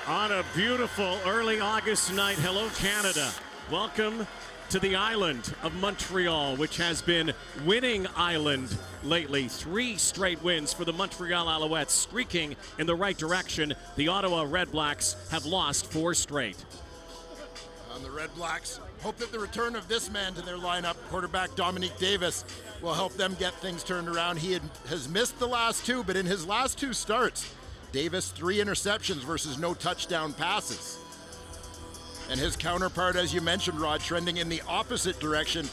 On a beautiful early August night, hello Canada. Welcome to the island of Montreal, which has been winning island lately. 3 straight wins for the Montreal Alouettes, streaking in the right direction. The Ottawa Redblacks have lost 4 straight. On the Redblacks, hope that the return of this man to their lineup, quarterback Dominique Davis, will help them get things turned around. He has missed the last 2, but in his last 2 starts, Davis 3 interceptions versus no touchdown passes. And his counterpart, as you mentioned, Rod, trending in the opposite direction.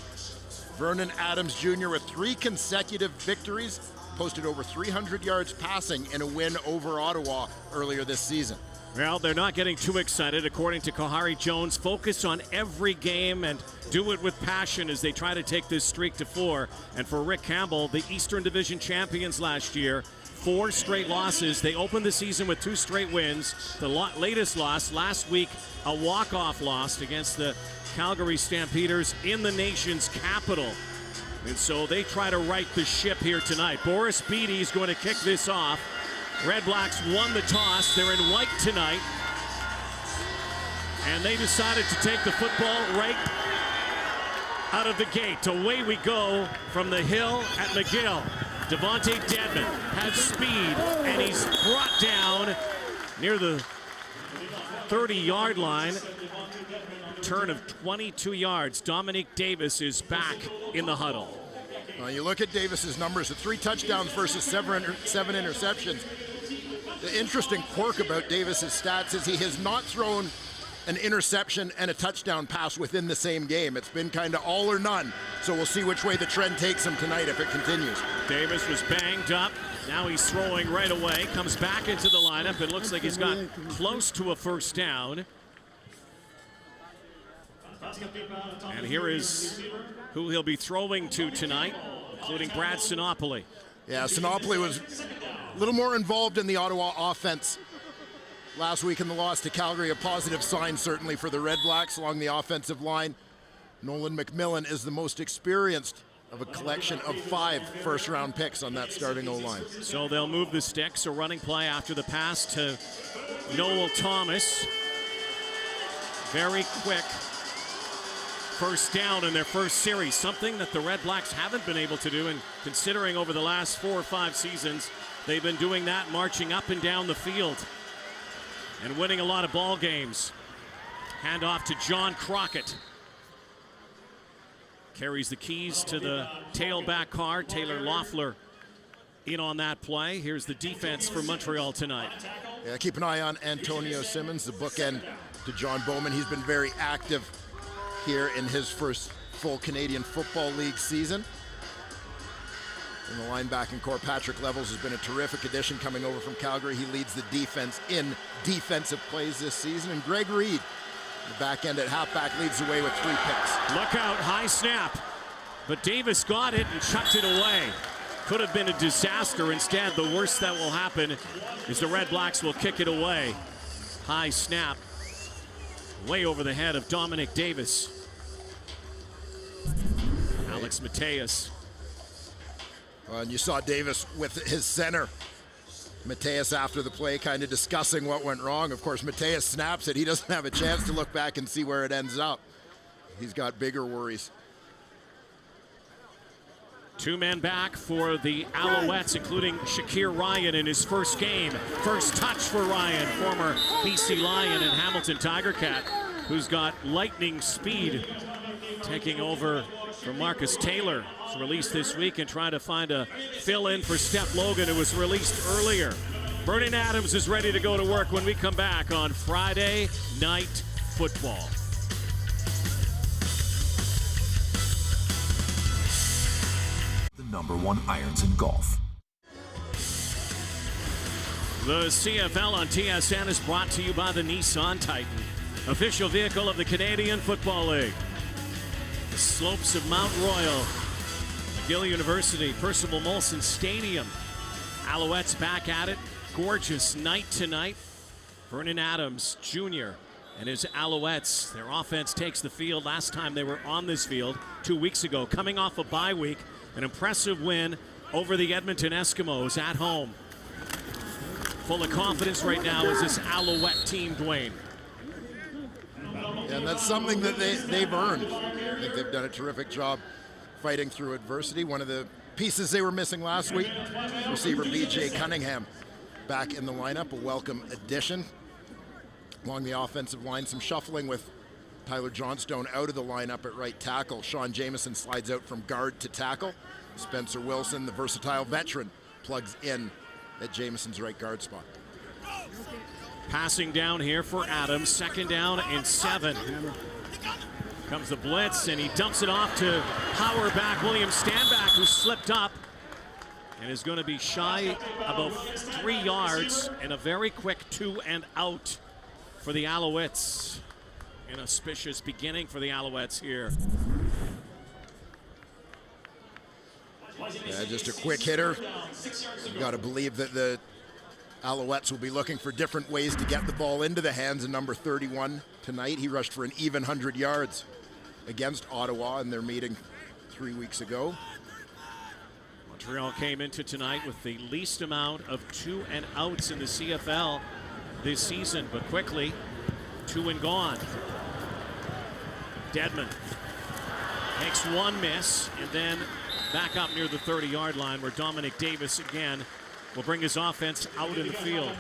Vernon Adams Jr. with 3 consecutive victories, posted over 300 yards passing in a win over Ottawa earlier this season. Well, they're not getting too excited, according to Kahari Jones. Focus on every game and do it with passion as they try to take this streak to 4. And for Rick Campbell, the Eastern Division champions last year, 4 straight losses. They opened the season with 2 straight wins. The latest loss last week, a walk-off loss against the Calgary Stampeders in the nation's capital. And so they try to right the ship here tonight. Boris Beatty is going to kick this off. Redblacks won the toss. They're in white tonight. And they decided to take the football right out of the gate. Away we go from the hill at McGill. Devontae Dedman has speed, and he's brought down near the 30-yard line. Turn of 22 yards. Dominique Davis is back in the huddle. Well, you look at Davis's numbers, the 3 touchdowns versus 7 interceptions. The interesting quirk about Davis's stats is he has not thrown an interception and a touchdown pass within the same game. It's been kind of all or none. So we'll see which way the trend takes him tonight if it continues. Davis was banged up. Now he's throwing right away. Comes back into the lineup. It looks like he's got close to a first down. And here is who he'll be throwing to tonight, including Brad Sinopoli. Yeah, Sinopoli was a little more involved in the Ottawa offense last week in the loss to Calgary. A positive sign certainly for the Redblacks along the offensive line. Nolan McMillan is the most experienced of a collection of 5 first-round picks on that starting O-line. So they'll move the sticks. A running play after the pass to Noel Thomas. Very quick first down in their first series, something that the Redblacks haven't been able to do, and considering over the last 4 or 5 seasons, they've been doing that, marching up and down the field and winning a lot of ball games. Hand off to John Crockett. Carries the keys to the tailback car. Taylor Loeffler in on that play. Here's the defense for Montreal tonight. Yeah, keep an eye on Antonio Simmons, the bookend to John Bowman. He's been very active here in his first full Canadian Football League season. In the linebacking core, Patrick Levels has been a terrific addition coming over from Calgary. He leads the defense in defensive plays this season. And Greg Reed, the back end at halfback, leads the way with 3 picks. Look out, high snap. But Davis got it and chucked it away. Could have been a disaster. Instead, the worst that will happen is the Redblacks will kick it away. High snap. Way over the head of Dominic Davis. Alex Mateus. And you saw Davis with his center. Mateus after the play kind of discussing what went wrong. Of course, Mateus snaps it. He doesn't have a chance to look back and see where it ends up. He's got bigger worries. 2 men back for the Alouettes, including Shakir Ryan in his first game. First touch for Ryan, former BC Lion and Hamilton Tiger Cat, who's got lightning speed, taking over for Marcus Taylor. Was released this week and trying to find a fill-in for Steph Logan, who was released earlier. Vernon Adams is ready to go to work when we come back on Friday Night Football. The #1 irons in golf. The CFL on TSN is brought to you by the Nissan Titan, official vehicle of the Canadian Football League. The slopes of Mount Royal, McGill University, Percival Molson Stadium. Alouettes back at it. Gorgeous night tonight. Vernon Adams Jr. and his Alouettes. Their offense takes the field. Last time they were on this field 2 weeks ago, coming off a bye week. An impressive win over the Edmonton Eskimos at home. Full of confidence right now is this Alouette team, Dwayne. And that's something that they've earned. I think they've done a terrific job fighting through adversity. One of the pieces they were missing last week, receiver B.J. Cunningham back in the lineup, a welcome addition. Along the offensive line, some shuffling with Tyler Johnstone out of the lineup at right tackle. Sean Jamieson slides out from guard to tackle. Spencer Wilson, the versatile veteran, plugs in at Jamieson's right guard spot. Passing down here for Adams, 2nd down and 7. Comes the blitz, and he dumps it off to power back William Stanback, who slipped up and is going to be shy about 3 yards, and a very quick 2 and out for the Alouettes. An auspicious beginning for the Alouettes here. Yeah, just a quick hitter. You got to believe that the Alouettes will be looking for different ways to get the ball into the hands of number 31 tonight. He rushed for an even 100 yards against Ottawa in their meeting 3 weeks ago. Montreal came into tonight with the least amount of 2 and outs in the CFL this season, but quickly 2 and gone. Dedman makes 1 miss, and then back up near the 30-yard line where Dominic Davis again will bring his offense out in the field.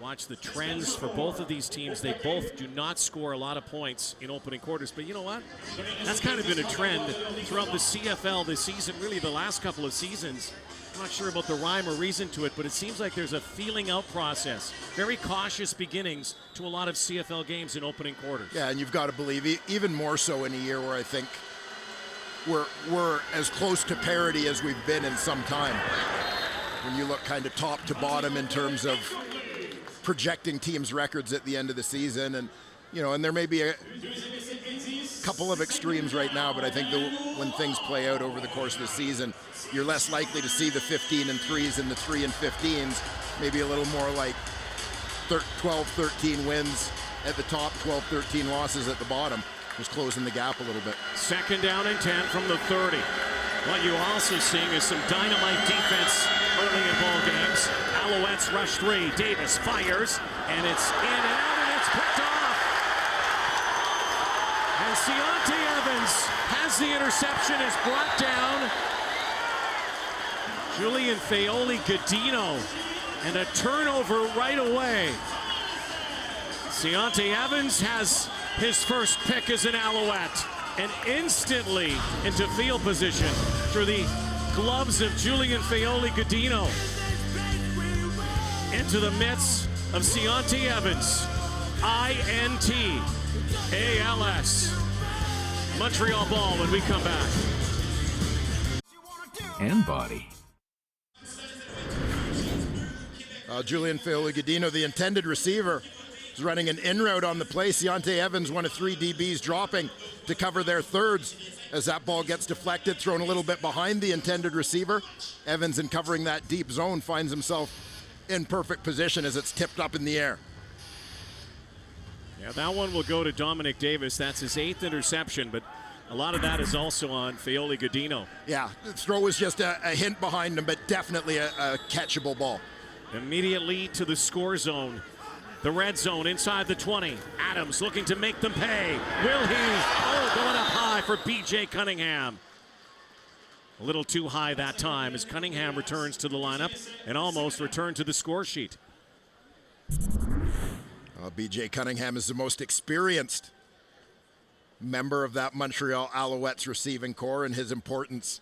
Watch the trends for both of these teams. They both do not score a lot of points in opening quarters, but you know what? That's kind of been a trend throughout the CFL this season, really the last couple of seasons. I'm not sure about the rhyme or reason to it, but it seems like there's a feeling out process. Very cautious beginnings to a lot of CFL games in opening quarters. Yeah, and you've got to believe even more so in a year where I think we're as close to parity as we've been in some time. When you look kind of top to bottom in terms of projecting teams' records at the end of the season, and and there may be a couple of extremes right now, but I think when things play out over the course of the season, you're less likely to see the 15 and 3s and the 3 and 15s. Maybe a little more like 12, 13 wins at the top, 12, 13 losses at the bottom. Just closing the gap a little bit. 2nd down and 10 from the 30. What you're also seeing is some dynamite defense early in ball games. Alouettes rush 3. Davis fires, and it's in and out, and it's picked off. And Ciante Evans has the interception, is brought down. Julian Feoli-Godino, and a turnover right away. Ciante Evans has his first pick as an Alouette, and instantly into field position through the gloves of Julian Feoli-Godino. Into the midst of Ciante Evans. INT-ALS. Montreal ball when we come back. And body. Julian Feoli-Godino, the intended receiver, is running an in route on the play. Ciante Evans, one of 3 DBs, dropping to cover their thirds as that ball gets deflected, thrown a little bit behind the intended receiver. Evans, in covering that deep zone, finds himself in perfect position as it's tipped up in the air. Yeah, that one will go to Dominic Davis. That's his 8th interception, but a lot of that is also on Feoli-Godino. Yeah, the throw was just a hint behind him, but definitely a catchable ball. Immediately to the score zone. The red zone inside the 20. Adams looking to make them pay. Will he? Oh, going up high for B.J. Cunningham. A little too high that time as Cunningham returns to the lineup and almost returned to the score sheet. B.J. Cunningham is the most experienced member of that Montreal Alouettes receiving corps, and his importance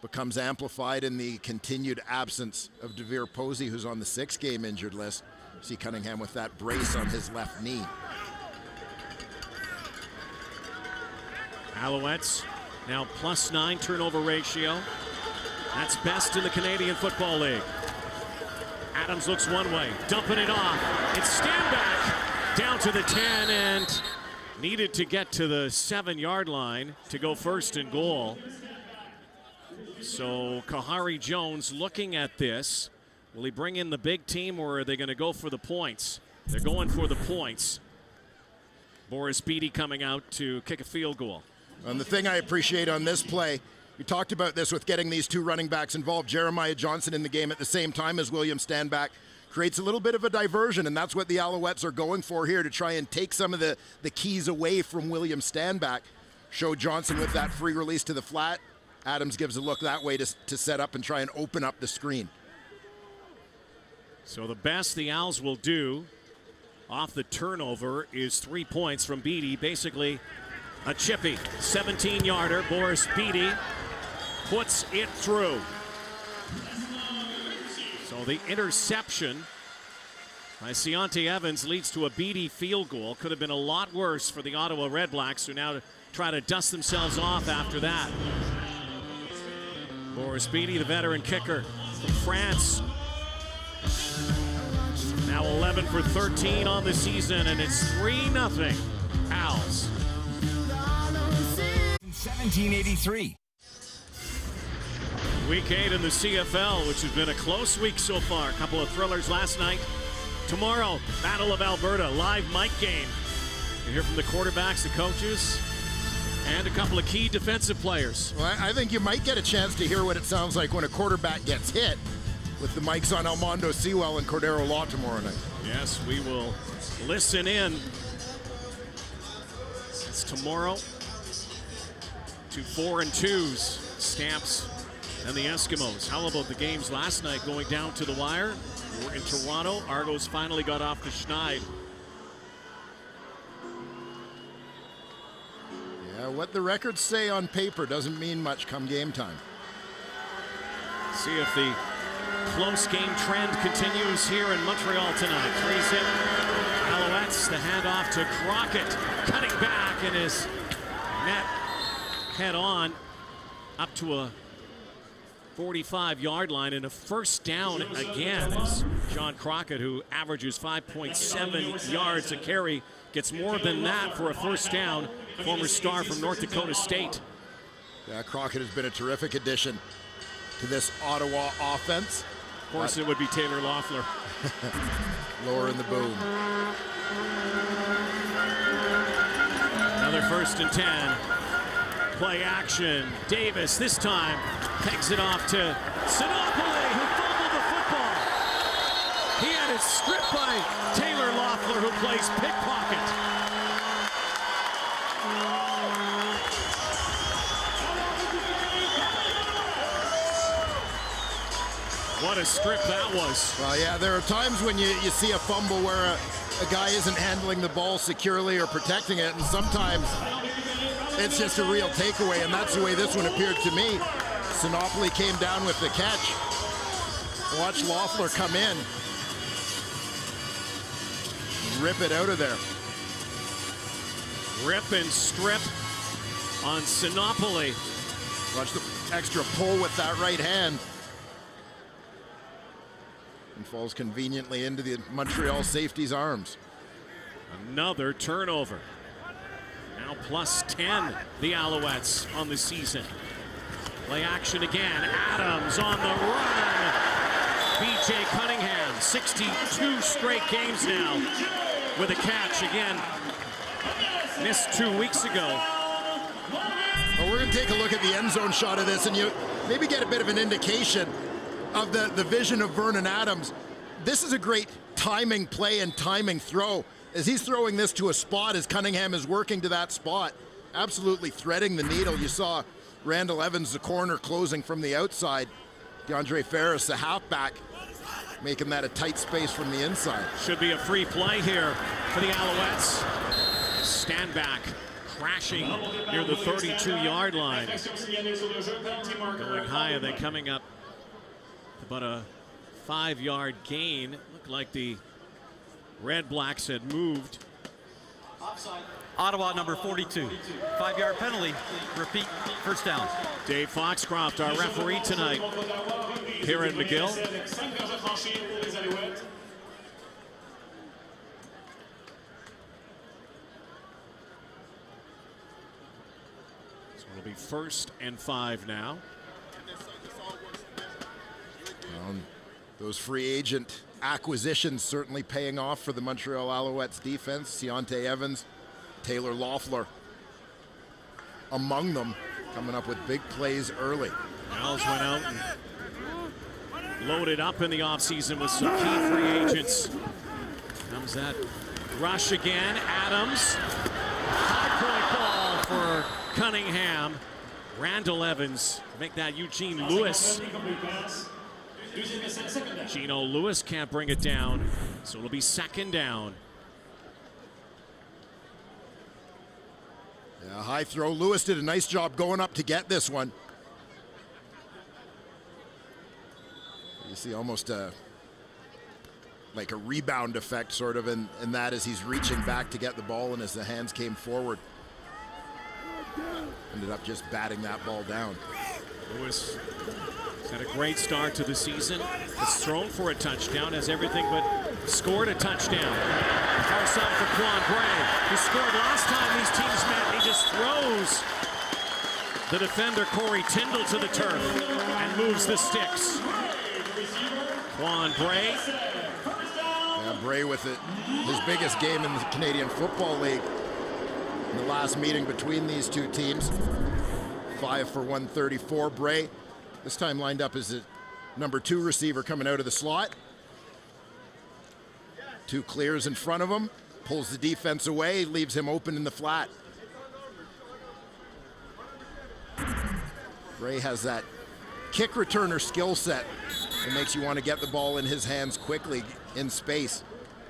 becomes amplified in the continued absence of Devere Posey, who's on the 6-game injured list. See Cunningham with that brace on his left knee. Alouettes now +9 turnover ratio. That's best in the Canadian Football League. Adams looks one way, dumping it off. It's Stanback down to the 10 and needed to get to the 7-yard line to go 1st and goal. So Kahari Jones looking at this. Will he bring in the big team, or are they going to go for the points? They're going for the points. Boris Beatty coming out to kick a field goal. And the thing I appreciate on this play We talked about this with getting these two running backs involved. Jeremiah Johnson in the game at the same time as William Stanback creates a little bit of a diversion, and that's what the Alouettes are going for here, to try and take some of the keys away from William Stanback. Show Johnson with that free release to the flat. Adams gives a look that way to set up and try and open up the screen. So the best the Owls will do off the turnover is 3 points from Beatty. Basically a chippy 17-yarder. Boris Beatty puts it through. So the interception by Ciante Evans leads to a Beatty field goal. Could have been a lot worse for the Ottawa Redblacks, who now try to dust themselves off after that. Boris Beatty, the veteran kicker from France. Now 11 for 13 on the season, and it's 3-0 Owls. 1783. Week 8 in the CFL, which has been a close week so far. A couple of thrillers last night. Tomorrow, Battle of Alberta, live mic game. You hear from the quarterbacks, the coaches, and a couple of key defensive players. Well, I think you might get a chance to hear what it sounds like when a quarterback gets hit, with the mics on Almondo Sewell and Cordero Law tomorrow night. Yes, we will listen in. It's tomorrow. 2 4-2s, Stamps and the Eskimos. How about the games last night going down to the wire? We're in Toronto. Argos finally got off the schneid. Yeah, what the records say on paper doesn't mean much come game time. See if the close game trend continues here in Montreal tonight. 3-zip Alouettes, the handoff to Crockett, cutting back, and is met head on up to a 45-yard line, and a first down again. As John Crockett, who averages 5.7 yards a carry, gets more than that for a first down. Former star from North Dakota State. Yeah, Crockett has been a terrific addition to this Ottawa offense. Of course, it would be Taylor Loeffler. Lower in the boom. Another 1st and 10. Play action. Davis this time pegs it off to Sinopoli, who fumbled the football. He had it stripped by Taylor Loeffler, who plays pickpocket. What a strip that was. Well, yeah, there are times when you see a fumble where a guy isn't handling the ball securely or protecting it, and sometimes it's just a real takeaway, and that's the way this one appeared to me. Sinopoli came down with the catch. Watch Loeffler come in. Rip it out of there. Rip and strip on Sinopoli. Watch the extra pull with that right hand. And falls conveniently into the Montreal safety's arms. Another turnover. Now plus 10, the Alouettes on the season. Play action again. Adams on the run. B.J. Cunningham, 62 straight games now with a catch again. Missed 2 weeks ago. Well, we're going to take a look at the end zone shot of this, and you maybe get a bit of an indication of the vision of Vernon Adams. This is a great timing play and timing throw. As he's throwing this to a spot, as Cunningham is working to that spot, absolutely threading the needle. You saw Randall Evans, the corner, closing from the outside. DeAndre Ferris, the halfback, making that a tight space from the inside. Should be a free play here for the Alouettes. Stand back, crashing near the 32-yard line. Going high and then coming up about a 5-yard gain. Looked like the Redblacks had moved. Ottawa number 42. 5-yard penalty. Repeat, first down. Dave Foxcroft, our referee tonight here in McGill. So it'll be 1st and 5 now. Those free agent acquisitions certainly paying off for the Montreal Alouettes defense. Ciante Evans, Taylor Loeffler among them. coming up with big plays early. Owls went out and loaded up in the offseason with some key free agents. Comes that rush again. Adams. High point ball for Cunningham. Randall Evans make that Eugene Lewis. Gino Lewis can't bring it down, so it'll be second down. Yeah, high throw. Lewis did a nice job going up to get this one. You see almost like a rebound effect sort of in that as he's reaching back to get the ball and as the hands came forward. Ended up just batting that ball down. Lewis has had a great start to the season. Has thrown for a touchdown, has everything but scored a touchdown. Far side for Quan Bray, who scored last time these teams met. He just throws the defender Corey Tyndall to the turf and moves the sticks. Quan Bray. Yeah, Bray with it, his biggest game in the Canadian Football League. In the last meeting between these two teams, 5 for 134. Bray, this time lined up as the number 2 receiver coming out of the slot. 2 clears in front of him, pulls the defense away, leaves him open in the flat. Bray has that kick returner skill set. It makes you want to get the ball in his hands quickly in space.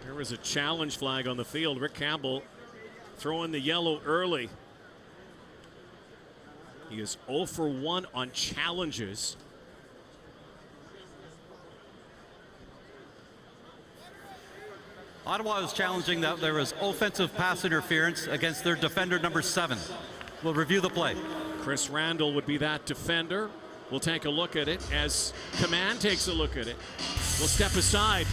There was a challenge flag on the field. Rick Campbell throwing the yellow early. He is 0 for 1 on challenges. Ottawa is challenging that there was offensive pass interference against their defender number 7. We'll review the play. Chris Randall would be that defender. We'll take a look at it as Command takes a look at it. We'll step aside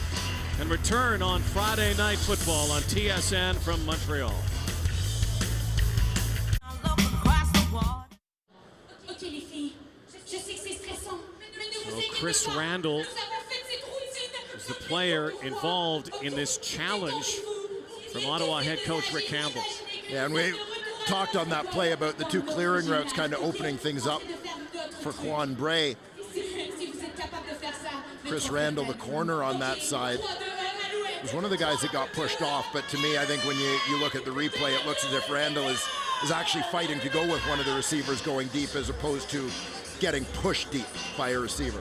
and return on Friday Night Football on TSN from Montreal. So Chris Randall is the player involved in this challenge from Ottawa head coach Rick Campbell. Yeah, and we talked on that play about the 2 clearing routes kind of opening things up for Quan Bray. Chris Randall, the corner on that side, was one of the guys that got pushed off, but to me, I think when you look at the replay, it looks as if Randall is actually fighting to go with one of the receivers going deep as opposed to getting pushed deep by a receiver.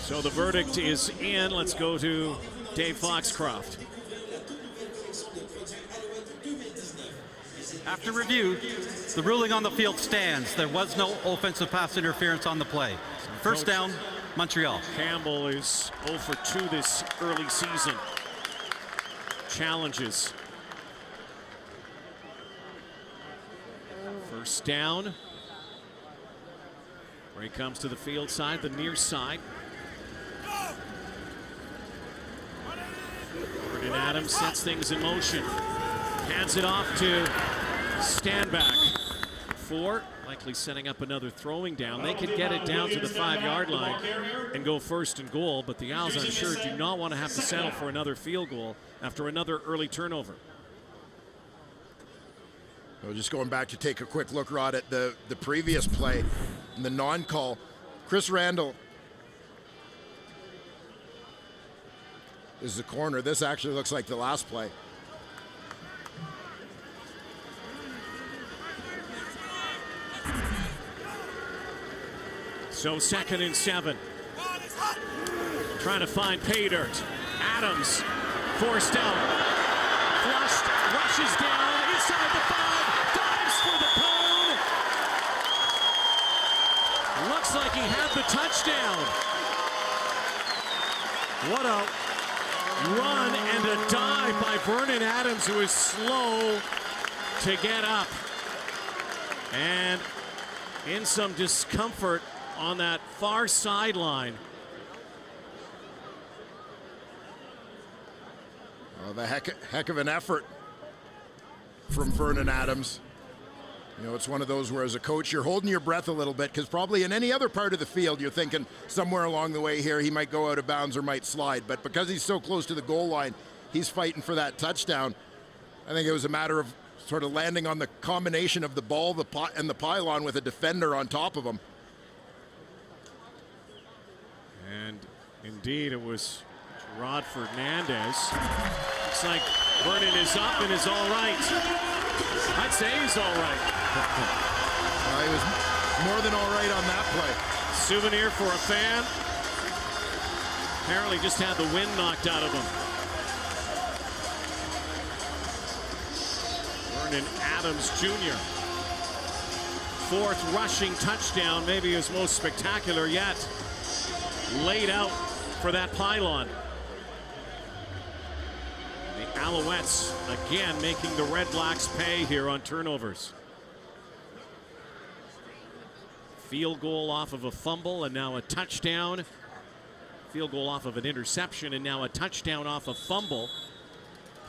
So the verdict is in. Let's go to Dave Foxcroft. After review, the ruling on the field stands. There was no offensive pass interference on the play. First down, Montreal. Campbell is 0 for 2 this early season. Challenges. First down. Bray comes to the field side, the near side. Vernon Adams sets things in motion. Hands it off to Standback. 4, likely setting up another throwing down. They could get it down to the 5-yard line and go first and goal, but the Owls, I'm sure, do not want to have to settle for another field goal after another early turnover. Well, just going back to take a quick look, Rod, at the previous play and the non-call. Chris Randall is the corner. This actually looks like the last play. So 2nd and 7. Trying to find pay dirt. Adams forced out. Flushed, rushes down inside the 5, dives for the cone. Looks like he had the touchdown. What a run and a dive by Vernon Adams, who is slow to get up. And in some discomfort on that far sideline. Well, the heck of an effort from Vernon Adams. You know, it's one of those where as a coach, you're holding your breath a little bit because probably in any other part of the field, you're thinking somewhere along the way here, he might go out of bounds or might slide. But because he's so close to the goal line, he's fighting for that touchdown. I think it was a matter of sort of landing on the combination of the ball and the pylon with a defender on top of him. And indeed, it was Rod Fernandez. Looks like Vernon is up and is all right. I'd say he's all right. He was more than all right on that play. Souvenir for a fan. Apparently just had the wind knocked out of him. Vernon Adams Jr. Fourth rushing touchdown, maybe his most spectacular yet. Laid out for that pylon. The Alouettes again making the Redblacks pay here on turnovers. Field goal off of a fumble and now a touchdown. Field goal off of an interception and now a touchdown off a fumble.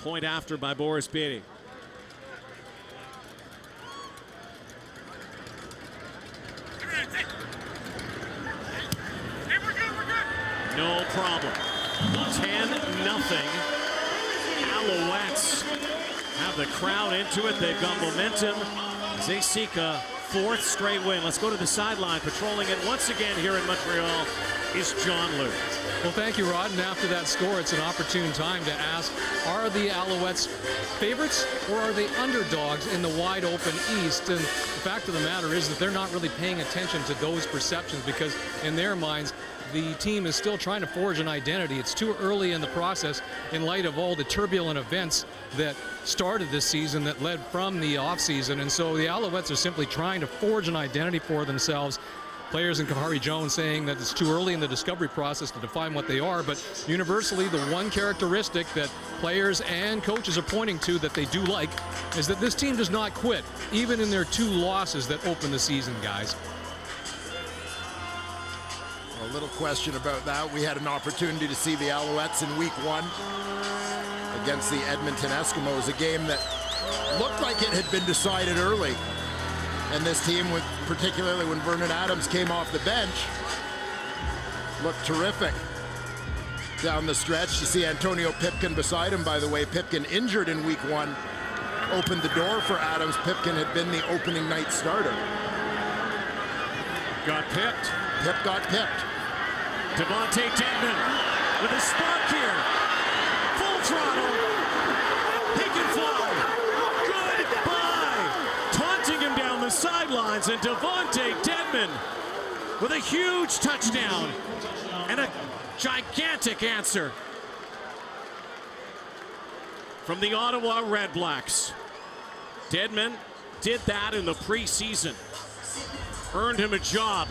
Point after by Boris Beatty. No problem. 10-0. Alouettes have the crowd into it. They've got momentum as they seek a fourth straight win. Let's go to the sideline. Patrolling it once again here in Montreal is John Lou. Well, thank you, Rod. And after that score, it's an opportune time to ask, are the Alouettes favorites or are they underdogs in the wide open East? And the fact of the matter is that they're not really paying attention to those perceptions because in their minds, the team is still trying to forge an identity. It's too early in the process in light of all the turbulent events that started this season that led from the offseason. And so the Alouettes are simply trying to forge an identity for themselves. Players in Kahari Jones saying that it's too early in the discovery process to define what they are, but universally the one characteristic that players and coaches are pointing to that they do like is that this team does not quit, even in their 2 losses that open the season, guys. A little question about that. We had an opportunity to see the Alouettes in week 1 against the Edmonton Eskimos, a game that looked like it had been decided early. And this team, particularly when Vernon Adams came off the bench, looked terrific down the stretch. You see Antonio Pipkin beside him, by the way. Pipkin injured in week 1, opened the door for Adams. Pipkin had been the opening night starter. Got pipped. Pip got pipped. Devontae Dedmon with a spark here. Full throttle. He can fly. Goodbye. Taunting him down the sidelines, and Devontae Dedmon with a huge touchdown and a gigantic answer from the Ottawa Redblacks. Dedmon did that in the preseason. Earned him a job.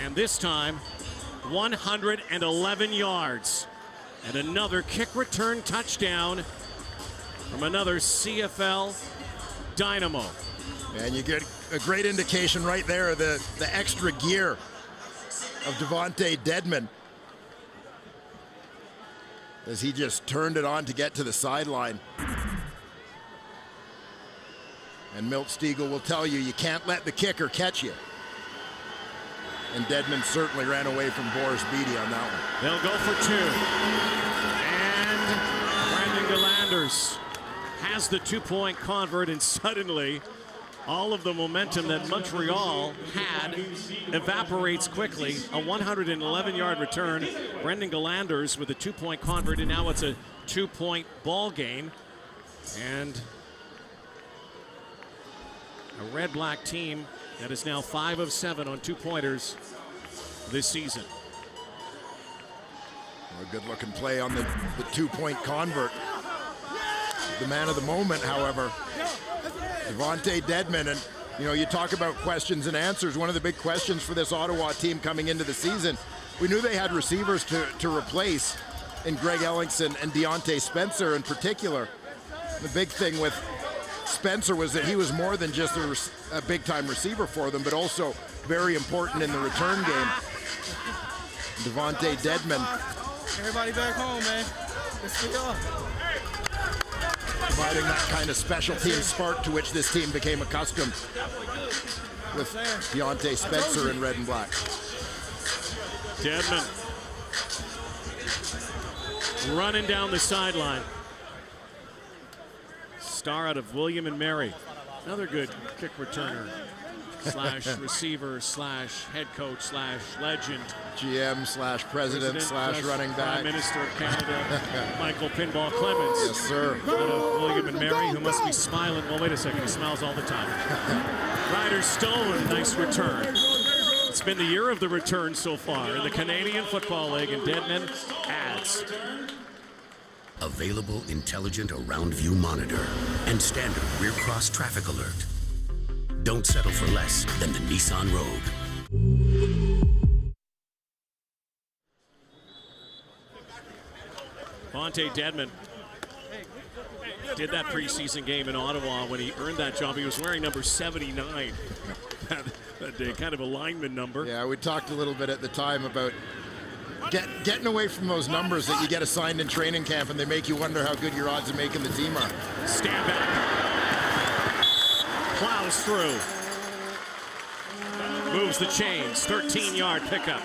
And this time, 111 yards. And another kick return touchdown from another CFL Dynamo. And you get a great indication right there of the extra gear of Devontae Dedmon as he just turned it on to get to the sideline. And Milt Stiegel will tell you, you can't let the kicker catch you. And Dedmon certainly ran away from Boris Beatty on that one. They'll go for 2. And Brendan Galanders has the 2-point convert, and suddenly all of the momentum that Montreal had evaporates quickly. A 111-yard return. Brendan Galanders with a 2-point convert, and now it's a 2-point ball game. And a Red Black team that is now 5 of 7 on 2-pointers this season. A good-looking play on the 2-point convert. The man of the moment, however, Devontae Dedmon. And, you know, you talk about questions and answers. One of the big questions for this Ottawa team coming into the season, we knew they had receivers to replace in Greg Ellingson and Deontay Spencer in particular. The big thing with Spencer was that he was more than just a big-time receiver for them, but also very important in the return game. Devontae Dedmon. Everybody back home, man. Let's get up. Providing that kind of special team spark to which this team became accustomed with Deontay Spencer in red and black. Dedmon running down the sideline. star out of William and Mary. Another good kick returner slash receiver slash head coach slash legend. GM slash president slash running back. Prime Minister of Canada, Michael Pinball Clements. Yes, sir. Out of William and Mary, who must be smiling. Well, wait a second, he smiles all the time. Ryder Stone, nice return. It's been the year of the return so far in the Canadian Football League, and Deadman adds. Available intelligent around view monitor and standard rear cross traffic alert. Don't settle for less than the Nissan Rogue. Vontae Deadman did that preseason game in Ottawa when he earned that job. He was wearing number 79 that day, kind of a lineman number. Yeah, we talked a little bit at the time about getting away from those numbers that you get assigned in training camp, and they make you wonder how good your odds of making the team are. Stand back. Plows through. Moves the chains. 13-yard pickup.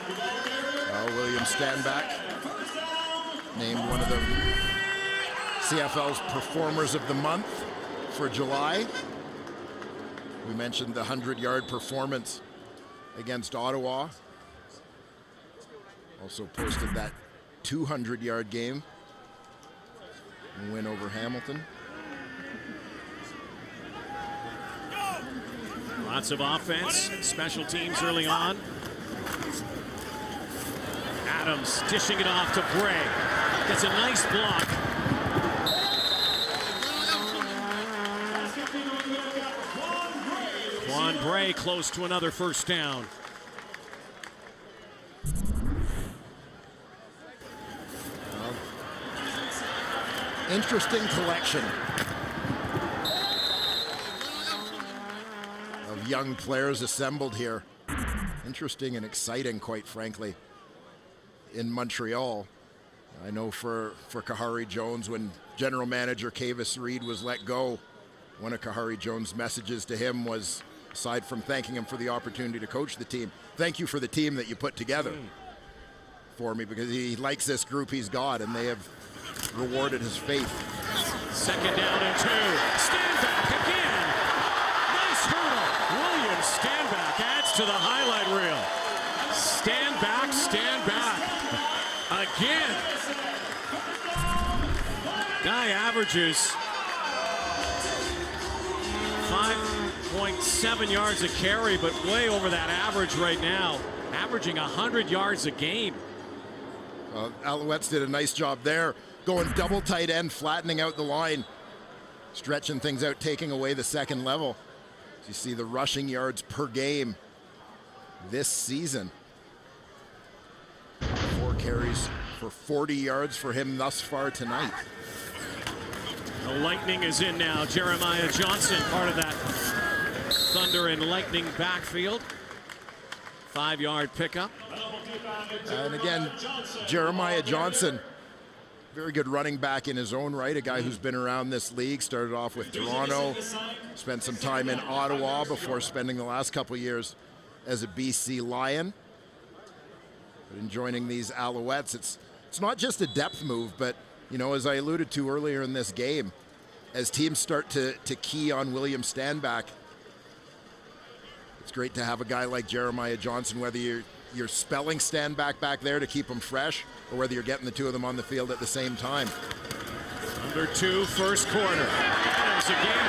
William Stanback, named one of the CFL's Performers of the Month for July. We mentioned the 100-yard performance against Ottawa. Also posted that 200-yard game and win over Hamilton. Lots of offense, special teams early on. Adams dishing it off to Bray. Gets a nice block. Quan Bray close to another first down. Interesting collection of young players assembled here. Interesting and exciting, quite frankly, in Montreal. I know for Kahari Jones, when general manager Kavis Reed was let go, one of Kahari Jones' messages to him was, aside from thanking him for the opportunity to coach the team, thank you for the team that you put together for me, because he likes this group he's got, and they have rewarded his faith. Second down and 2. Stanback again. Nice hurdle. William Stanback adds to the highlight reel. Stanback, again. Guy averages 5.7 yards a carry, but way over that average right now, averaging 100 yards a game. Alouettes did a nice job there, going double tight end, flattening out the line, stretching things out, taking away the second level. So you see the rushing yards per game this season. 4 carries for 40 yards for him thus far tonight. The Lightning is in now. Jeremiah Johnson, part of that Thunder and Lightning backfield. 5-yard pickup. And again, Jeremiah Johnson, very good running back in his own right, a guy who's been around this league, started off with Toronto, spent some time in Ottawa before spending the last couple of years as a BC Lion. But in joining these Alouettes, it's not just a depth move, but, you know, as I alluded to earlier in this game, as teams start to key on William Stanback, it's great to have a guy like Jeremiah Johnson, whether you're spelling Stanback back there to keep him fresh, or whether you're getting the two of them on the field at the same time. Under 2, first quarter. Adams again.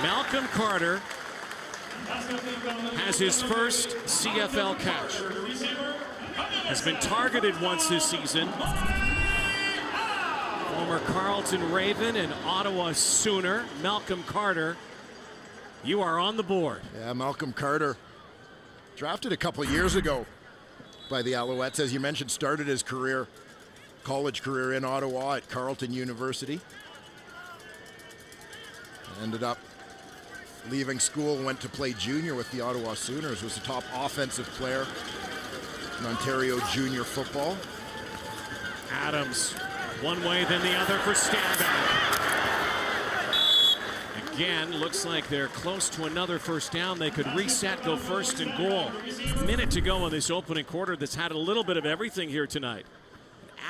Malcolm Carter has his first CFL catch. Has been targeted once this season. Former Carleton Raven and Ottawa Sooner, Malcolm Carter. You are on the board. Yeah, Malcolm Carter, drafted a couple years ago by the Alouettes, as you mentioned, started his college career in Ottawa at Carleton University. Ended up leaving school, went to play junior with the Ottawa Sooners, was the top offensive player in Ontario junior football. Adams, one way then the other for Stanback. Again, looks like they're close to another first down. They could reset, go first and goal. A minute to go in this opening quarter that's had a little bit of everything here tonight.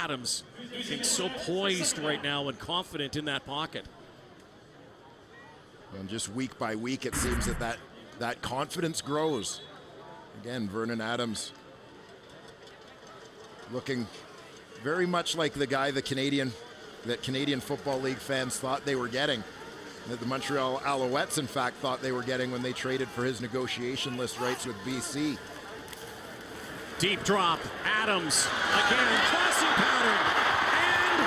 Adams looking so poised right now and confident in that pocket. And just week by week, it seems that confidence grows. Again, Vernon Adams looking very much like the guy that Canadian Football League fans thought they were getting. That the Montreal Alouettes, in fact, thought they were getting when they traded for his negotiation list rights with BC. Deep drop, Adams again, crossing pattern, and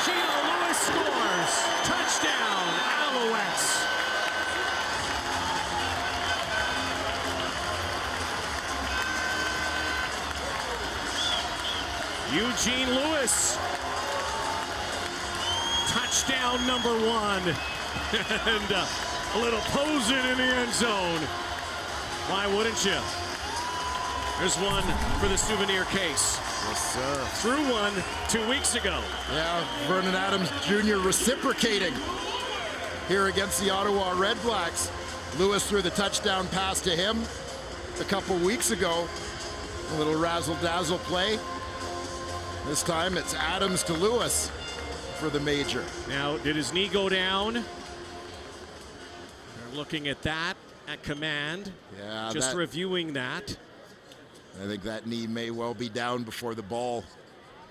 Gino Lewis scores. Touchdown, Alouettes. Eugene Lewis. Touchdown number 1. And a little posing in the end zone. Why wouldn't you? There's one for the souvenir case. Yes, sir. Threw one 2 weeks ago. Yeah, Vernon Adams Jr. reciprocating here against the Ottawa Redblacks. Lewis threw the touchdown pass to him a couple weeks ago. A little razzle-dazzle play. This time it's Adams to Lewis for the major. Now, did his knee go down? They're looking at that at command. Yeah, just reviewing that. I think that knee may well be down before the ball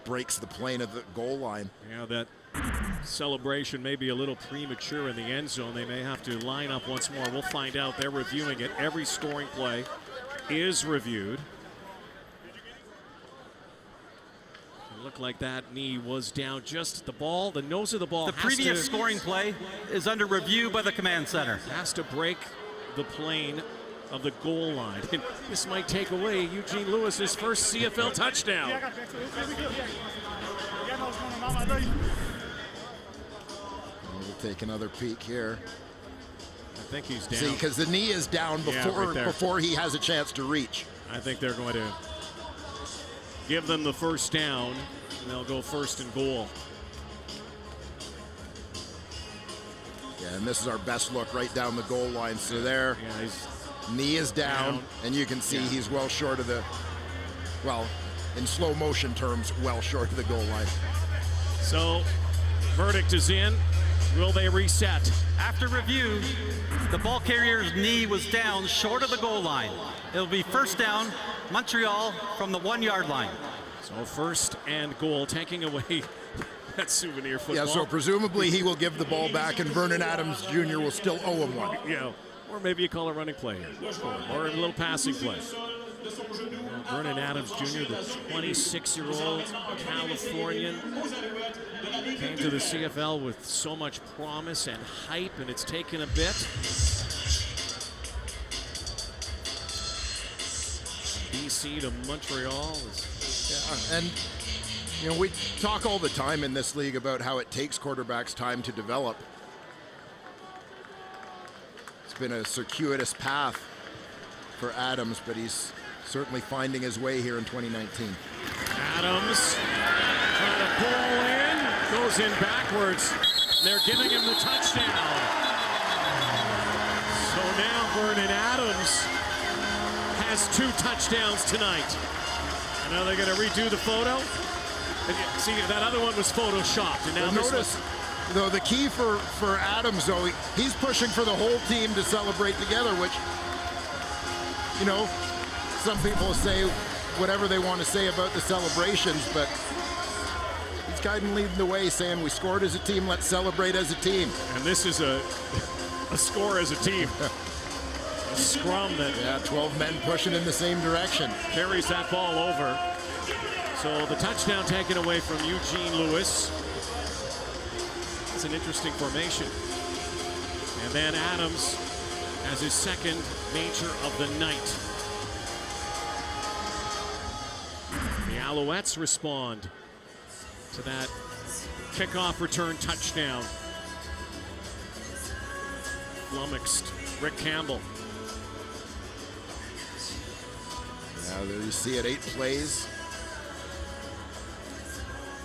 breaks the plane of the goal line. Yeah, that celebration may be a little premature in the end zone. They may have to line up once more. We'll find out. They're reviewing it. Every scoring play is reviewed. It looked like that knee was down. Just the ball, the nose of the ball. The previous scoring play is under review by the command center. Has to break the plane of the goal line. And this might take away Eugene Lewis's first CFL touchdown. We'll take another peek here. I think he's down. See, because the knee is down before he has a chance to reach. I think they're going to give them the first down, and they'll go first and goal. Yeah, and this is our best look right down the goal line. So there, his knee is down, and you can see he's well short of the, well, in slow motion terms, well short of the goal line. So, verdict is in. Will they reset? After review, the ball carrier's knee was down short of the goal line. It'll be first down, Montreal from the 1 yard line. So first and goal, taking away that souvenir football. Yeah, so presumably he will give the ball back, and Vernon Adams Jr. will still owe him one. Yeah, or maybe you call a running play here, or a little passing play. Vernon Adams Jr., the 26-year-old Californian, came to the CFL with so much promise and hype, and it's taken a bit. BC to Montreal. Yeah, and you know, we talk all the time in this league about how it takes quarterbacks time to develop. It's been a circuitous path for Adams, but he's certainly finding his way here in 2019. Adams trying to pull in, goes in backwards. They're giving him the touchdown. So now Vernon Adams has 2 touchdowns tonight. And now they're going to redo the photo. See, that other one was photoshopped. And now notice, though, the key for Adams, though, he's pushing for the whole team to celebrate together, which, you know, some people say whatever they want to say about the celebrations, but he's guiding, leading the way, saying we scored as a team, let's celebrate as a team. And this is a score as a team. A scrum that 12 men pushing in the same direction. Carries that ball over. So the touchdown taken away from Eugene Lewis. That's an interesting formation. And then Adams has his second major of the night. The Alouettes respond to that kickoff return touchdown. Flummoxed Rick Campbell. Now there you see it, 8 plays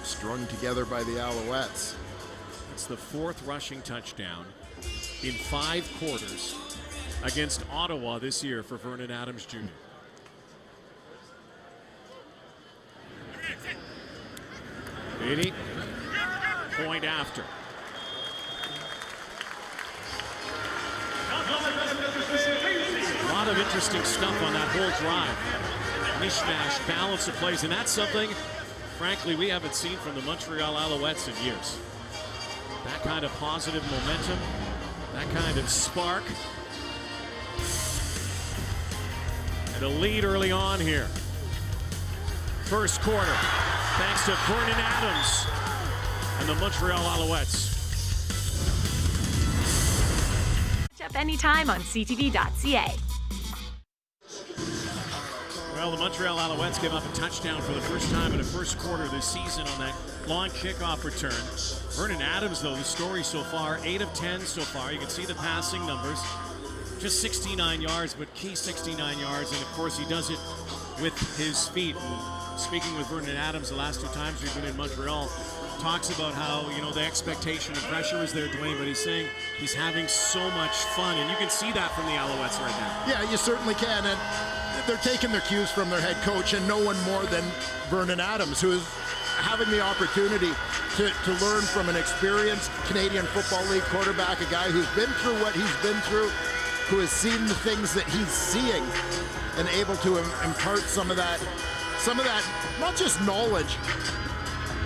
strung together by the Alouettes. It's the 4th rushing touchdown in 5 quarters against Ottawa this year for Vernon Adams Jr. 80. Point after. A lot of interesting stuff on that whole drive. Mishmash, balance of plays, and that's something, frankly, we haven't seen from the Montreal Alouettes in years. That kind of positive momentum, that kind of spark. And a lead early on here. First quarter, thanks to Vernon Adams and the Montreal Alouettes. Catch up anytime on CTV.ca. Well, the Montreal Alouettes give up a touchdown for the first time in the first quarter of this season on that long kickoff return. Vernon Adams, though, the story so far, 8 of 10 so far. You can see the passing numbers. Just 69 yards, but key 69 yards. And, of course, he does it with his feet. And speaking with Vernon Adams the last 2 times we've been in Montreal, talks about how, you know, the expectation and pressure is there, Dwayne, but he's saying he's having so much fun. And you can see that from the Alouettes right now. Yeah, you certainly can. And they're taking their cues from their head coach, and no one more than Vernon Adams, who is having the opportunity to learn from an experienced Canadian Football League quarterback, a guy who's been through what he's been through, who has seen the things that he's seeing, and able to impart some of that, not just knowledge,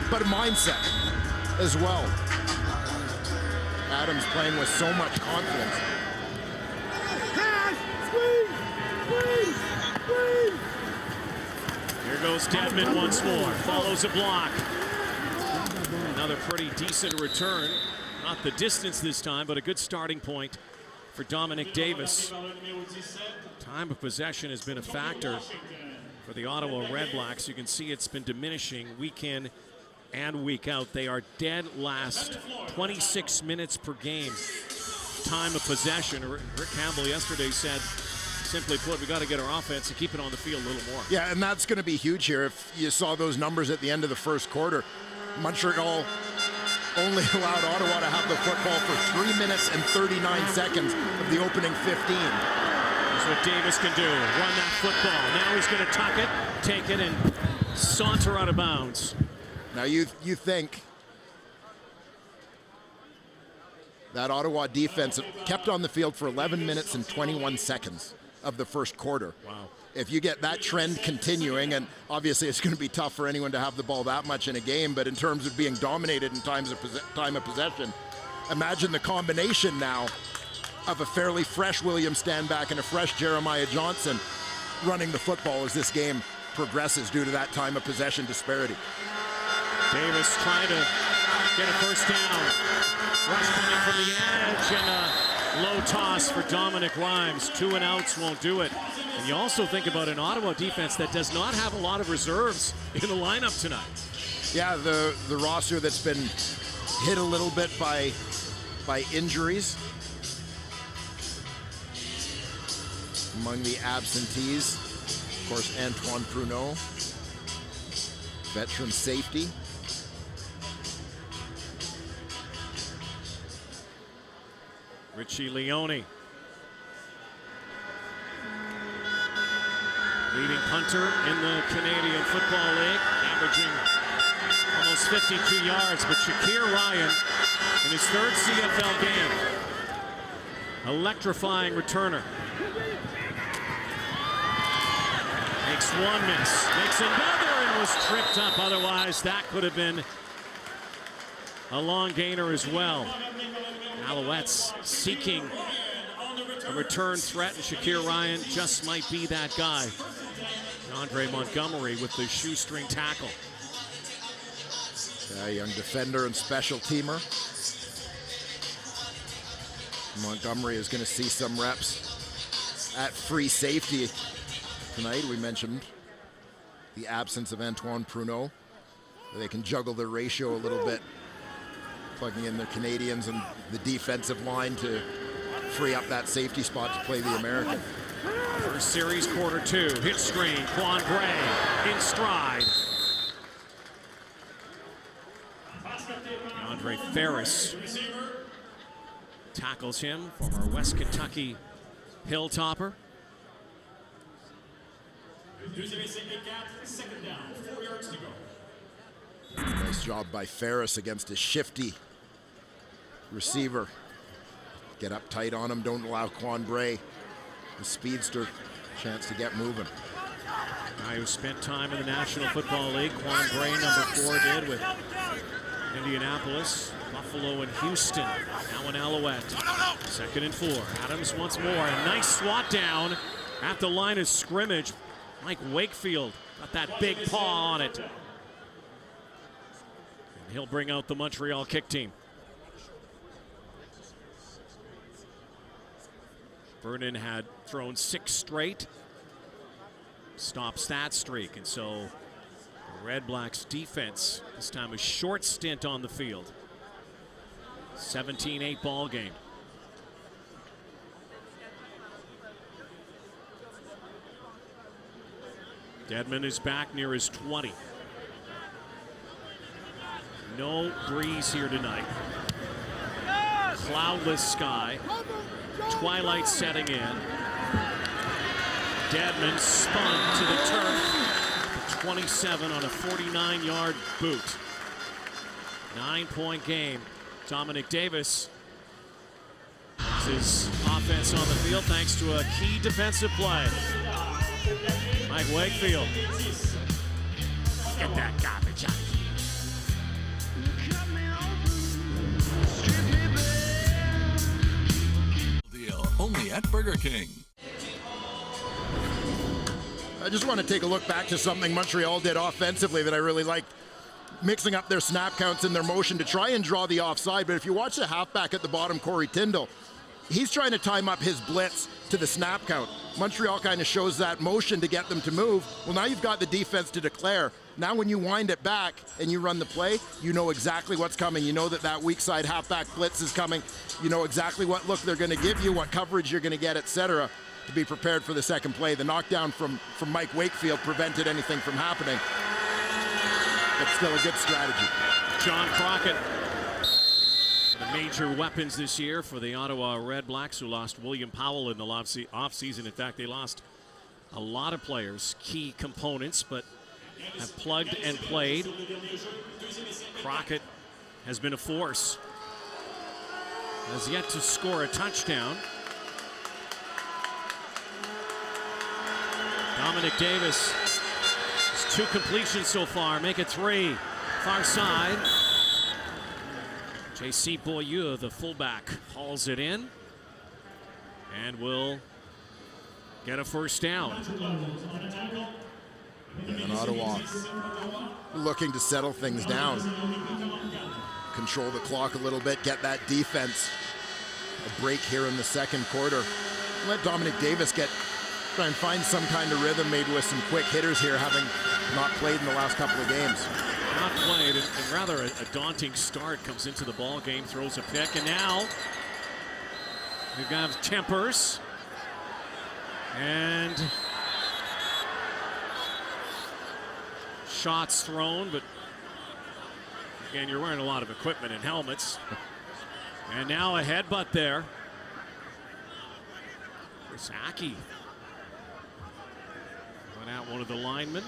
but a mindset as well. Adams playing with so much confidence. Here goes Dedmon once more, follows a block. Another pretty decent return. Not the distance this time, but a good starting point for Dominic Davis. Time of possession has been a factor for the Ottawa Redblacks. You can see it's been diminishing week in and week out. They are dead last, 26 minutes per game. Time of possession. Rick Campbell yesterday said, simply put, we got to get our offense and keep it on the field a little more. Yeah, and that's going to be huge here. If you saw those numbers at the end of the first quarter, Montreal only allowed Ottawa to have the football for 3 minutes and 39 seconds of the opening 15. That's what Davis can do, run that football. Now he's going to tuck it, take it, and saunter out of bounds. Now you think that Ottawa defense kept on the field for 11 minutes and 21 seconds of the first quarter. Wow. If you get that trend continuing, and obviously it's going to be tough for anyone to have the ball that much in a game, but in terms of being dominated in time of possession, imagine the combination now of a fairly fresh William Stanback and a fresh Jeremiah Johnson running the football as this game progresses due to that time of possession disparity. Davis trying to get a first down. Rush coming from the edge, and a low toss for Dominic Rhymes. 2 and outs won't do it. And you also think about an Ottawa defense that does not have a lot of reserves in the lineup tonight. Yeah, the roster that's been hit a little bit by injuries. Among the absentees, of course, Antoine Pruneau, veteran safety. Richie Leone, leading punter in the Canadian Football League, averaging almost 52 yards. But Shakir Ryan, in his 3rd CFL game, electrifying returner. Makes one miss, makes another, and was tripped up. Otherwise, that could have been a long gainer as well. Alouettes seeking a return threat, and Shakir Ryan just might be that guy. Andre Montgomery with the shoestring tackle. A young defender and special teamer. Montgomery is going to see some reps at free safety tonight. We mentioned the absence of Antoine Pruneau. They can juggle their ratio a little bit, plugging in the Canadians and the defensive line to free up that safety spot to play the American. First series, quarter 2. Hit screen, Quan Bray in stride. Andre Ferris tackles him, former West Kentucky Hilltopper. Nice Nice job by Ferris against a shifty receiver. Get up tight on him. Don't allow Quan Bray, the speedster, chance to get moving. Guy who spent time in the National Football League. Quan Bray, number 4, did with Indianapolis, Buffalo, and Houston. Now an Alouette. 2nd and 4. Adams once more. A nice swat down at the line of scrimmage. Mike Wakefield got that big paw on it. And he'll bring out the Montreal kick team. Vernon had thrown 6 straight. Stops that streak, and so the Redblacks defense this time a short stint on the field. 17-8 ball game. Dedman is back near his 20. No breeze here tonight. Cloudless sky. Twilight setting in. Dedman spun to the turf. 27 on a 49-yard boot. 9-point game. Dominic Davis. His offense on the field thanks to a key defensive play. Mike Wakefield. Get that garbage out. Deal only at Burger King. I just want to take a look back to something Montreal did offensively that I really liked. Mixing up their snap counts and their motion to try and draw the offside. But if you watch the halfback at the bottom, Corey Tyndall, he's trying to time up his blitz to the snap count. Montreal kind of shows that motion to get them to move. Well, now you've got the defense to declare. Now when you wind it back and you run the play, you know exactly what's coming. You know that weak side halfback blitz is coming. You know exactly what look they're going to give you, what coverage you're going to get, etc. to be prepared for the second play. The knockdown from Mike Wakefield prevented anything from happening. But still a good strategy. John Crockett, the major weapons this year for the Ottawa Redblacks, who lost William Powell in the offseason. In fact, they lost a lot of players, key components, but have plugged and played. Crockett has been a force. Has yet to score a touchdown. Dominic Davis, 2 completions so far, make it 3. Far side. J.C. Beaulieu, the fullback, hauls it in and will get a first down. And Ottawa looking to settle things down. Control the clock a little bit, get that defense a break here in the second quarter. Let Dominic Davis try and find some kind of rhythm, maybe with some quick hitters here, having not played in the last couple of games. Not played, and rather a daunting start. Comes into the ball game, throws a pick, and now we've got tempers. And shots thrown, but again, you're wearing a lot of equipment and helmets. And now a headbutt there. Chris Aki went out one of the linemen.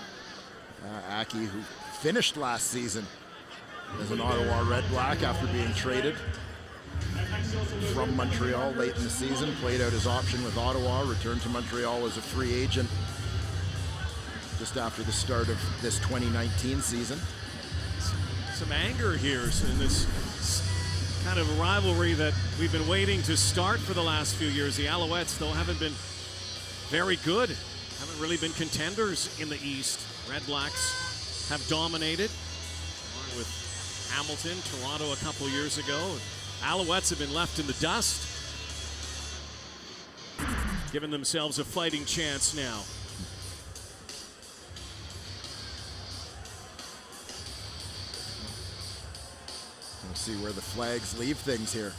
Aki, who finished last season as an Ottawa Redblack after being traded from Montreal late in the season, played out his option with Ottawa, returned to Montreal as a free agent just after the start of this 2019 season. Some anger here in this kind of rivalry that we've been waiting to start for the last few years. The Alouettes, though, haven't been very good, haven't really been contenders in the East. Redblacks have dominated with Hamilton, Toronto a couple years ago. Alouettes have been left in the dust, giving themselves a fighting chance now. We'll see where the flags leave things here.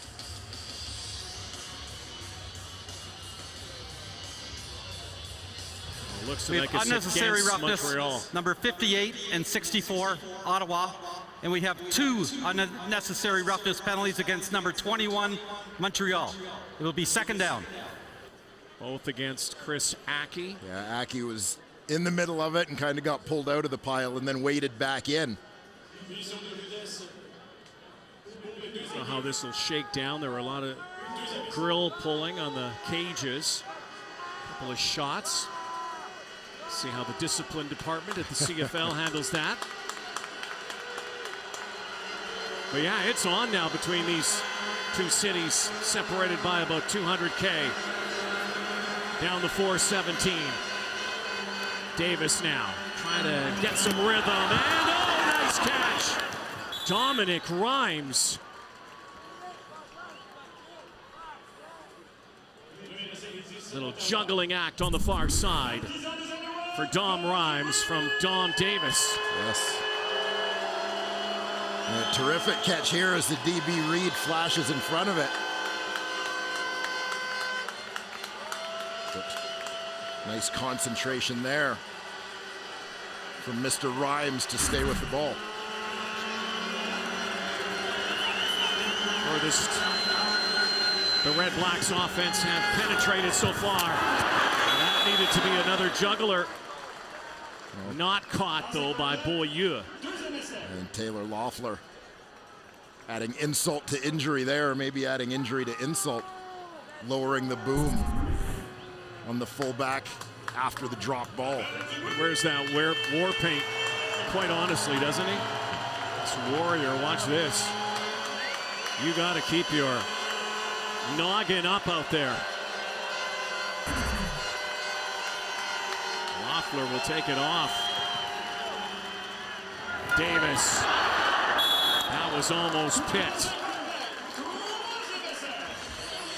Looks we like have it's unnecessary roughness, Montreal. number 58 and 64, Ottawa. And we have 2 unnecessary roughness penalties against number 21, Montreal. It will be second down. Both against Chris Aki. Yeah, Aki was in the middle of it and kind of got pulled out of the pile and then waded back in. Don't know how this will shake down. There were a lot of grill pulling on the cages. A couple of shots. See how the discipline department at the CFL handles that. But yeah, it's on now between these two cities, separated by about 200K. Down the 417. Davis now trying to get some rhythm, and oh, nice catch. Dominic Rhymes. Little juggling act on the far side for Dom Rhymes from Dom Davis. Yes. And a terrific catch here as the DB Reed flashes in front of it. But nice concentration there from Mr. Rhymes to stay with the ball. Furthest the Redblacks offense have penetrated so far. That needed to be another juggler. Not caught, though, by Beaulieu. And Taylor Loeffler adding insult to injury there, or maybe adding injury to insult, lowering the boom on the fullback after the drop ball. Where's that war paint? Quite honestly, doesn't he? This Warrior, watch this. You got to keep your noggin up out there. Loeffler will take it off. Davis. That was almost picked.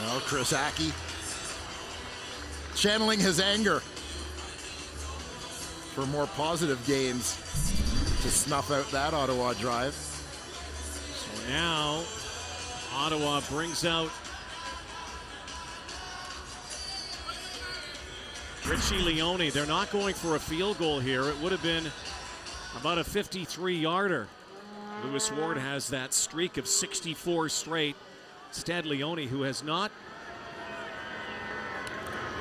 Well, Chris Aki channeling his anger for more positive gains to snuff out that Ottawa drive. So now Ottawa brings out Richie Leone. They're not going for a field goal here. It would have been about a 53-yarder. Lewis Ward has that streak of 64 straight. Instead, Leone, who has not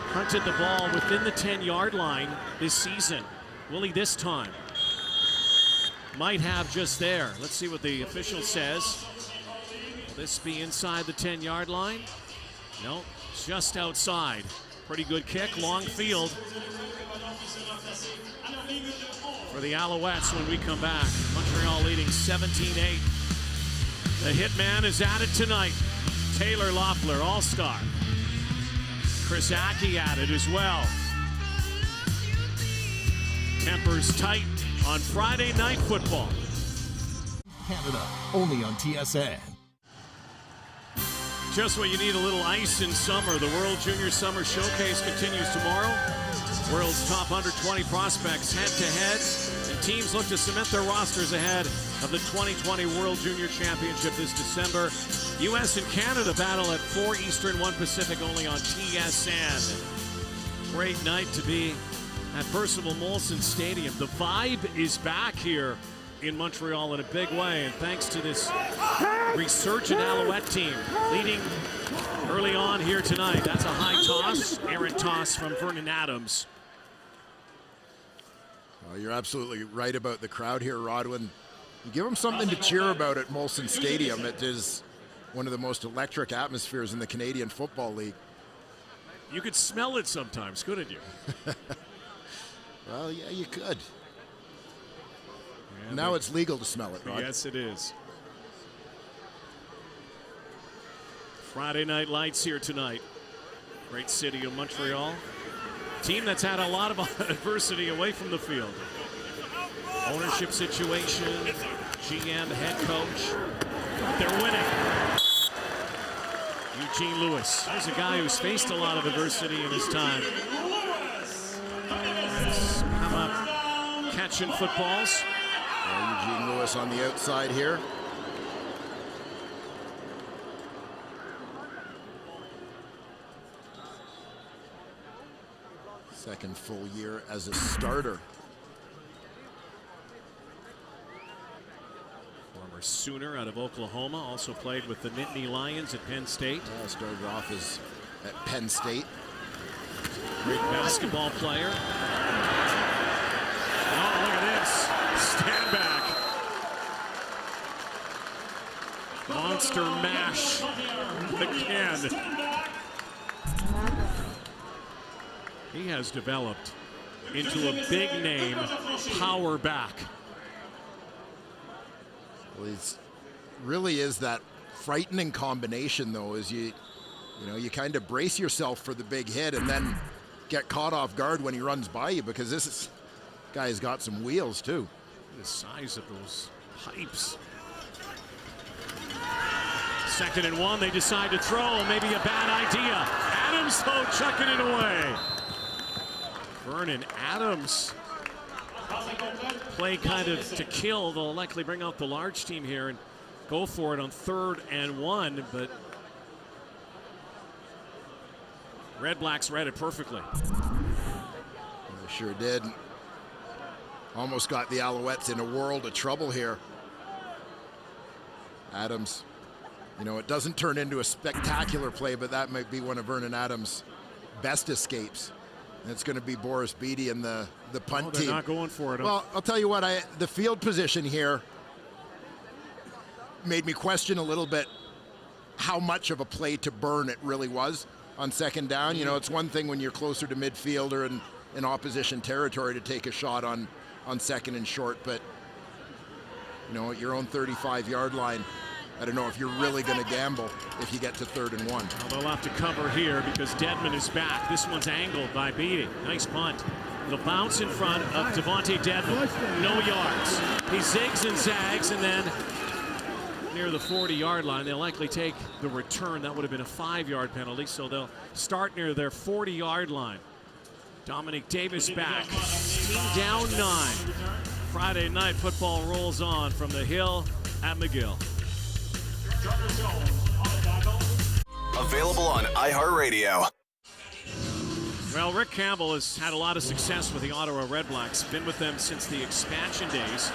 hunted the ball within the 10-yard line this season. Will he this time? Might have just there. Let's see what the official says. Will this be inside the 10-yard line? No, just outside. Pretty good kick, long field for the Alouettes when we come back. Montreal leading 17-8. The hitman is at it tonight. Taylor Loeffler, all-star. Chris Aki at it as well. Tempers tight on Friday Night Football. Canada, only on TSN. Just when you need a little ice in summer, the World Junior Summer Showcase continues tomorrow. World's top under 20 prospects head-to-head, and teams look to cement their rosters ahead of the 2020 World Junior Championship this December. U.S. and Canada battle at 4 Eastern, 1 Pacific, only on TSN. Great night to be at Percival Molson Stadium. The vibe is back here in Montreal in a big way, and thanks to this resurgent Alouette team leading early on here tonight. That's a high toss, errant toss from Vernon Adams. Well, you're absolutely right about the crowd here, Rodwin. You give them something to cheer about at Molson Stadium. It is one of the most electric atmospheres in the Canadian Football League. You could smell it sometimes, couldn't you? Well, yeah, you could. Yeah, now it's legal to smell it, Rod. Yes, it is. Friday Night Lights here tonight. Great city of Montreal. Team that's had a lot of adversity away from the field. Ownership situation, GM, head coach. They're winning. Eugene Lewis. There's a guy who's faced a lot of adversity in his time. He's come up catching footballs. Eugene Lewis on the outside here. Second full year as a starter. Former Sooner out of Oklahoma, also played with the Nittany Lions at Penn State. Started off as at Penn State. Great basketball player. Oh, look at this. Stand back. monster mash again. He has developed into a big name power back. Well, he's really is that frightening combination, though, is you kind of brace yourself for the big hit and then get caught off guard when he runs by you, because this guy's got some wheels too. The size of those pipes. 2nd and 1, they decide to throw. Maybe a bad idea. Adams, though, chucking it away. Vernon Adams. Play kind of to kill. They'll likely bring out the large team here and go for it on 3rd and 1, but Redblacks read it perfectly. They sure did. Almost got the Alouettes in a world of trouble here. Adams, it doesn't turn into a spectacular play, but that might be one of Vernon Adams' best escapes. And it's going to be Boris Beatty and the punt team. They're not going for it. Well, I'll tell you what, the field position here made me question a little bit how much of a play to burn it really was on 2nd down. It's one thing when you're closer to midfield or in opposition territory to take a shot on 2nd and short, but at your own 35-yard line, I don't know if you're really going to gamble if you get to 3rd and 1. Well, they'll have to cover here because Dedman is back. This one's angled by Beatty. Nice punt. It'll bounce in front of Devontae Dedman. No yards. He zigs and zags, and then near the 40-yard line, they'll likely take the return. That would have been a 5-yard penalty, so they'll start near their 40-yard line. Dominic Davis back. Team down 9. Friday night football rolls on from the Hill at McGill. Available on iHeartRadio. Well, Rick Campbell has had a lot of success with the Ottawa Redblacks. Been with them since the expansion days.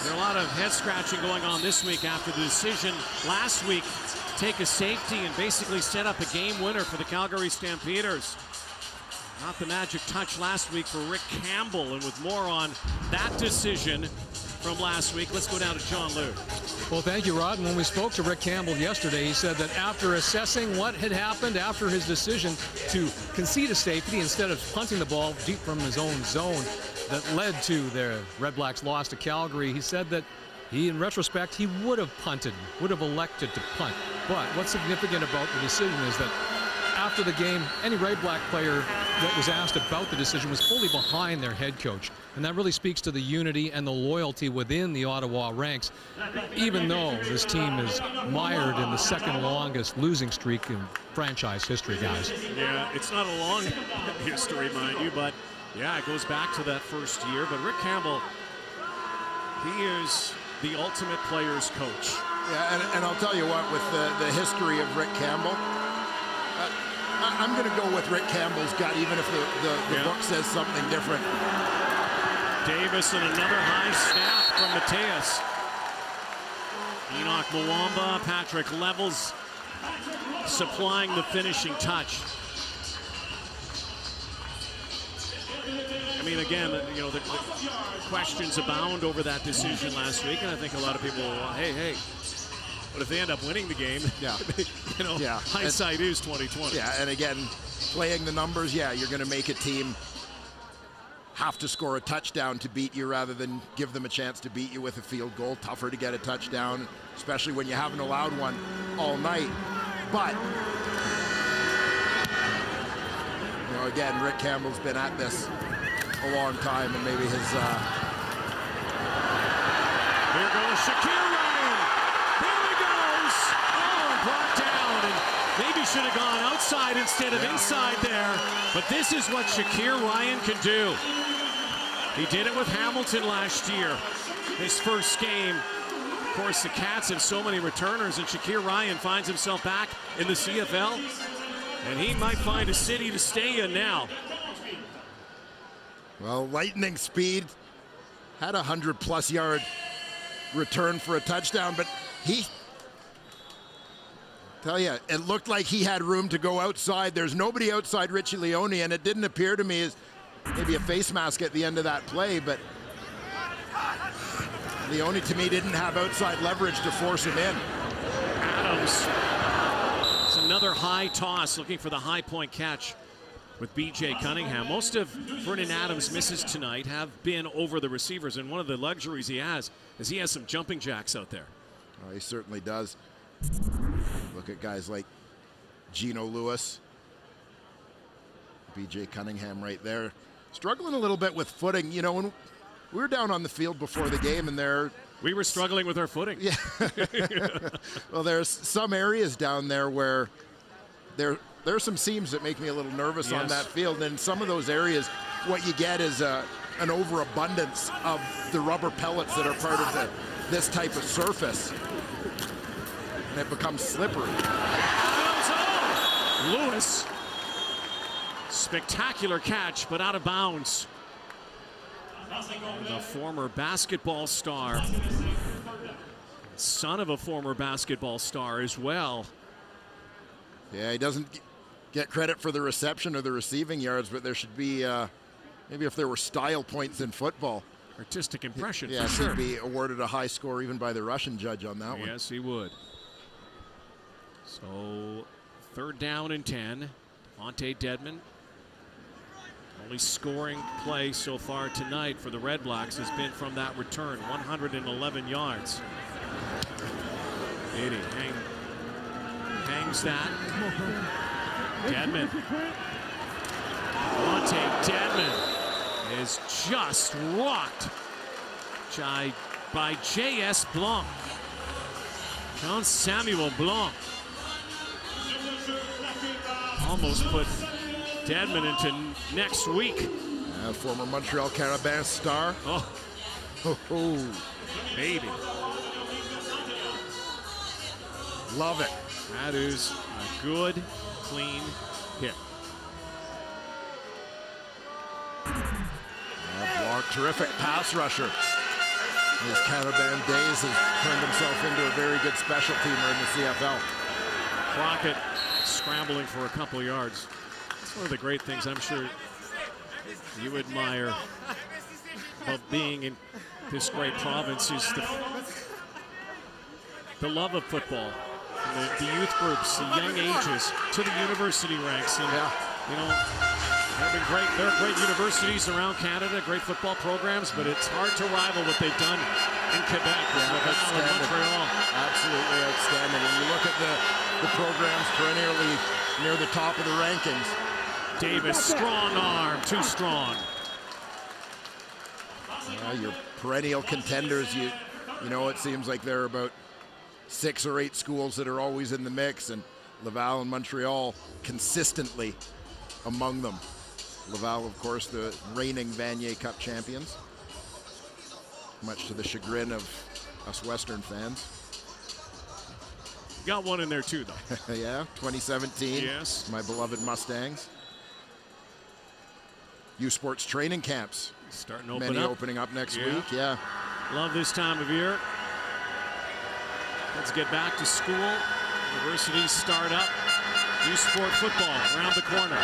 There are a lot of head scratching going on this week after the decision last week to take a safety and basically set up a game winner for the Calgary Stampeders. Not the magic touch last week for Rick Campbell, and with more on that decision from last week, let's go down to John Lew. Well, thank you, Rod. And when we spoke to Rick Campbell yesterday, he said that after assessing what had happened after his decision to concede a safety instead of punting the ball deep from his own zone that led to their Redblacks loss to Calgary, he said that he, in retrospect, he would have punted, would have elected to punt. But what's significant about the decision is that after the game, any Redblack player that was asked about the decision was fully behind their head coach. And that really speaks to the unity and the loyalty within the Ottawa ranks, even though this team is mired in the 2nd longest losing streak in franchise history, guys. Yeah, it's not a long history, mind you, but yeah, it goes back to that first year. But Rick Campbell, he is the ultimate player's coach. Yeah, and I'll tell you what, with the history of Rick Campbell, I'm going to go with Rick Campbell's gut, even if the book says something different. Davis and another high snap from Mateus. Enoch Mwamba, Patrick Levels supplying the finishing touch. I mean, again, the questions abound over that decision last week, and I think a lot of people will, hey, but if they end up winning the game, hindsight is 20/20. Yeah, and again, playing the numbers, you're going to make a team have to score a touchdown to beat you rather than give them a chance to beat you with a field goal. Tougher to get a touchdown, especially when you haven't allowed one all night. But, again, Rick Campbell's been at this a long time, and maybe his... Here goes Shakir Ryan. Here he goes. Oh, brought down, and maybe should have gone outside instead of inside there. But this is what Shakir Ryan can do. He did it with Hamilton last year. His first game. Of course, the Cats have so many returners, and Shakir Ryan finds himself back in the CFL. And he might find a city to stay in now. Well, lightning speed. Had a 100-plus yard return for a touchdown, but tell you, it looked like he had room to go outside. There's nobody outside Richie Leone, and it didn't appear to me as maybe a face mask at the end of that play, but Leone, to me, didn't have outside leverage to force him in. Adams. It's another high toss, looking for the high point catch with B.J. Cunningham. Most of Vernon Adams' misses tonight have been over the receivers, and one of the luxuries he has is he has some jumping jacks out there. Oh, he certainly does. Look at guys like Geno Lewis, B.J. Cunningham right there. Struggling a little bit with footing. You know, when we were down on the field before the game and we were struggling with our footing. Yeah. Well, there's some areas down there where there are some seams that make me a little nervous on that field. And in some of those areas, what you get is an overabundance of the rubber pellets that are part of this type of surface. And it becomes slippery. Lewis. Spectacular catch, but out of bounds. And the former basketball star. Son of a former basketball star as well. Yeah, he doesn't get credit for the reception or the receiving yards, but there should be, maybe if there were style points in football. Artistic impression, yeah, for sure. He'd be awarded a high score even by the Russian judge on that one. Yes, he would. So, 3rd down and 10. Monte Dedman. Only scoring play so far tonight for the Redblacks has been from that return, 111 yards. 80 hangs that. Dedman. Monte Dedman is just rocked by J.S. Blanc. Jean-Samuel Blanc. Almost put Dedman into next week. Former Montreal Carabin star. Oh, baby. Love it. That is a good, clean hit. Blanc, terrific pass rusher. His Carabin days has turned himself into a very good special teamer in the CFL. Crockett scrambling for a couple yards. That's one of the great things I'm sure you admire about being in this great province is the love of football. The youth groups, the young ages, to the university ranks. And, you know, there are great universities around Canada, great football programs, but it's hard to rival what they've done in Quebec with Montreal. Absolutely outstanding. When you look at the programs perennially near the top of the rankings. Davis, strong arm, too strong. Your perennial contenders, you know, it seems like there are about 6 or 8 schools that are always in the mix, and Laval and Montreal consistently among them. Laval, of course, the reigning Vanier Cup champions, much to the chagrin of us Western fans. Got one in there too, though. Yeah, 2017. Yes. My beloved Mustangs. U Sports training camps. Starting to open Many up. opening up next week, yeah. Love this time of year. Let's get back to school. Universities start up. U Sport football around the corner.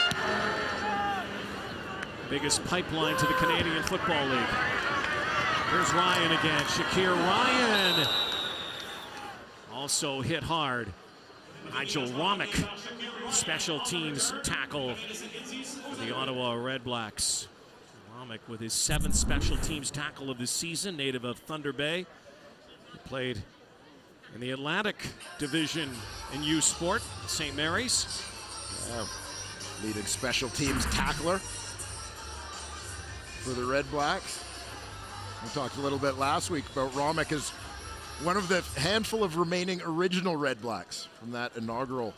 Biggest pipeline to the Canadian Football League. Here's Ryan again. Shakir Ryan. Also hit hard. Nigel Romick, special teams tackle for the Ottawa Redblacks. Romick with his 7th special teams tackle of the season, native of Thunder Bay. He played in the Atlantic Division in U Sport, St. Mary's. Leading special teams tackler for the Redblacks. We talked a little bit last week about Romick as one of the handful of remaining original Redblacks from that inaugural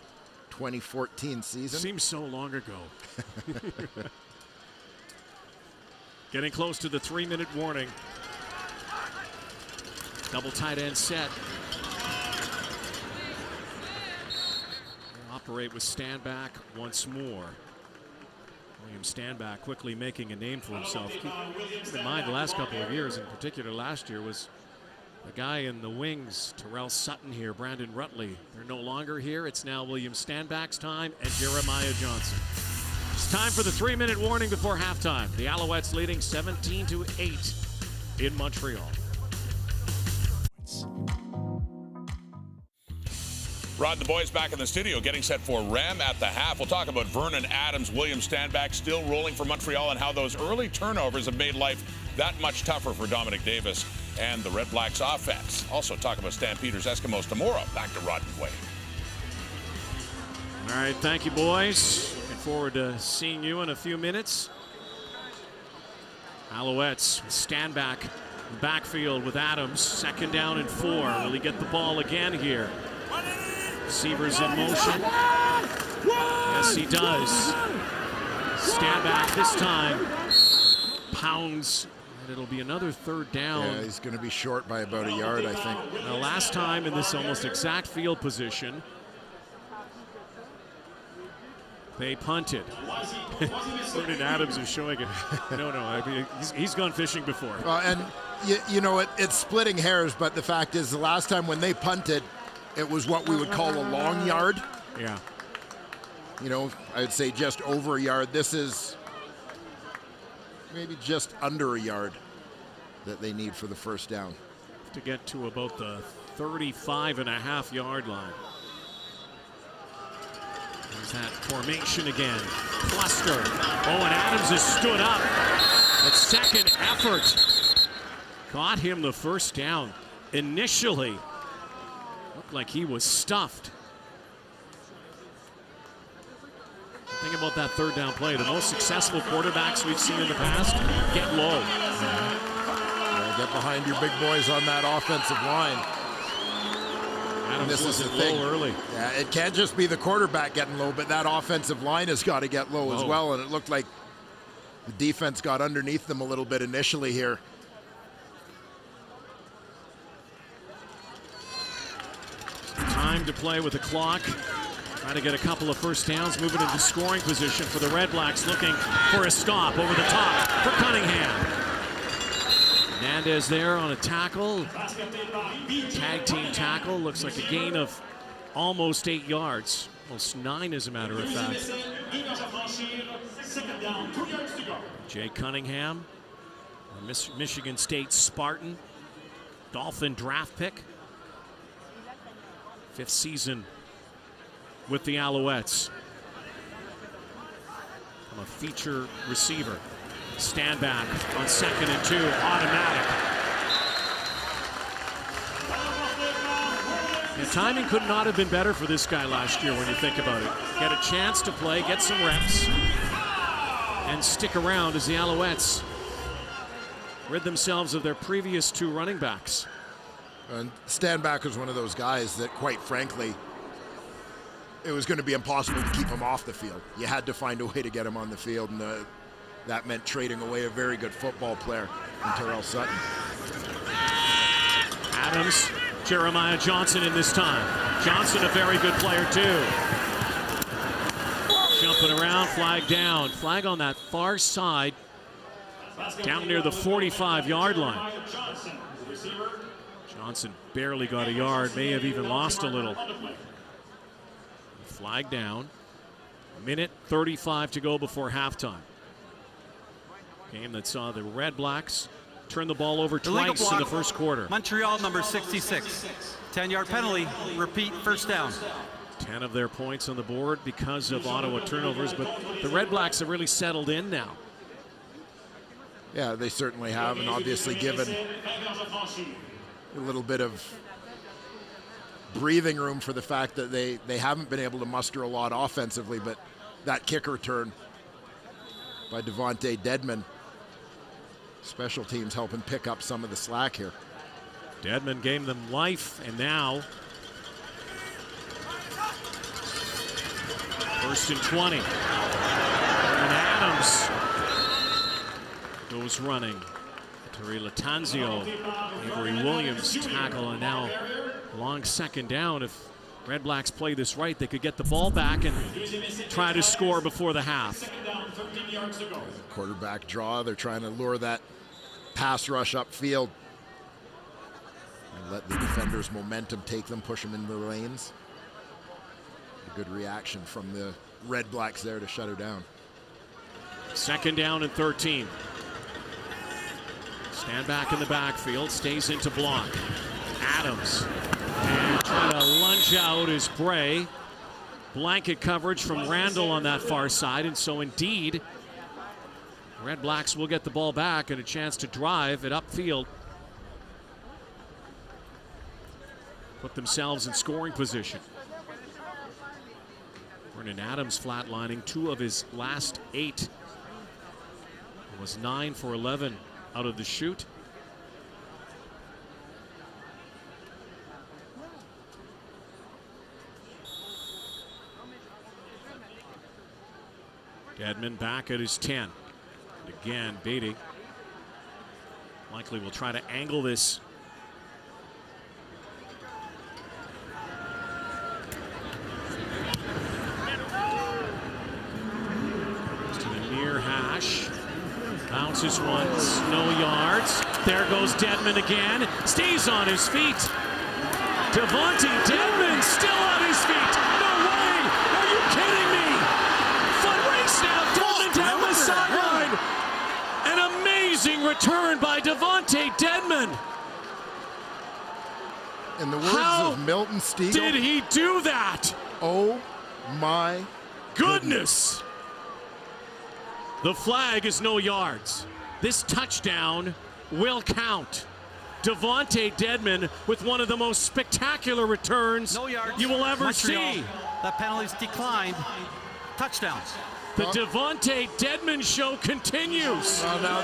2014 season. Seems so long ago. Getting close to the 3-minute warning. Double tight end set. Operate with Standback once more. William Standback quickly making a name for himself. Keep in mind the last couple of years, in particular last year, was the guy in the wings, Terrell Sutton here, Brandon Rutley. They're no longer here. It's now William Standback's time and Jeremiah Johnson. It's time for the 3-minute warning before halftime. The Alouettes leading 17-8 in Montreal. Rod, the boys back in the studio getting set for Rem at the half. We'll talk about Vernon Adams, William Stanback still rolling for Montreal and how those early turnovers have made life that much tougher for Dominic Davis and the Red Blacks offense. Also talk about Stampeders Eskimos tomorrow. Back to Rod and Wade. All right, thank you, boys. Looking forward to seeing you in a few minutes. Alouettes stand back, backfield with Adams. 2nd down and 4. Will he get the ball again here? Receivers in motion. Yes, he does. Stand back this time. Pounds. And it'll be another 3rd down. Yeah, he's going to be short by about a yard, I think. Now, last time in this almost exact field position, they punted. Vernon Adams is showing it. No, I mean, he's gone fishing before. And you know, it's splitting hairs, but the fact is the last time when they punted, it was what we would call a long yard. Yeah. You know, I'd say just over a yard. This is maybe just under a yard that they need for the 1st down. To get to about the 35.5-yard line. There's that formation again. Cluster. Oh, and Adams has stood up. That 2nd effort got him the 1st down. Initially, looked like he was stuffed. Think about that 3rd down play. The most successful quarterbacks we've seen in the past get low. Get behind your big boys on that offensive line. Adams this is the thing. Low early. Yeah, it can't just be the quarterback getting low, but that offensive line has got to get low as well. And it looked like the defense got underneath them a little bit initially here. Time to play with the clock. Trying to get a couple of 1st downs, moving into scoring position for the Red Blacks, looking for a stop over the top for Cunningham. Hernandez there on a tackle. Tag team tackle. Looks like a gain of almost 8 yards. Almost 9 as a matter of fact. Jay Cunningham, Michigan State Spartan, Dolphin draft pick. 5th season with the Alouettes. I'm a feature receiver. Stand back on 2nd and 2, automatic. The timing could not have been better for this guy last year when you think about it. Get a chance to play, get some reps, and stick around as the Alouettes rid themselves of their previous 2 running backs. And Stanback was one of those guys that, quite frankly, it was going to be impossible to keep him off the field. You had to find a way to get him on the field, and that meant trading away a very good football player in Terrell Sutton. Adams, Jeremiah Johnson in this time. Johnson, a very good player too. Jumping around, flag down. Flag on that far side, down near the 45-yard line. Johnson barely got a yard, may have even lost a little. Flag down. 1:35 to go before halftime. Game that saw the Red Blacks turn the ball over twice in the 1st quarter. Montreal, number 66. 10-yard penalty. Repeat, 1st down. 10 of their points on the board because of Ottawa turnovers, but the Red Blacks have really settled in now. Yeah, they certainly have, and obviously given a little bit of breathing room for the fact that they haven't been able to muster a lot offensively, but that kick return by Devontae Dedman, special teams helping pick up some of the slack here. Dedman gave them life, and now 1st and 20. And Adams goes running. Terry Latanzio, Avery Williams tackle, and now long 2nd down. If Red Blacks play this right, they could get the ball back and try to score before the half. Quarterback draw, they're trying to lure that pass rush upfield and let the defenders' momentum take them, push them into the lanes. A good reaction from the Red Blacks there to shut her down. 2nd down and 13. Stand back in the backfield, stays into block. Adams, and trying to lunge out is Bray. Blanket coverage from Randall on that far side, and so indeed, Red Blacks will get the ball back and a chance to drive it upfield. Put themselves in scoring position. Vernon Adams flatlining 2 of his last 8. It was 9 for 11 out of the shoot. Dedmon back at his 10. And again, Beatty likely will try to angle this. To the near hash. Bounces once, no yards. There goes Dedmon again. Stays on his feet. Devontae Dedmon still on his feet. No way! Are you kidding me? Foot race now. Dedmon down the sideline. An amazing return by Devontae Dedmon. In the words of Milton Stiegel, did he do that? Oh my goodness. The flag is no yards. This touchdown will count. Devontae Dedmon with one of the most spectacular returns you will ever see. That penalty's declined. Touchdowns. The Devontae Dedmon show continues. Now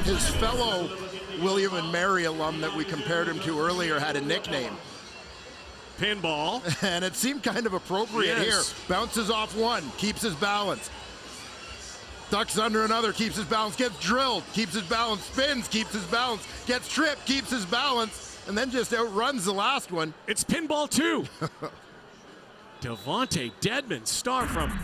his fellow William and Mary alum that we compared him to earlier had a nickname. Pinball. And it seemed kind of appropriate here. Bounces off one, keeps his balance. Ducks under another, keeps his balance, gets drilled, keeps his balance, spins, keeps his balance, gets tripped, keeps his balance, and then just outruns the last one. It's pinball 2. Devontae Dedmon, star from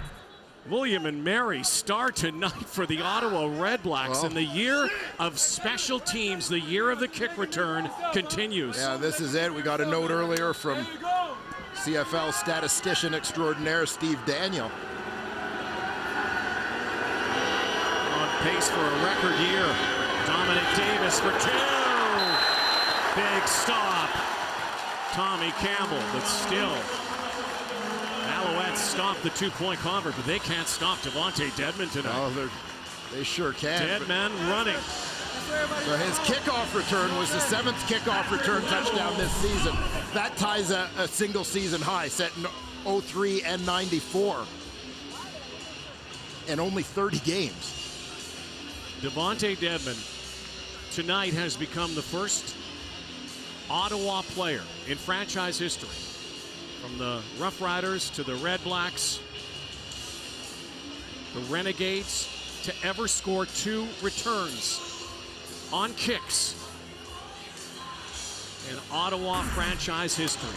William and Mary, star tonight for the Ottawa Redblacks. And the year of special teams, the year of the kick return continues. Yeah, this is it. We got a note earlier from CFL statistician extraordinaire Steve Daniel. Pace for a record year. Dominic Davis for 2. Big stop. Tommy Campbell, but still. Alouettes stop the 2-point convert, but they can't stop Devontae Dedmon tonight. Oh, they sure can. Dedmon running. So his kickoff return was the 7th kickoff return touchdown this season. That ties a single season high set in 03 and 94. In only 30 games. Devontae Dedmon tonight has become the first Ottawa player in franchise history, from the Rough Riders to the Red Blacks, the Renegades, to ever score 2 returns on kicks in Ottawa franchise history.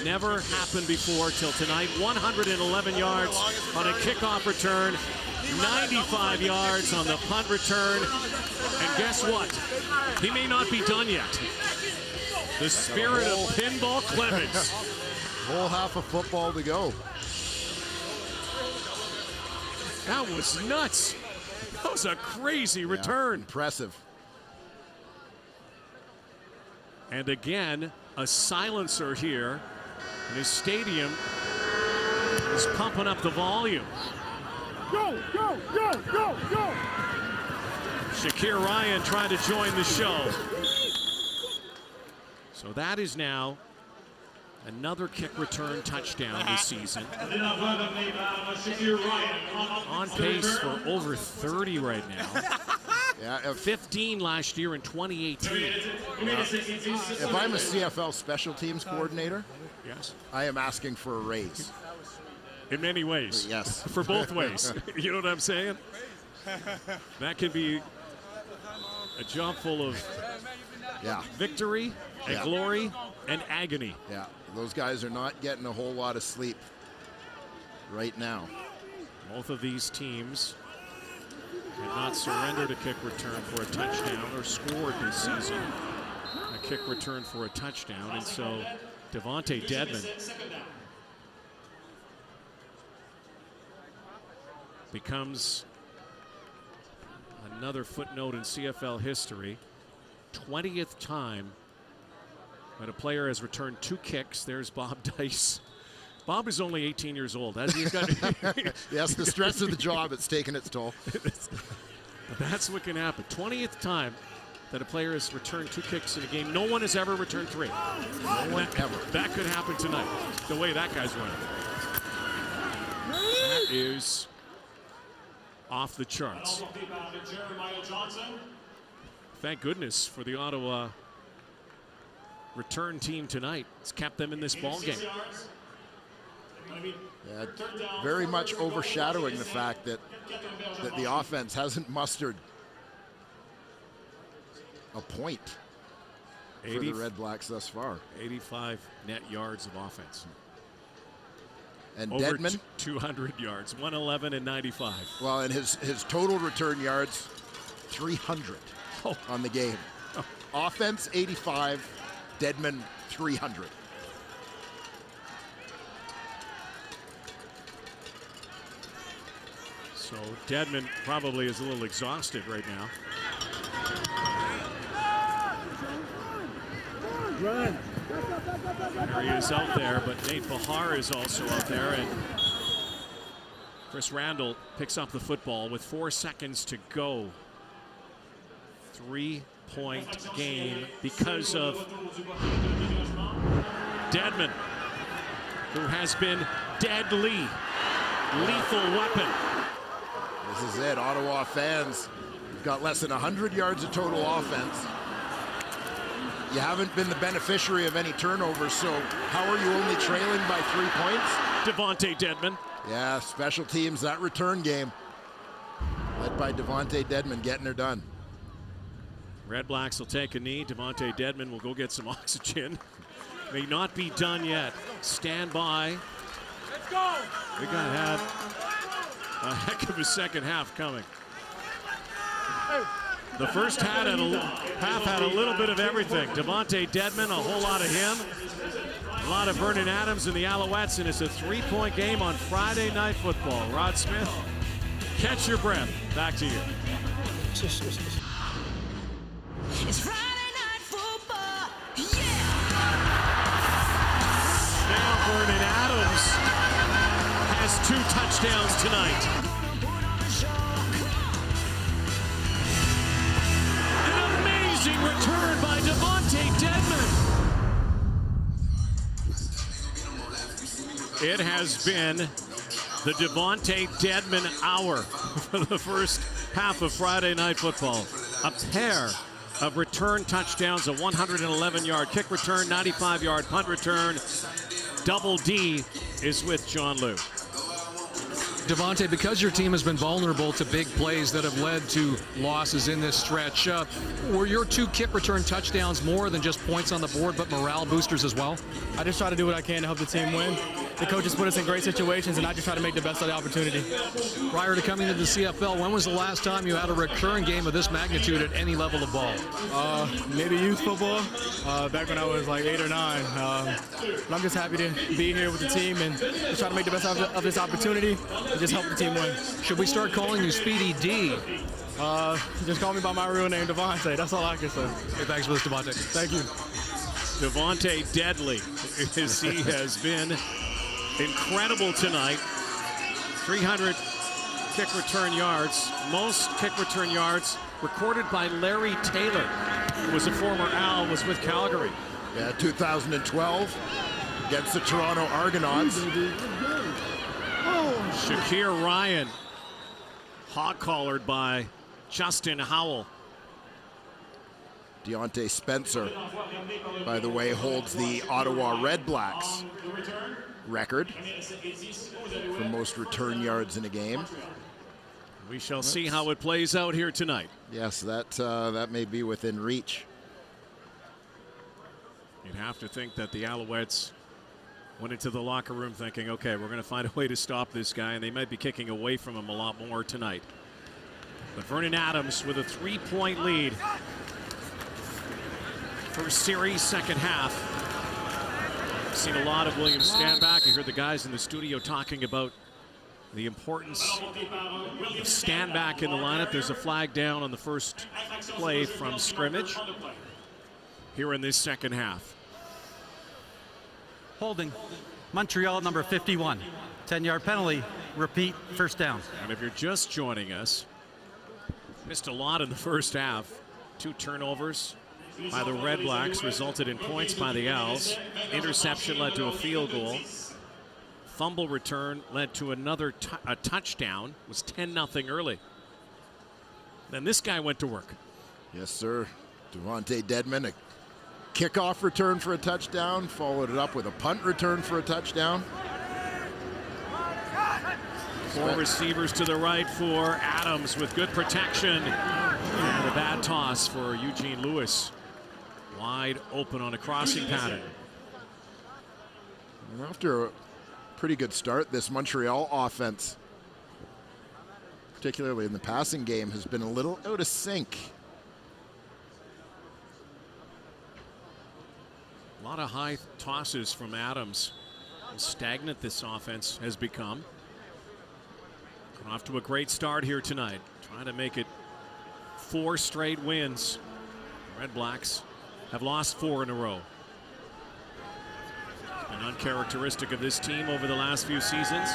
Never happened before till tonight. 111 yards on a kickoff return. 95 yards on the punt return. And guess what? He may not be done yet. The spirit of Pinball Clemens. Whole half of football to go. That was nuts. That was a crazy return. Impressive. And again, a silencer here. And his stadium is pumping up the volume. Go, go, go, go, go! Shakir Ryan trying to join the show. So that is now another kick return touchdown this season. On pace for over 30 right now. Yeah, 15 last year in 2018. If I'm a CFL special teams coordinator, yes, I am asking for a raise. In many ways. Yes. For both ways. You know what I'm saying? That could be a job full of victory and glory and agony. Yeah, those guys are not getting a whole lot of sleep right now. Both of these teams did not surrender to kick return for a touchdown or scored this season a kick return for a touchdown. And so Devontae Dedmon becomes another footnote in CFL history. 20th time But a player has returned 2 kicks. There's Bob Dice. Bob is only 18 years old. He's got yes, the stress of the job, it's taken its toll. That's what can happen. 20th time that a player has returned 2 kicks in a game. No one has ever returned 3. No one ever. That could happen tonight, the way that guy's running. That is off the charts. Thank goodness for the Ottawa return team tonight. It's kept them in this ball game. Yeah, very much overshadowing the fact that the offense hasn't mustered a point for the Redblacks thus far. 85 net yards of offense. And over Dedmon, 200 yards, 111 and 95. Well, and his total return yards, 300 on the game. Offense, 85. Dedmon, 300. So Dedmon probably is a little exhausted right now. Run. There he is out there, but Nate Bahar is also out there, and Chris Randall picks up the football with 4 seconds to go. 3-point game because of Dedmon, who has been deadly, lethal weapon. This is it, Ottawa fans. You've got less than 100 yards of total offense. You haven't been the beneficiary of any turnovers, so how are you only trailing by 3 points? Devontae Dedmon. Yeah, special teams, that return game. Led by Devontae Dedmon, getting her done. Redblacks will take a knee. Devontae Dedmon will go get some oxygen. May not be done yet. Stand by. Let's go. We got to have a heck of a second half coming. The first half had a little bit of everything. Devontae Dedmon, a whole lot of him. A lot of Vernon Adams and the Alouettes, and it's a 3-point game on Friday Night Football. Rod Smith, catch your breath. Back to you. It's Friday Night Football, yeah! Now Vernon Adams has 2 touchdowns tonight. Return by Devontae Dedmon. It has been the Devontae Dedmon hour for the first half of Friday Night Football. A pair of return touchdowns, a 111-yard kick return, 95-yard punt return. Double D is with John Liu. Devontae, because your team has been vulnerable to big plays that have led to losses in this stretch, were your 2 kick return touchdowns more than just points on the board, but morale boosters as well? I just try to do what I can to help the team win. The coaches put us in great situations, and I just try to make the best of the opportunity. Prior to coming to the CFL, when was the last time you had a recurring game of this magnitude at any level of ball? Maybe youth football, back when I was like 8 or 9. But I'm just happy to be here with the team and just try to make the best of this opportunity and just help the team win. Should we start calling you Speedy D? Just call me by my real name, Devontae. That's all I can say. Hey, thanks for this, Devontae. Thank you. Devontae Deadly, as he has been incredible tonight. 300 kick return yards. Most kick return yards recorded by Larry Taylor, who was a former Al, was with Calgary. Yeah, 2012 against the Toronto Argonauts. Shakir Ryan, hog-collared by Justin Howell. Deontay Spencer, by the way, holds the Ottawa Redblacks record for most return yards in a game. We shall see how it plays out here tonight. Yes, that may be within reach. You'd have to think that the Alouettes went into the locker room thinking, okay, we're going to find a way to stop this guy, and they might be kicking away from him a lot more tonight. But Vernon Adams with a 3-point lead. First series, second half. I've seen a lot of Williams stand back. I heard the guys in the studio talking about the importance of stand back in the lineup. There's a flag down on the first play from scrimmage here in this second half. Holding. Montreal, number 51. 10-yard penalty. Repeat, first down. And if you're just joining us, missed a lot in the first half. 2 turnovers by the Redblacks resulted in points by the Owls. Interception led to a field goal. Fumble return led to another a touchdown. It was 10-0 early. Then this guy went to work. Yes, sir. Devontae Dedman, a kickoff return for a touchdown, followed it up with a punt return for a touchdown. 4 receivers to the right for Adams with good protection. And a bad toss for Eugene Lewis. Wide open on a crossing pattern. And after a pretty good start, this Montreal offense, particularly in the passing game, has been a little out of sync. A lot of high tosses from Adams. How stagnant this offense has become. Off to a great start here tonight. Trying to make it 4 straight wins. Redblacks have lost 4 in a row. It's been uncharacteristic of this team over the last few seasons.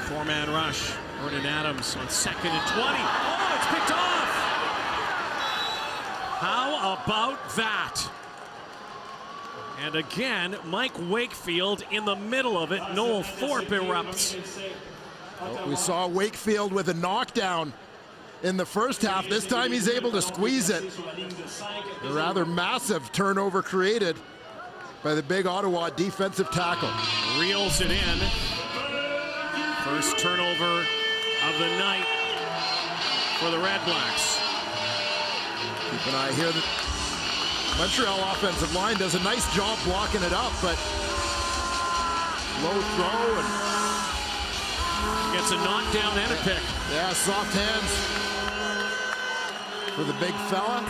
4-man rush. Vernon Adams on 2nd and 20. Oh, it's picked off! How about that? And again, Mike Wakefield in the middle of it. Noel Thorpe erupts. Well, we saw Wakefield with a knockdown in the first half. This time he's able to squeeze it. A rather massive turnover created by the big Ottawa defensive tackle. Reels it in. First turnover of the night for the Redblacks. Keep an eye here. The Montreal offensive line does a nice job blocking it up, but low throw and gets a knockdown and a pick. Yeah, soft hands for the big fella.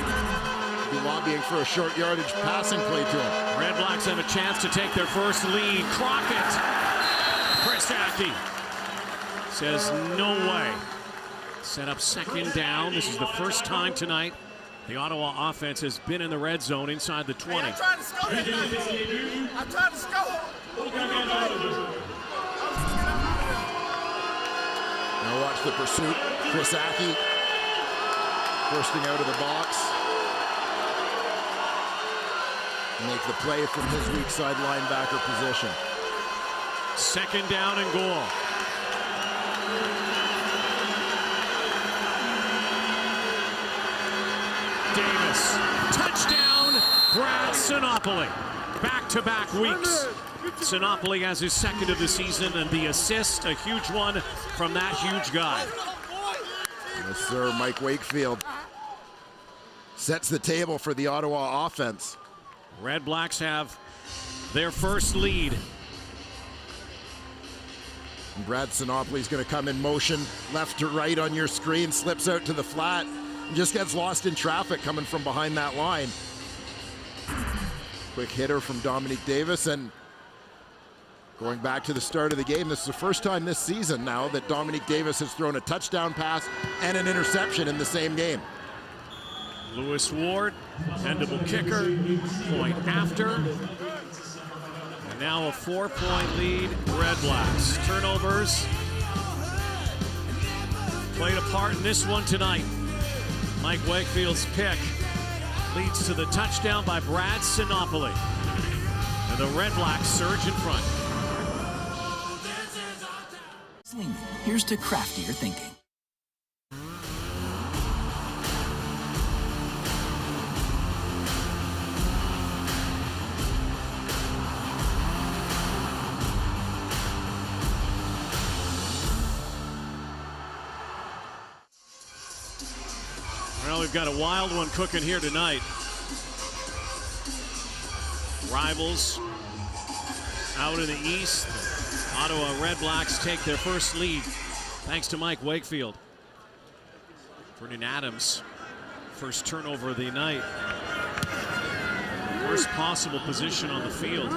Be lobbying for a short yardage passing play to him. Redblacks have a chance to take their first lead. Crockett. Chris Aki says no way. Set up 2nd down. This is the first time tonight the Ottawa offense has been in the red zone inside the 20. Hey, I'm trying to score. I'm trying to score. Now watch the pursuit. Chris Aki bursting out of the box. Make the play from his weak side linebacker position. 2nd down and goal. Davis. Touchdown, Brad Sinopoli. Back-to-back weeks. Sinopoli has his 2nd of the season, and the assist, a huge one from that huge guy. Yes, sir. Mike Wakefield sets the table for the Ottawa offense. Redblacks have their first lead. And Brad Sinopoli's going to come in motion left to right on your screen, slips out to the flat, and just gets lost in traffic coming from behind that line. Quick hitter from Dominique Davis, and going back to the start of the game, this is the first time this season now that Dominique Davis has thrown a touchdown pass and an interception in the same game. Lewis Ward, dependable kicker, point after. And now a 4-point lead, Redblacks. Turnovers played a part in this one tonight. Mike Wakefield's pick leads to the touchdown by Brad Sinopoli. And the Redblacks surge in front. Here's to craftier thinking. Well, we've got a wild one cooking here tonight. Rivals out in the east. Ottawa Redblacks take their first lead thanks to Mike Wakefield. Vernon Adams, first turnover of the night. Worst possible position on the field.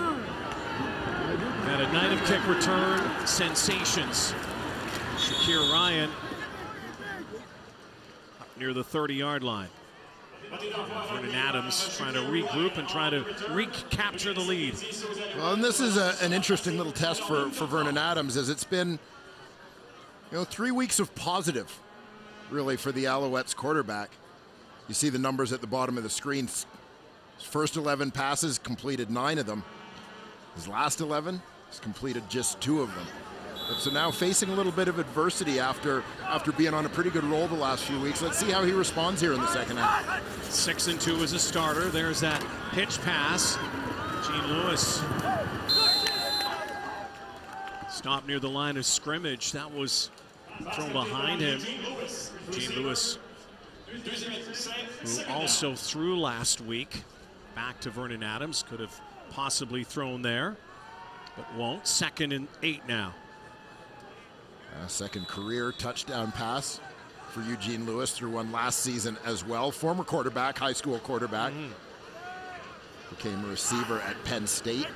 Had a night of kick return sensations. Shakir Ryan up near the 30-yard line. Vernon Adams trying to regroup and try to recapture the lead. Well, and this is an interesting little test for Vernon Adams, as it's been 3 weeks of positive, really, for the Alouettes quarterback. You see the numbers at the bottom of the screen. His first 11 passes, completed 9 of them. His last 11, he's completed just 2 of them. So now facing a little bit of adversity after being on a pretty good roll the last few weeks. Let's see how he responds here in the second half. 6-2 as a starter. There's that pitch pass. Gene Lewis stopped near the line of scrimmage. That was thrown behind him. Gene Lewis, who also threw last week, back to Vernon Adams. Could have possibly thrown there, but won't. 2nd and 8 now. Second career touchdown pass for Eugene Lewis, threw one last season as well. Former quarterback, high school quarterback. Became a receiver at Penn State.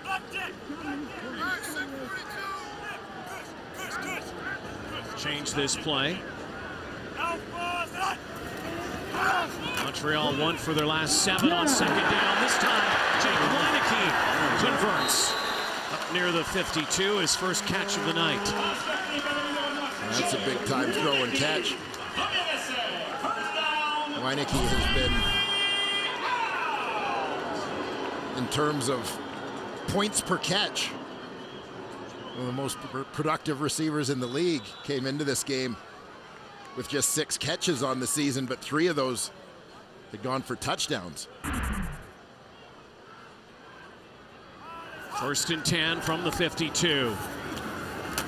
Change this play. Montreal won for their last 7 on 2nd down. This time, Jake Weineke converts up near the 52, his first catch of the night. That's a big-time throw and catch. Weineke has been, in terms of points per catch, one of the most productive receivers in the league. Came into this game with just 6 catches on the season, but 3 of those had gone for touchdowns. 1st and 10 from the 52.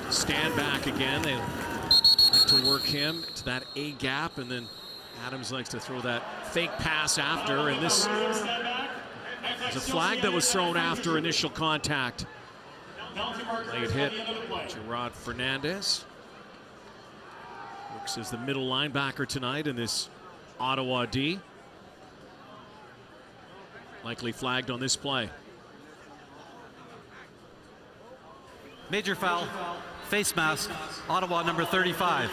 Stand back again. They like to work him to that A gap, and then Adams likes to throw that fake pass after, and this is a flag that was thrown after initial contact. Late hit, Gerard Fernandez. Works as the middle linebacker tonight in this Ottawa D. Likely flagged on this play. Major foul, face mask, Ottawa number 35.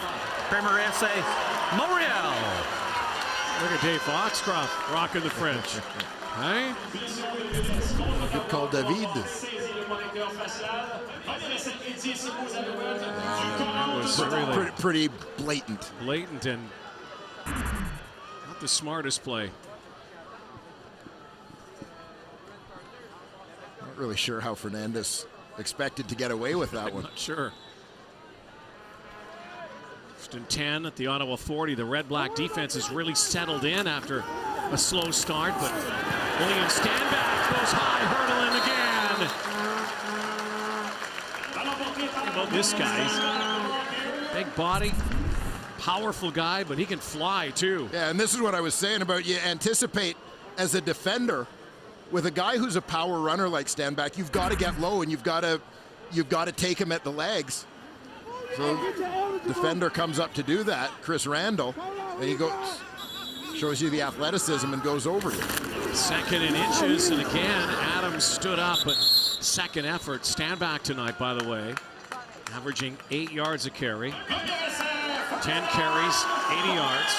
Premier essay, Montreal. Look at Dave Foxcroft rocking the French. Hey? Good call, David. That was really pretty blatant. Blatant and not the smartest play. Not really sure how Fernandez expected to get away with that one. Not sure. 1st and 10 at the Ottawa 40. The Red-Black defense has really settled in after a slow start, but William Stanback goes high, hurdle him again. How about this guy? Big body, powerful guy, but he can fly too. Yeah, and this is what I was saying about you anticipate as a defender with a guy who's a power runner like Stanback. You've got to get low and you've got to take him at the legs. So defender comes up to do that, Chris Randall, and he goes, shows you the athleticism and goes over you. 2nd and inches, and again Adams stood up, but second effort. Stanback tonight, by the way, averaging 8 yards a carry, 10 carries, 80 yards,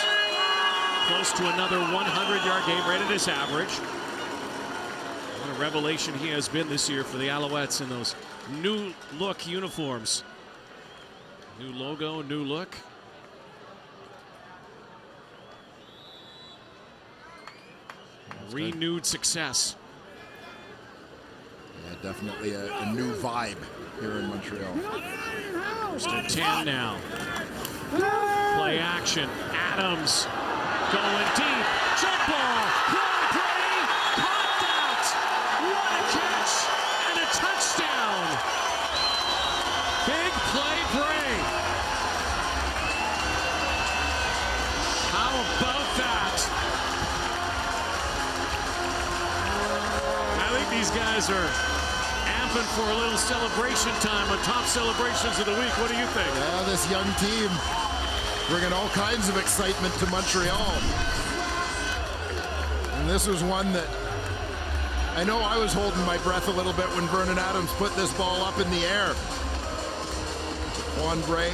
close to another 100-yard game right at his average. What a revelation he has been this year for the Alouettes in those new look uniforms. New logo, new look. Renewed success. Yeah, definitely a new vibe here in Montreal. 1st and 10 now. Play action. Adams going deep. Jump ball. Ron Brady caught that. What a catch and a touchdown. Big play, Bray. How about that? I think these guys are amping for a little celebration time on top celebrations of the week. What do you think? Yeah, this young team bringing all kinds of excitement to Montreal. And this was one that I know I was holding my breath a little bit when Vernon Adams put this ball up in the air. Juan Bray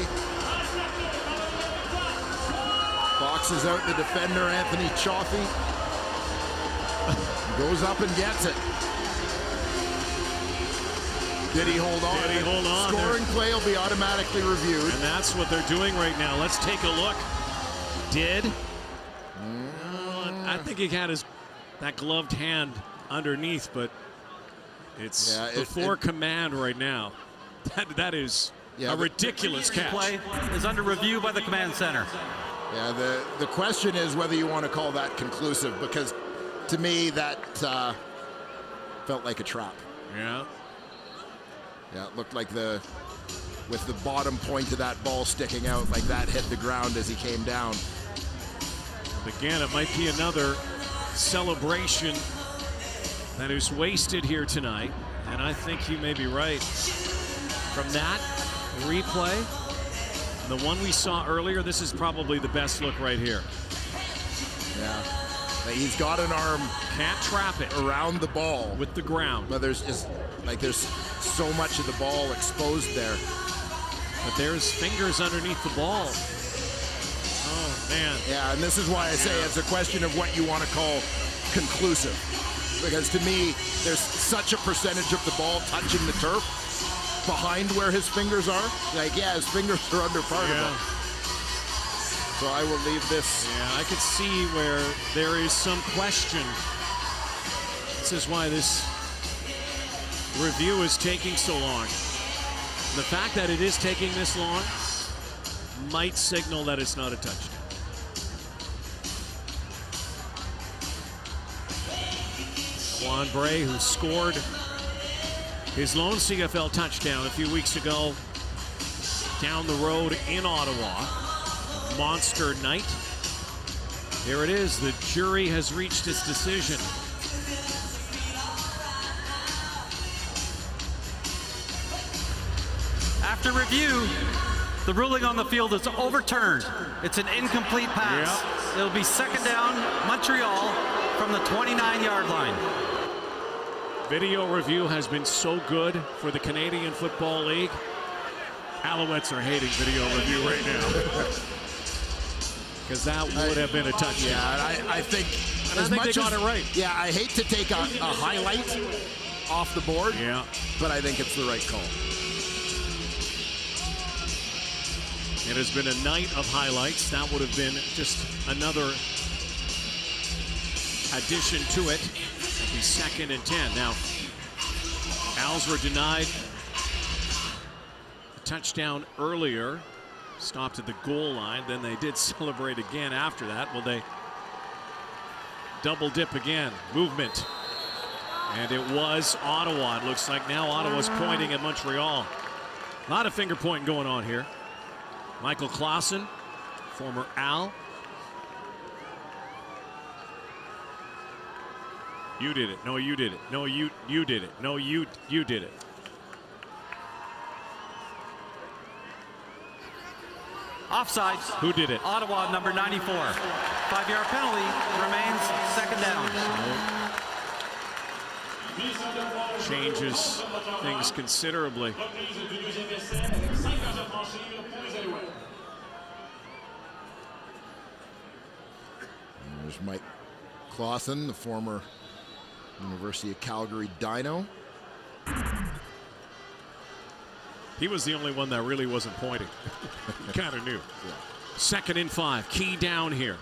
boxes out the defender, Anthony Chaffee. Goes up and gets it. Did he hold on? Did he hold on? Scoring play will be automatically reviewed. And that's what they're doing right now. Let's take a look. Did? I think he had that gloved hand underneath, but it's before command right now. That is a ridiculous catch. Play is under review by the command center. Yeah, the question is whether you want to call that conclusive, because to me that felt like a trap. Yeah. Yeah, it looked like with the bottom point of that ball sticking out, like that hit the ground as he came down. Again, it might be another celebration that is wasted here tonight, and I think you may be right. From that replay, the one we saw earlier, this is probably the best look right here. Yeah, he's got an arm. Can't trap it. Around the ball. With the ground. But there's so much of the ball exposed there. But there's fingers underneath the ball. Oh, man. Yeah, and this is why I say it's a question of what you want to call conclusive. Because to me, there's such a percentage of the ball touching the turf behind where his fingers are. Like, yeah, his fingers are under part of it. So I will leave this. Yeah, I could see where there is some question. This is why this review is taking so long. The fact that it is taking this long might signal that it's not a touchdown. Juan Bray, who scored his lone CFL touchdown a few weeks ago down the road in Ottawa. Monster night. Here it is. The jury has reached its decision. After review, the ruling on the field is overturned. It's an incomplete pass. Yep. It'll be second down, Montreal, from the 29-yard line. Video review has been so good for the Canadian Football League. Alouettes are hating video review right now. Because that would have been a touchdown. Yeah, I think as much they got it right. Yeah, I hate to take a highlight off the board. Yeah. But I think it's the right call. It has been a night of highlights. That would have been just another addition to it. It'll be 2nd and 10. Now, Owls were denied a touchdown earlier. Stopped at the goal line. Then they did celebrate again after that. Will they double dip again? Movement. And it was Ottawa. It looks like now Ottawa's pointing at Montreal. A lot of finger pointing going on here. Michael Clausen, former Al. You did it. No, you did it. No, you did it. No, you did it. Offside. Who did it? Ottawa, number 94. 5-yard penalty remains second down. Changes things considerably. There's Mike Clausen, the former University of Calgary Dino. He was the only one that really wasn't pointing. You kind of knew. Yeah. 2nd and 5. Key down here.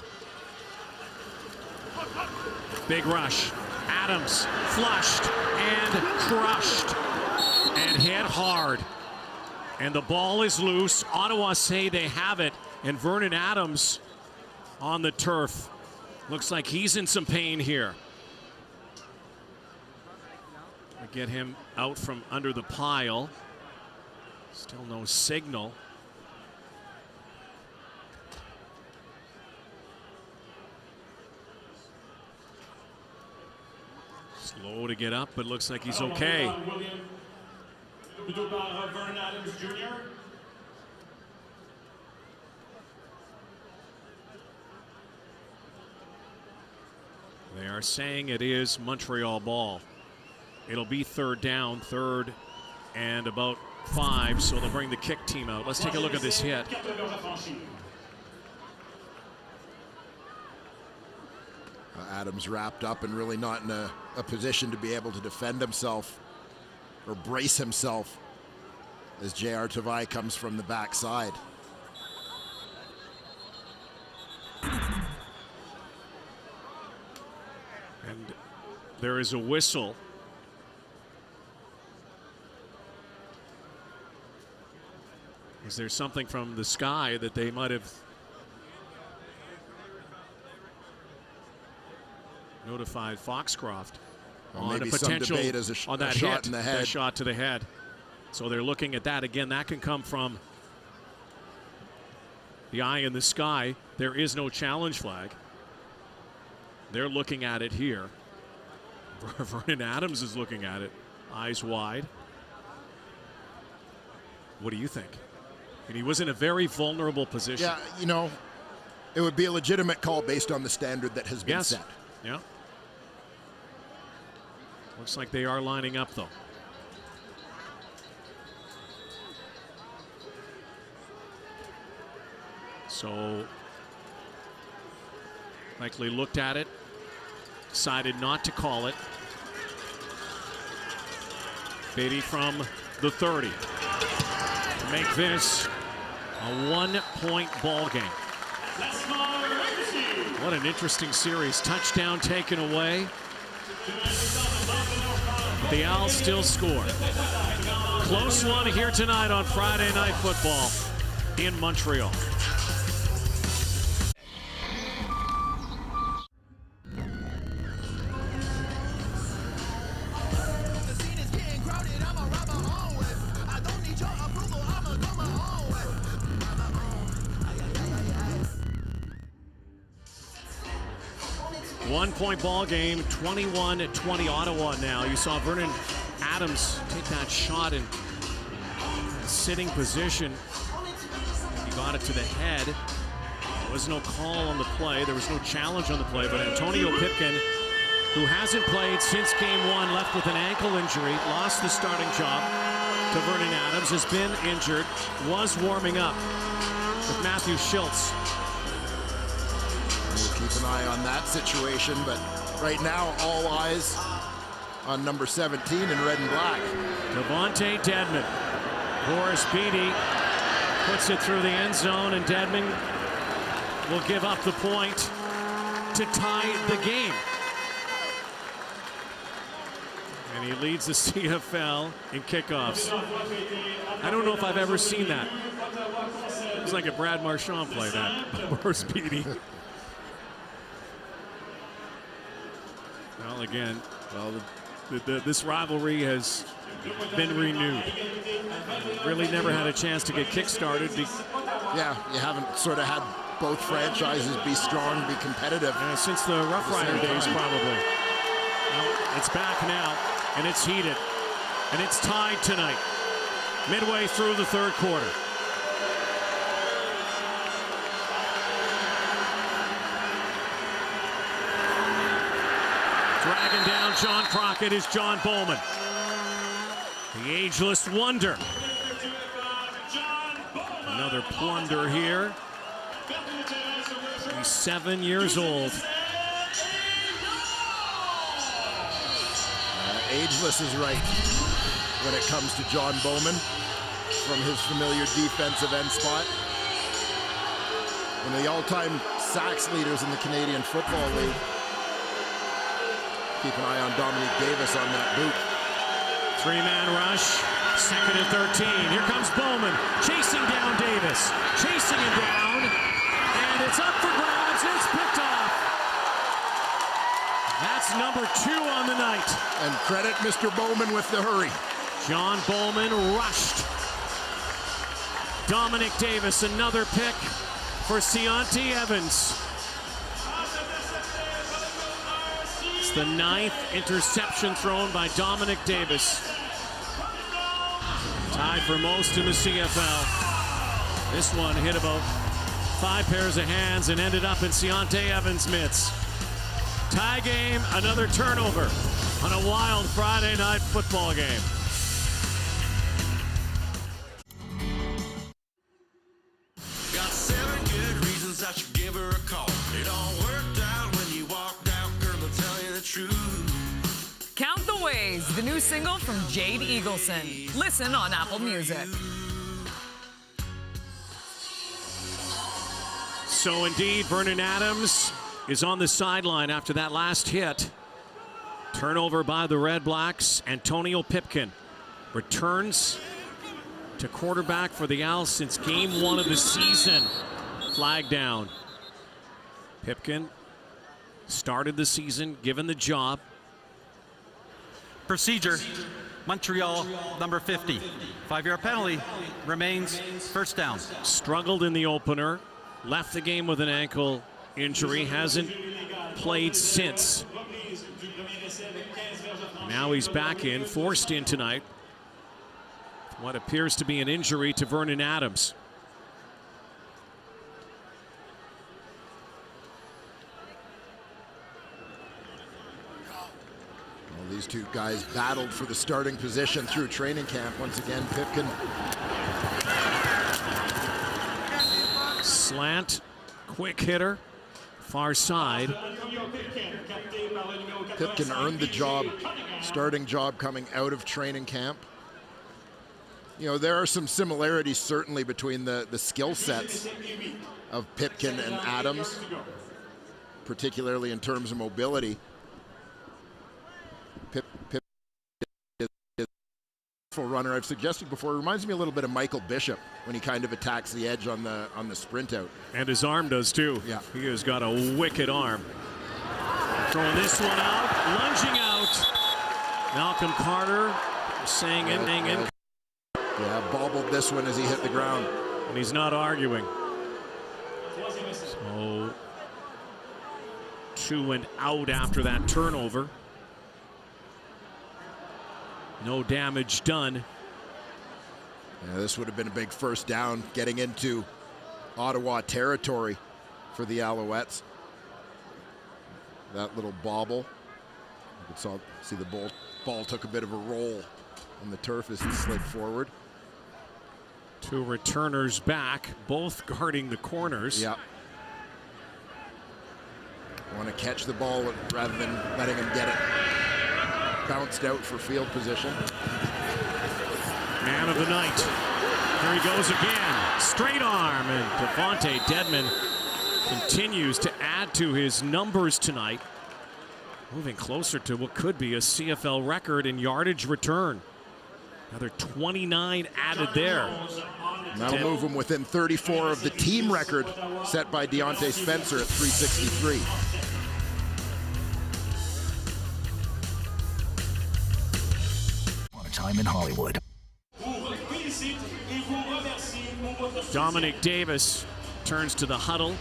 Big rush. Adams flushed and crushed and hit hard. And the ball is loose. Ottawa say they have it. And Vernon Adams on the turf. Looks like he's in some pain here. Get him out from under the pile. Still no signal. Slow to get up, but looks like he's okay. They are saying it is Montreal ball. It'll be 3rd down, 3rd and about 5, so they'll bring the kick team out. Let's take a look at this hit. Adams wrapped up and really not in a position to be able to defend himself or brace himself as J.R. Tavai comes from the backside. And there is a whistle. Is there something from the sky that they might have notified Foxcroft on a potential on that shot hit, in the head. that shot to the head? So they're looking at that again. That can come from the eye in the sky. There is no challenge flag. They're looking at it here. Vernon Adams is looking at it, eyes wide. What do you think? And he was in a very vulnerable position. Yeah, you know, it would be a legitimate call based on the standard that has been set. Yeah. Looks like they are lining up, though. So, likely looked at it, decided not to call it. Beatty from the 30 to make this a 1-point ball game. What an interesting series. Touchdown taken away. The Owls still score. Close one here tonight on Friday Night Football in Montreal. One-point ball game, 21-20 Ottawa now. You saw Vernon Adams take that shot in sitting position. He got it to the head. There was no call on the play. There was no challenge on the play, but Antonio Pipkin, who hasn't played since game one, left with an ankle injury, lost the starting job to Vernon Adams, has been injured, was warming up with Matthew Schultz. We'll keep an eye on that situation, but right now all eyes on number 17 in red and black. Devontae Dedmon. Boris Beatty puts it through the end zone, and Dedmon will give up the point to tie the game. And he leads the CFL in kickoffs. I don't know if I've ever seen that. It's like a Brad Marchand play, that. Boris Beatty. Well, again, this rivalry has been renewed. Really never had a chance to get kick-started. Yeah, you haven't sort of had both franchises be strong, be competitive. Since the Rough Rider days, probably. Well, it's back now, and it's heated. And it's tied tonight, midway through the third quarter. Dragging down John Crockett is John Bowman. The ageless wonder. Another plunder here. He's 7 years old. Ageless is right when it comes to John Bowman from his familiar defensive end spot. One of the all-time sacks leaders in the Canadian Football League. Keep an eye on Dominique Davis on that boot. Three-man rush, 2nd and 13. Here comes Bowman, chasing down Davis. Chasing him down, and it's up for grabs, and it's picked off. That's number 2 on the night. And credit Mr. Bowman with the hurry. John Bowman rushed. Dominic Davis, another pick for Cianti Evans. It's the 9th interception thrown by Dominic Davis. Tied for most in the CFL. This one hit about 5 pairs of hands and ended up in Cianti Evans' mitts. Tie game, another turnover on a wild Friday night football game. Got 7 good reasons I should give her a call. It all worked out when you walked out the Ways, the new single from Jade Eagleson. Listen on Apple Music. So indeed, Vernon Adams is on the sideline after that last hit. Turnover by the Redblacks. Antonio Pipkin returns to quarterback for the Owls since game 1 of the season. Flag down. Pipkin started the season, given the job. Procedure, Montreal, number 50. 5-yard penalty, remains first down. Struggled in the opener, left the game with an ankle injury, hasn't played since. Now he's back in, forced in tonight. What appears to be an injury to Vernon Adams. Well, these two guys battled for the starting position through training camp. Once again, Pipkin. Slant, quick hitter, far side. Pipkin earned the job, starting job coming out of training camp. You know, there are some similarities certainly between the skill sets of Pipkin and Adams, particularly in terms of mobility. Pipkin is a full runner. I've suggested before, it reminds me a little bit of Michael Bishop when he kind of attacks the edge on the sprint out. And his arm does too. Yeah. He has got a wicked arm. Throwing this one out, lunging out. Malcolm Carter saying in. Yeah, bobbled this one as he hit the ground. And he's not arguing. So 2 and out after that turnover. No damage done. Yeah, this would have been a big first down, getting into Ottawa territory for the Alouettes. That little bobble. You could see the ball took a bit of a roll on the turf as it slid forward. 2 returners back, both guarding the corners. Yeah. Want to catch the ball rather than letting him get it bounced out for field position. Man of the night. Here he goes again. Straight arm, and Devontae Dedmon continues to add to his numbers tonight. Moving closer to what could be a CFL record in yardage return. Another 29 added there. And that'll move him within 34 of the team record set by Deontay Spencer at 363. On a time in Hollywood. Dominic Davis turns to the huddle.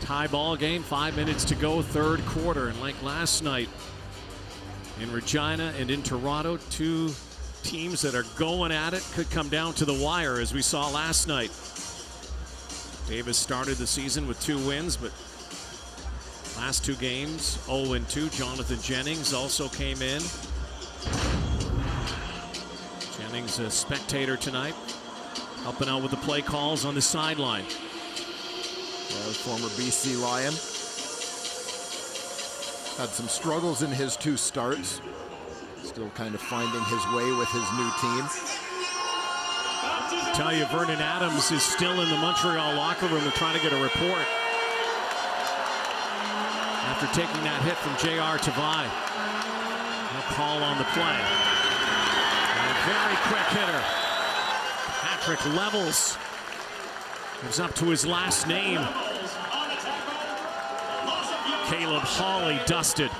Tie ball game, 5 minutes to go, third quarter. And like last night in Regina and in Toronto, 2 teams that are going at it, could come down to the wire as we saw last night. Davis started the season with 2 wins, but last 2 games 0-2. Jonathan Jennings also came in. Jennings a spectator tonight, helping out with the play calls on the sideline. Former BC Lion. Had some struggles in his 2 starts. Still kind of finding his way with his new team. I tell you, Vernon Adams is still in the Montreal locker room. They're trying to get a report after taking that hit from J.R. Tavai. No call on the play. A very quick hitter. Patrick Levels lives up to his last name. Caleb Hawley dusted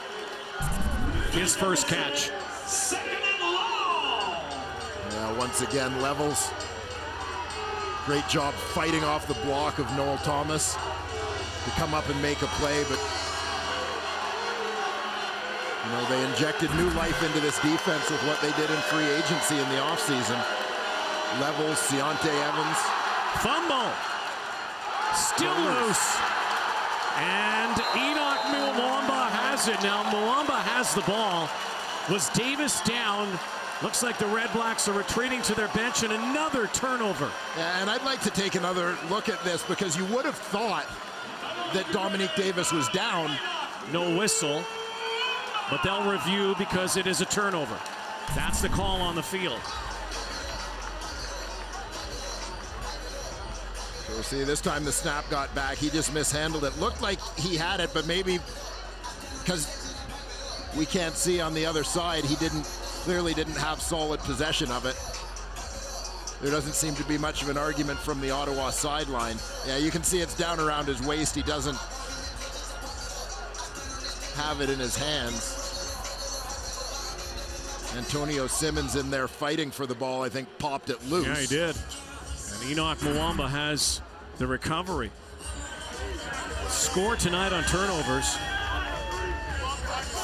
his first catch. Yeah, once again, Levels. Great job fighting off the block of Noel Thomas to come up and make a play, but you know, they injected new life into this defense with what they did in free agency in the offseason. Levels, Deontay Evans. Fumble. Still loose. And Enoch Muamba has it. Now Muamba has the ball. Was Davis down? Looks like the Redblacks are retreating to their bench, and another turnover. Yeah, and I'd like to take another look at this because you would have thought that Dominique Davis was down. No whistle. but they'll review because it is a turnover. That's the call on the field. So see, this time the snap got back. He just mishandled it. Looked like he had it, but maybe because we can't see on the other side, he clearly didn't have solid possession of it. There doesn't seem to be much of an argument from the Ottawa sideline. Yeah, you can see it's down around his waist. He doesn't have it in his hands. Antonio Simmons in there fighting for the ball, I think popped it loose. Yeah, he did. And Enoch Mwamba has the recovery. Score tonight on turnovers.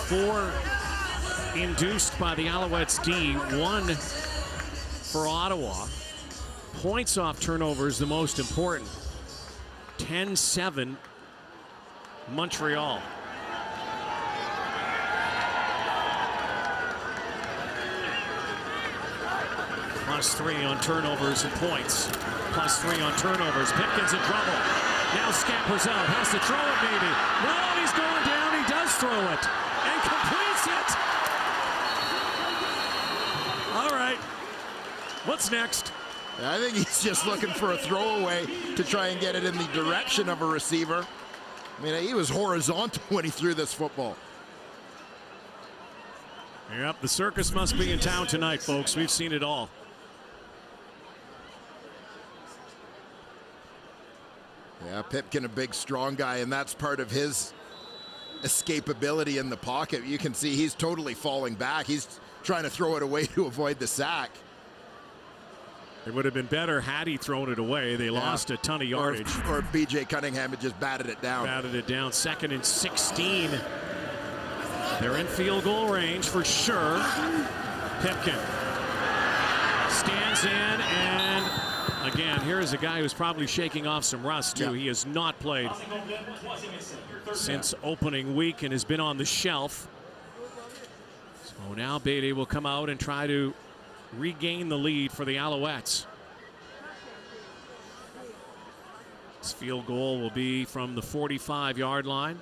4 induced by the Alouettes D, 1 for Ottawa. Points off turnovers the most important. 10-7 Montreal. +3 on turnovers and points. +3 on turnovers. Pipkin's in trouble. Now scampers out. Has to throw it maybe. No, he's going down. He does throw it. And completes it. All right. What's next? I think he's just looking for a throwaway to try and get it in the direction of a receiver. I mean, he was horizontal when he threw this football. Yep, the circus must be in town tonight, folks. We've seen it all. Yeah, Pipkin, a big, strong guy, and that's part of his escapability in the pocket. You can see he's totally falling back. He's trying to throw it away to avoid the sack. It would have been better had he thrown it away. They lost a ton of yardage. Or B.J. Cunningham had just batted it down. Batted it down. 2nd and 16. They're in field goal range for sure. Pipkin stands in, and again, here is a guy who's probably shaking off some rust too. He has not played since opening week and has been on the shelf. So now Beatty will come out and try to regain the lead for the Alouettes. This field goal will be from the 45-yard line.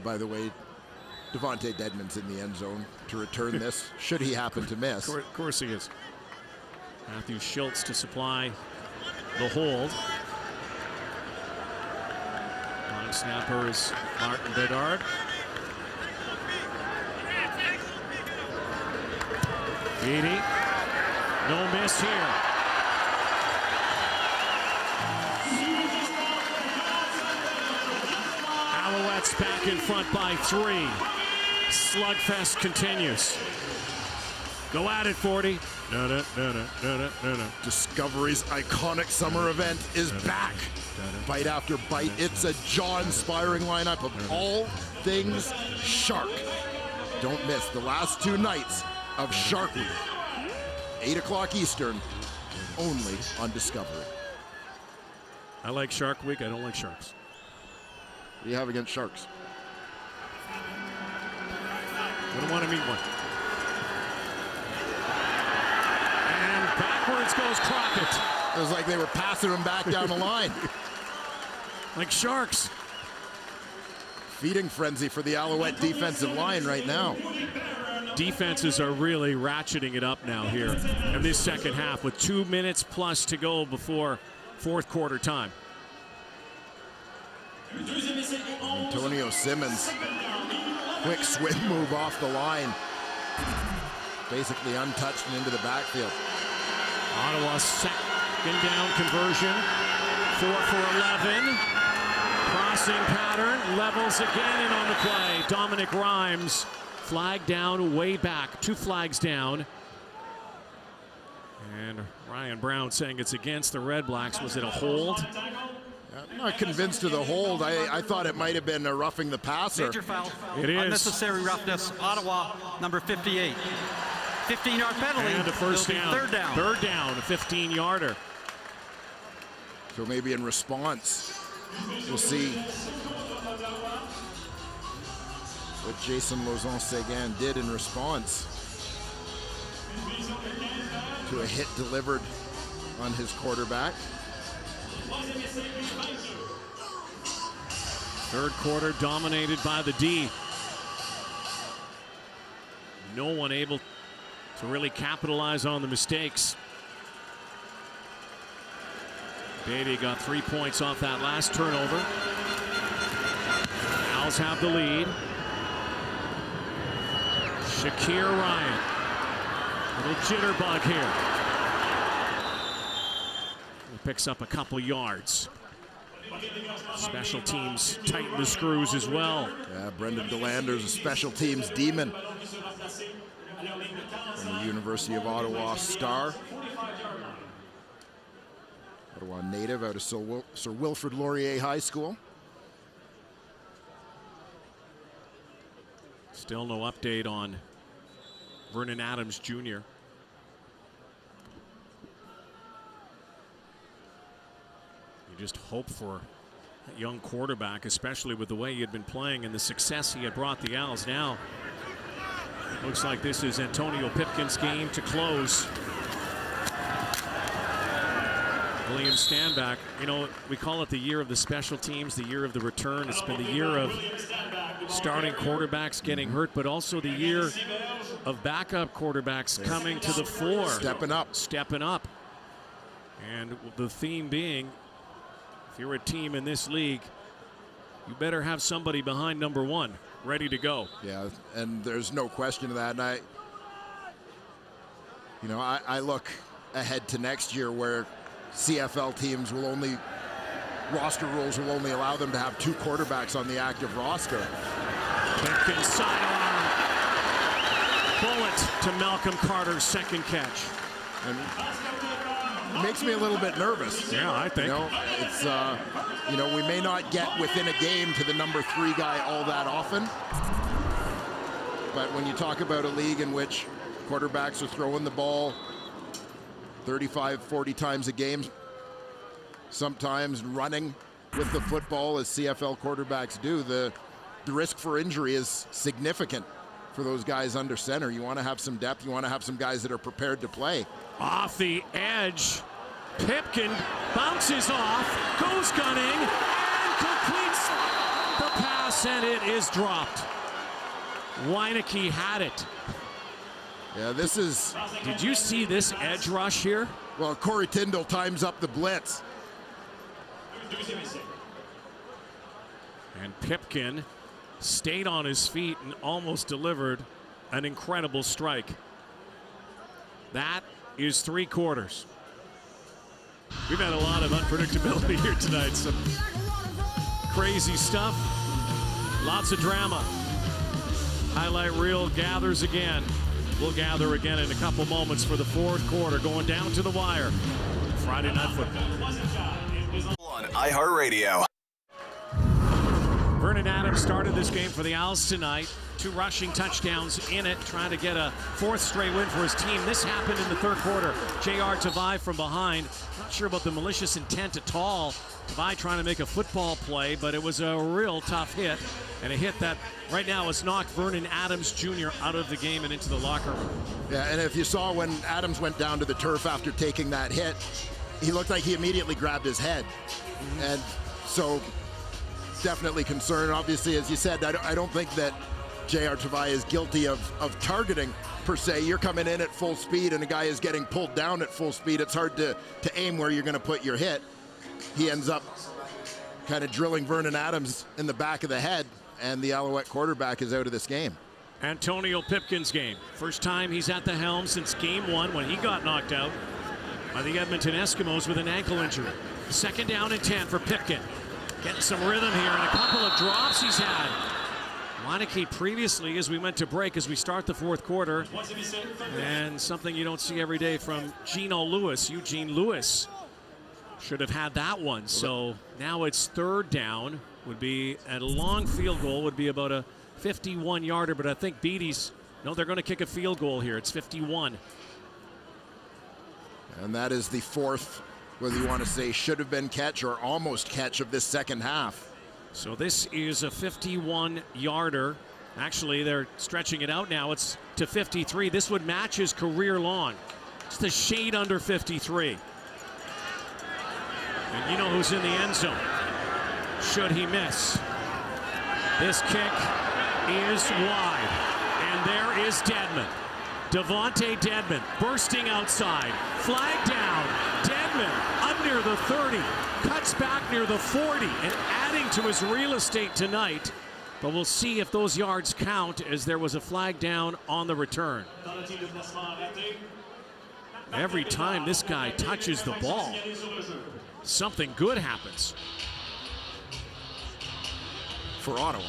By the way, Devontae Dedmon's in the end zone to return this, should he happen to miss. Of course he is. Matthew Schultz to supply the hold. Long snapper is Martin Bedard. Beatty, no miss here. Alouettes back in front by 3. Slugfest continues. Go at it, 40. No. Discovery's iconic summer event is back. Bite after bite. It's a jaw-inspiring lineup of all things shark. Don't miss the last 2 nights of Shark Week. 8 o'clock Eastern, only on Discovery. I like Shark Week. I don't like sharks. What do you have against sharks? Wouldn't want to meet one. And backwards goes Crockett. It was like they were passing him back down the line. Like sharks. Feeding frenzy for the Alouette defensive line right now. Defenses are really ratcheting it up now here in this second half with 2 minutes plus to go before fourth quarter time. Antonio Simmons, quick swim move off the line. Basically untouched and into the backfield. Ottawa second down conversion. 4 for 11. Crossing pattern, levels again in on the play. Dominic Rhymes, flag down, way back. 2 flags down. And Ryan Brown saying it's against the Redblacks. Was it a hold? I'm not convinced of the hold. I thought it might have been a roughing the passer. Major foul. It is. Unnecessary roughness. Ottawa, number 58. 15-yard penalty. And a first down. Third down. Third down, a 15-yarder. So maybe in response, we'll see what Jason Lauzon-Séguin did in response to a hit delivered on his quarterback. Third quarter dominated by the D. No one able to really capitalize on the mistakes. Beatty got 3 points off that last turnover. Owls have the lead. Shakir Ryan. Little jitterbug here. He picks up a couple yards. Special teams tighten the screws as well. Yeah, Brendan DeLander's a special teams demon. From the University of Ottawa star. Ottawa native out of Sir Wilfrid Laurier High School. Still no update on Vernon Adams Jr. You just hope for that young quarterback, especially with the way he had been playing and the success he had brought the Owls. Now, looks like this is Antonio Pipkin's game to close. William Stanback, you know, we call it the year of the special teams, the year of the return. It's been the year of starting quarterbacks getting hurt, but also the year of backup quarterbacks coming to the fore. Stepping up. And the theme being, if you're a team in this league, you better have somebody behind number one ready to go. Yeah, and there's no question of that. And I look ahead to next year where CFL teams will only, roster rules will only allow them to have 2 quarterbacks on the active roster. Pipkin sidearm. Bullet to Malcolm Carter's second catch. And it makes me a little bit nervous. Yeah, I think. It's, we may not get within a game to the number 3 guy all that often. But when you talk about a league in which quarterbacks are throwing the ball 35, 40 times a game, sometimes running with the football as CFL quarterbacks do, the risk for injury is significant for those guys under center. You want to have some depth. You want to have some guys that are prepared to play. Off the edge, Pipkin bounces off, goes gunning, and completes the pass, and it is dropped. Weineke had it. Yeah, this is... Did you see this edge rush here? Well, Corey Tyndall times up the blitz. And Pipkin stayed on his feet and almost delivered an incredible strike. That is 3 quarters. We've had a lot of unpredictability here tonight. Some crazy stuff. Lots of drama. Highlight reel gathers again. We'll gather again in a couple moments for the 4th quarter, going down to the wire. Friday Night Football. On iHeartRadio. Vernon Adams started this game for the Owls tonight. 2 rushing touchdowns in it, trying to get a 4th straight win for his team. This happened in the 3rd quarter. J.R. Tavai from behind. Not sure about the malicious intent at all. Tavai trying to make a football play, but it was a real tough hit. And a hit that right now has knocked Vernon Adams Jr. out of the game and into the locker room. Yeah, and if you saw when Adams went down to the turf after taking that hit, he looked like he immediately grabbed his head. And so definitely concerned. Obviously, as you said, I don't think that J.R. Tavai is guilty of targeting per se. You're coming in at full speed and a guy is getting pulled down at full speed. It's hard to aim where you're going to put your hit. He ends up kind of drilling Vernon Adams in the back of the head, and the Alouette quarterback is out of this game. Antonio Pipkin's game. First time he's at the helm since game 1 when he got knocked out by the Edmonton Eskimos with an ankle injury. 2nd down and 10 for Pipkin. Getting some rhythm here and a couple of drops he's had. Weineke previously, as we went to break, as we start the 4th quarter, and something you don't see every day from Eugene Lewis. Should have had that one. So now it's 3rd down. Would be a long field goal, would be about a 51-yarder, but I think Beatty's, no, they're going to kick a field goal here. It's 51. And that is the 4th, whether you want to say should have been catch or almost catch of this 2nd half. So this is a 51-yarder. Actually, they're stretching it out now. It's to 53. This would match his career long. It's the shade under 53. And you know who's in the end zone, should he miss. This kick is wide. And there is Dedmon. Devontae Dedmon bursting outside. Flag down. Dedmon up near the 30. Cuts back near the 40 and adding to his real estate tonight. But we'll see if those yards count, as there was a flag down on the return. Every time this guy touches the ball, something good happens for Ottawa.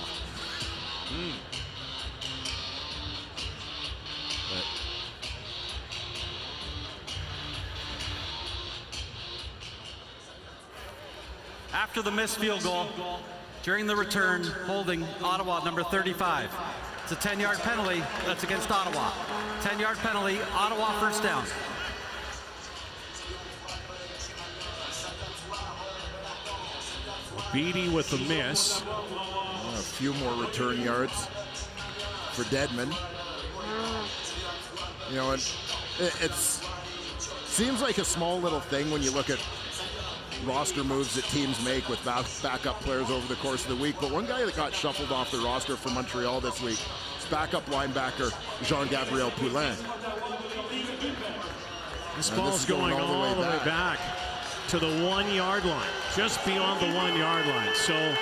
After the missed field goal, during the return, holding Ottawa number 35. It's a 10-yard penalty. That's against Ottawa. 10-yard penalty, Ottawa first down. Beatty with the miss. A few more return yards for Dedmon. You know, it's seems like a small little thing when you look at roster moves that teams make with backup players over the course of the week. But one guy that got shuffled off the roster for Montreal this week is backup linebacker Jean-Gabriel Poulin. This ball's going all the way back to the 1-yard line, just beyond the 1-yard line. So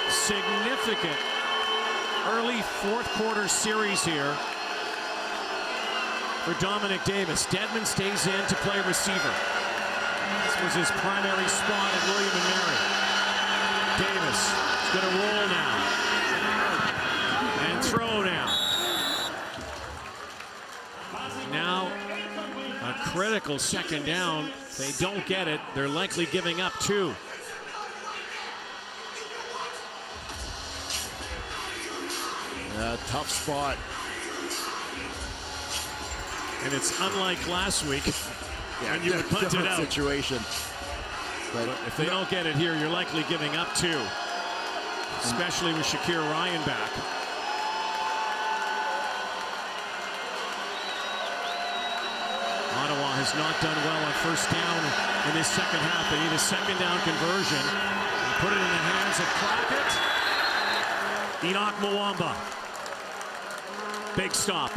significant early fourth quarter series here for Dominic Davis. Dedmon stays in to play receiver. This was his primary spot at William & Mary. Davis is going to roll now and throw now. Now a critical second down. If they don't get it, they're likely giving up 2. Tough spot. And it's unlike last week. Yeah, when you would punt it out. Situation. But if they don't get it here, you're likely giving up 2. Especially with Shakir Ryan back. Ottawa has not done well on first down in this second half. They need a second down conversion. They put it in the hands of Crockett. Enoch Mwamba. Big stop.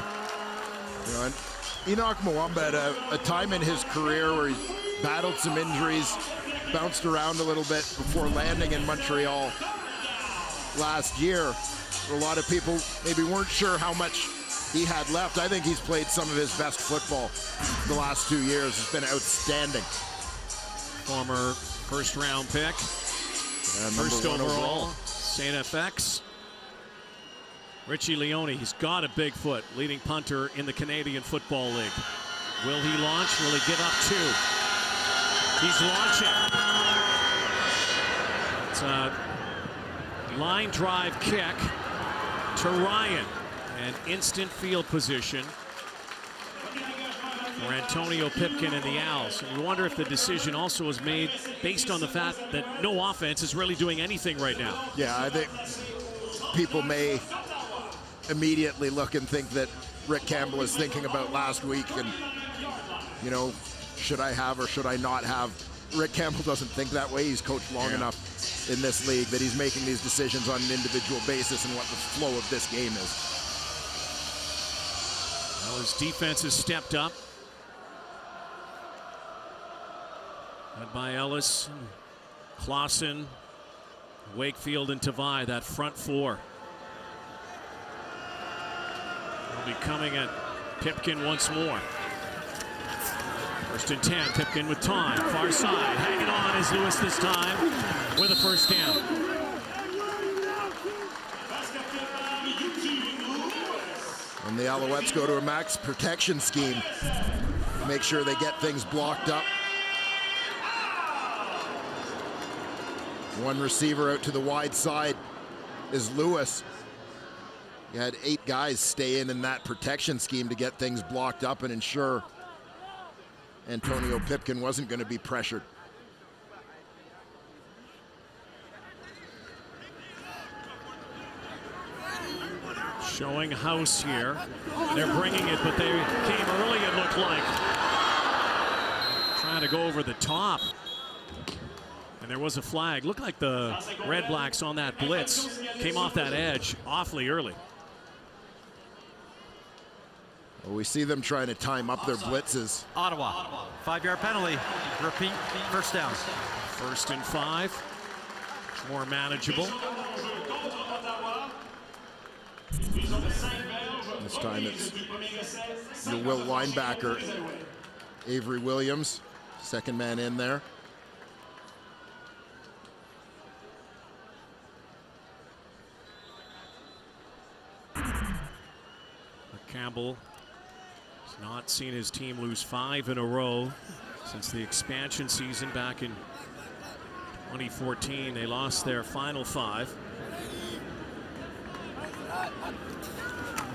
You know, Enoch Mwamba had a time in his career where he battled some injuries, bounced around a little bit before landing in Montreal last year. A lot of people maybe weren't sure how much he had left. I think he's played some of his best football the last 2 years. It's been outstanding. Former first-round pick, first overall, St. FX. Richie Leone, he's got a big foot, leading punter in the Canadian Football League. Will he launch? Will he give up 2? He's launching. It's a line drive kick to Ryan. And instant field position for Antonio Pipkin and the Owls. And you wonder if the decision also was made based on the fact that no offense is really doing anything right now. Yeah, I think people may immediately look and think that Rick Campbell is thinking about last week and, you know, should I have or should I not have? Rick Campbell doesn't think that way. He's coached long enough in this league that he's making these decisions on an individual basis and what the flow of this game is. Well, his defense has stepped up. Led by Ellis, Clausen, Wakefield, and Tavai, that front 4. Will be coming at Pipkin once more. First and 10, Pipkin with time, far side. Hanging on is Lewis this time with a first down. And the Alouettes go to a max protection scheme. Make sure they get things blocked up. One receiver out to the wide side is Lewis. You had 8 guys stay in that protection scheme to get things blocked up and ensure Antonio Pipkin wasn't going to be pressured. Showing house here. They're bringing it, but they came early, it looked like. Trying to go over the top. And there was a flag. Looked like the Redblacks on that blitz came off that edge awfully early. Well, we see them trying to time up their blitzes. Ottawa, 5-yard penalty. Repeat, first down. 1st and 5. More manageable. This time it's your Will linebacker, Avery Williams, second man in there. Campbell has not seen his team lose 5 in a row since the expansion season back in 2014. They lost their final 5.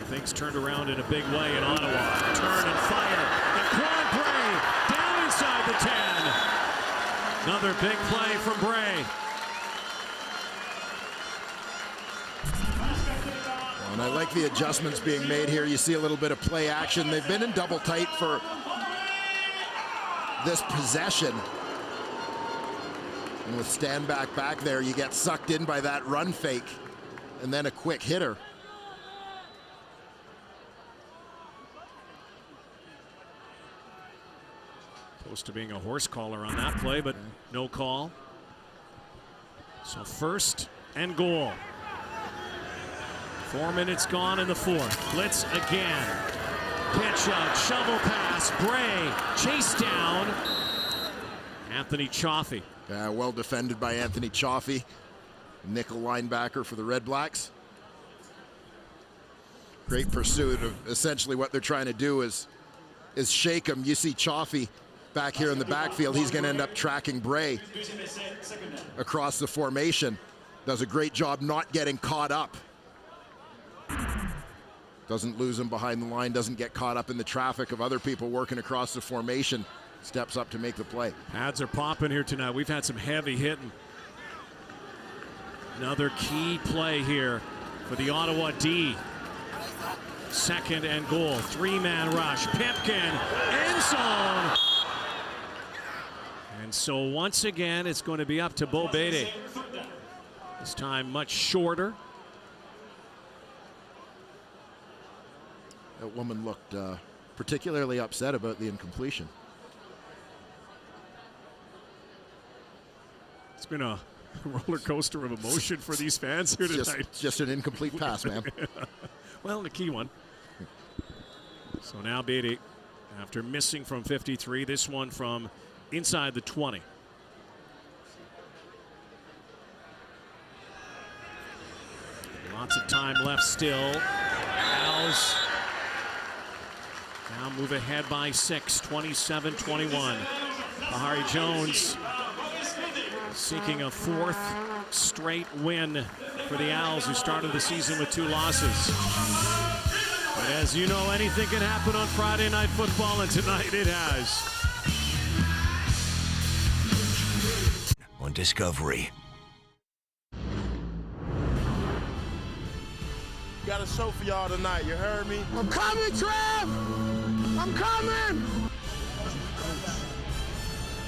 Things turned around in a big way in Ottawa. Turn and fire. And Quan Bray down inside the 10. Another big play from Bray. And I like the adjustments being made here. You see a little bit of play action. They've been in double tight for this possession. And with Stanback back there, you get sucked in by that run fake and then a quick hitter. Close to being a horse collar on that play, but no call. So 1st and goal. 4 minutes gone in the 4th. Blitz again. Pitch out, shovel pass. Bray chased down. Anthony Chaffee. Well defended by Anthony Chaffee, nickel linebacker for the Redblacks. Great pursuit of essentially what they're trying to do is shake him. You see Chaffee back here in the backfield. He's going to end up tracking Bray across the formation. Does a great job not getting caught up. Doesn't lose him behind the line, doesn't get caught up in the traffic of other people working across the formation. Steps up to make the play. Pads are popping here tonight. We've had some heavy hitting. Another key play here for the Ottawa D. 2nd and goal. 3-man rush. Pipkin, end zone. And so once again, it's going to be up to Bo Beatty. This time much shorter. That woman looked particularly upset about the incompletion. It's been a roller coaster of emotion for these fans here tonight. Just an incomplete pass, man. Well, the key one. So now Beatty, after missing from 53, this one from inside the 20. Lots of time left still. Owls now move ahead by 6, 27-21. Bahari Jones seeking a 4th straight win for the Owls, who started the season with 2 losses. But as you know, anything can happen on Friday Night Football, and tonight it has. On Discovery. Got a show for y'all tonight, you heard me? I'm coming, Trev! I'm coming!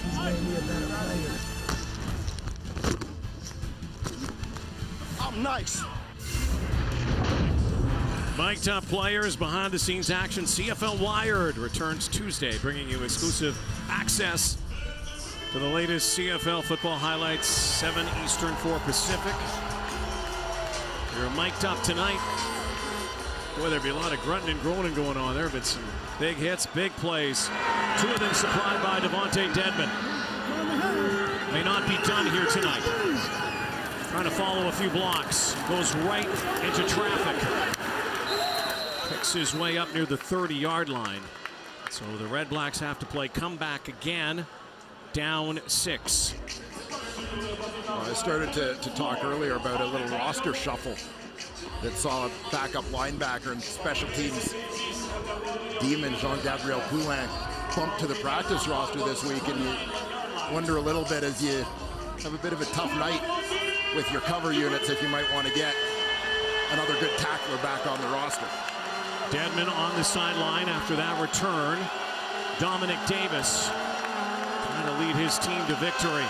He's made me a better player. I'm nice. Mic'd up players, behind-the-scenes action. CFL Wired returns Tuesday, bringing you exclusive access to the latest CFL football highlights, 7 Eastern, 4 Pacific. You're mic'd up tonight. Boy, there'd be a lot of grunting and groaning going on. There have been some big hits, big plays. 2 of them supplied by Devontae Dedman. May not be done here tonight. Trying to follow a few blocks. Goes right into traffic. Picks his way up near the 30-yard line. So the Redblacks have to play comeback again. Down 6. I started to talk earlier about a little roster shuffle that saw a backup linebacker and special teams demon Jean-Gabriel Poulin bumped to the practice roster this week, and you wonder a little bit as you have a bit of a tough night with your cover units if you might want to get another good tackler back on the roster. Dedman on the sideline after that return. Dominic Davis trying to lead his team to victory.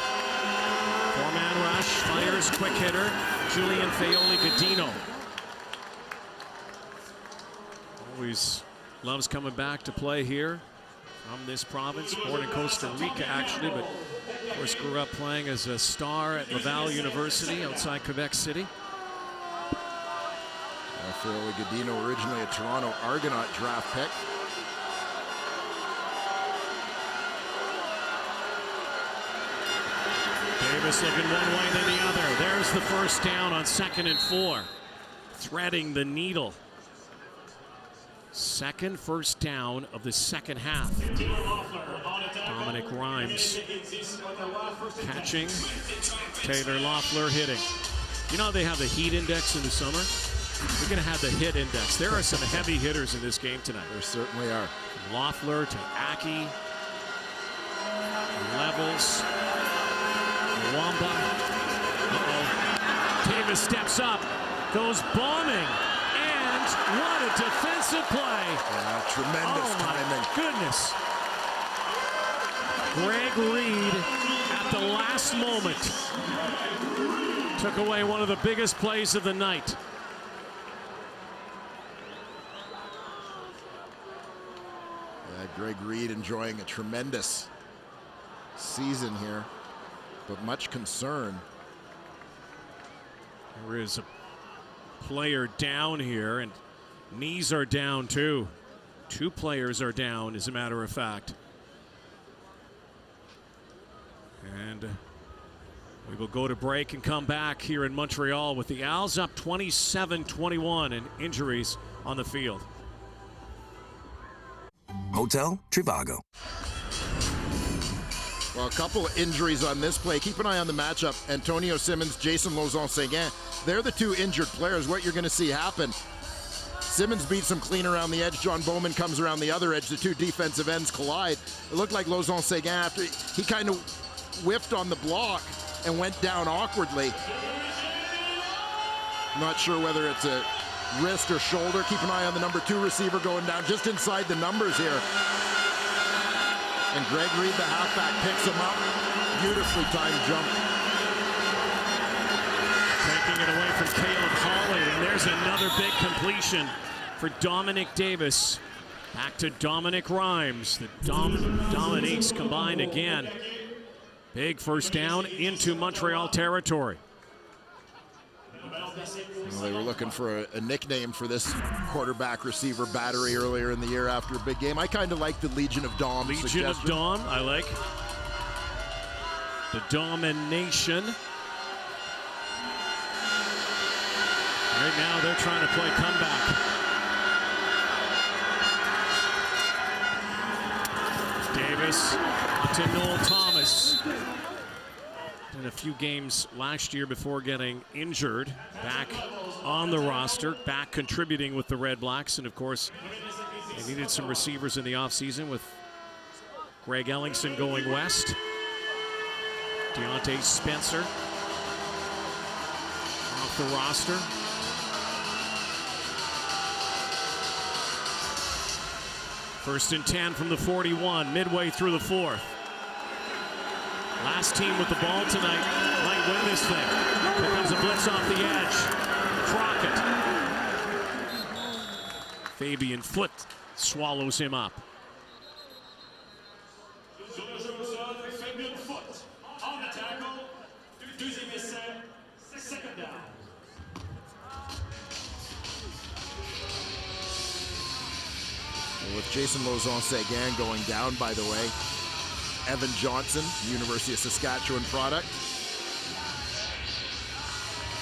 rush, fires, quick hitter, Julian Feoli-Godino. Always loves coming back to play here from this province, born in Costa Rica actually, but of course grew up playing as a star at Laval University outside Quebec City. Feoli-Godino, originally a Toronto Argonaut draft pick. Davis looking one way then the other. There's the first down on 2nd and 4. Threading the needle. Second first down of the second half. Dominic Rhymes catching. Taylor Loeffler hitting. You know they have the heat index in the summer? We're going to have the hit index. There are some heavy hitters in this game tonight. There certainly are. From Loeffler to Aki. Levels. Wamba. Uh-oh. Davis steps up. Goes bombing. And what a defensive play. Yeah, tremendous timing. Goodness. Greg Reed at the last moment took away one of the biggest plays of the night. Greg Reed enjoying a tremendous season here, but much concern. There is a player down here, and knees are down too. 2 players are down, as a matter of fact. And we will go to break and come back here in Montreal with the Owls up 27-21 and injuries on the field. Hotel Trivago. Well, a couple of injuries on this play. Keep an eye on the matchup. Antonio Simmons, Jason Lauzon-Seguin. They're the 2 injured players. What you're going to see happen. Simmons beats him clean around the edge. John Bowman comes around the other edge. The 2 defensive ends collide. It looked like Lauzon-Seguin, after he kind of whiffed on the block and went down awkwardly. Not sure whether it's a wrist or shoulder. Keep an eye on the number 2 receiver going down just inside the numbers here. And Greg Reed, the halfback, picks him up. Beautifully timed jump. Taking it away from Caleb Hawley, and there's another big completion for Dominic Davis. Back to Dominic Rhymes. The Dominiques combined again. Big first down into Montreal territory. Well, they were looking for a nickname for this quarterback receiver battery earlier in the year after a big game. I kind of like the Legion of Dom Legion of Dom, I like. The Domination. Right now they're trying to play comeback. Davis to Noel Thomas. In a few games last year before getting injured, back on the roster, back contributing with the Redblacks, and of course they needed some receivers in the offseason with Greg Ellingson going west. Deontay Spencer off the roster. First and 10 from the 41, midway through the 4th. Last team with the ball tonight might win this thing. Here comes a blitz off the edge. Crockett. Fabian Foote swallows him up. With Jason Lauzon-Seguin going down, by the way, Evan Johnson, University of Saskatchewan product.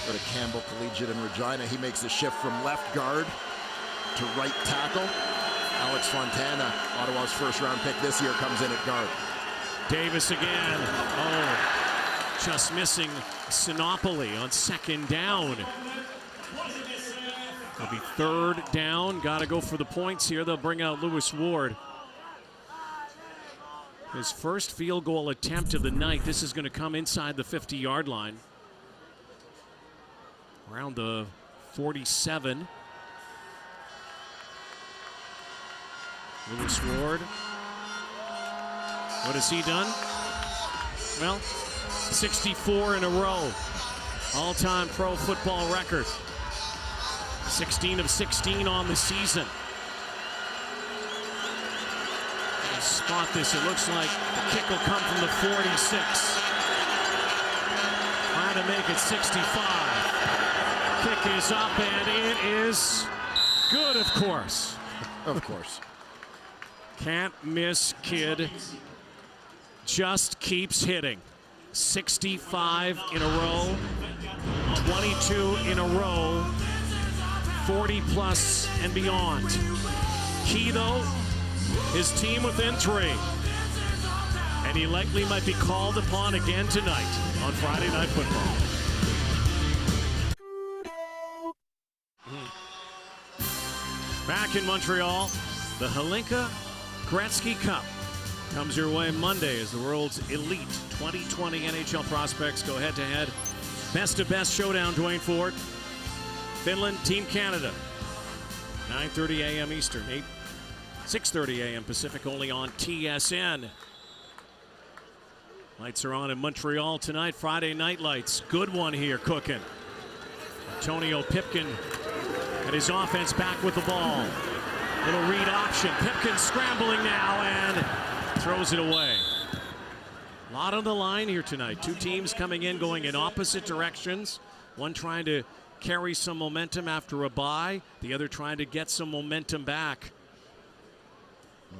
Go to Campbell Collegiate in Regina. He makes the shift from left guard to right tackle. Alex Fontana, Ottawa's first-round pick this year, comes in at guard. Davis again. Oh, just missing Sinopoli on 2nd down. It'll be 3rd down. Got to go for the points here. They'll bring out Lewis Ward. His first field goal attempt of the night. This is going to come inside the 50-yard line. Around the 47. Lewis Ward. What has he done? Well, 64 in a row. All-time pro football record. 16 of 16 on the season. We'll spot this. It looks like the kick will come from the 46. Trying to make it 65. Kick is up, and it is good, of course. Of course. Can't miss, kid. Just keeps hitting. 65 in a row, 22 in a row, 40 plus and beyond. Key, though, his team within 3. And he likely might be called upon again tonight on Friday Night Football. Back in Montreal, the Hlinka Gretzky Cup comes your way Monday as the world's elite 2020 NHL prospects go head-to-head. Best-of-best showdown, Dwayne Ford. Finland, Team Canada. 9:30 a.m. Eastern, 6:30 a.m. Pacific, only on TSN. Lights are on in Montreal tonight. Friday night lights. Good one here cooking. Antonio Pipkin and his offense back with the ball. Little read option. Pipkin scrambling now and throws it away. A lot on the line here tonight. Two teams coming in, going in opposite directions. One trying to carry some momentum after a bye. The other trying to get some momentum back.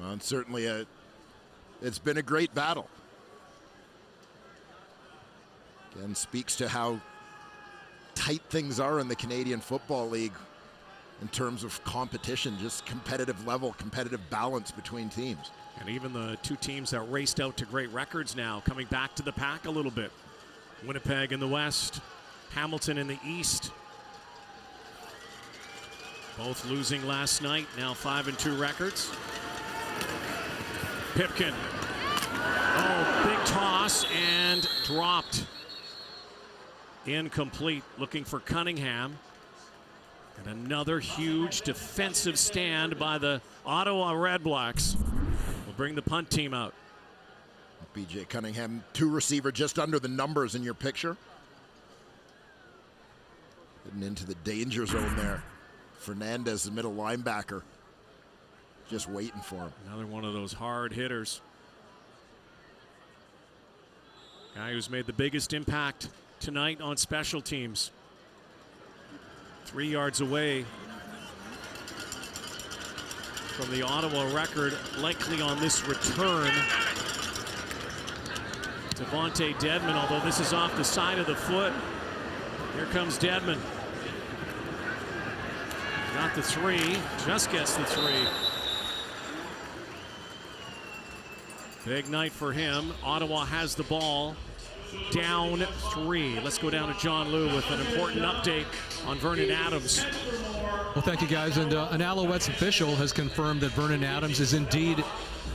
Well, and certainly it's been a great battle. Again, speaks to how tight things are in the Canadian Football League in terms of competition, just competitive level, competitive balance between teams. And even the two teams that raced out to great records now coming back to the pack a little bit. Winnipeg in the West, Hamilton in the East. Both losing last night, now 5-2 records. Pipkin. Oh, big toss and dropped. Incomplete, looking for Cunningham. And another huge defensive stand by the Ottawa Redblacks. Will bring the punt team out. BJ Cunningham, 2 receiver, just under the numbers in your picture. Getting into the danger zone there. Fernandez, the middle linebacker, just waiting for him. Another one of those hard hitters. Guy who's made the biggest impact tonight on special teams. 3 yards away from the Ottawa record, likely on this return. Devontae Dedmon, although this is off the side of the foot. Here comes Dedmon. Got the 3, just gets the 3. Big night for him. Ottawa has the ball. Down 3. Let's go down to John Liu with an important update on Vernon Adams. Well, thank you, guys. And an Alouettes official has confirmed that Vernon Adams is indeed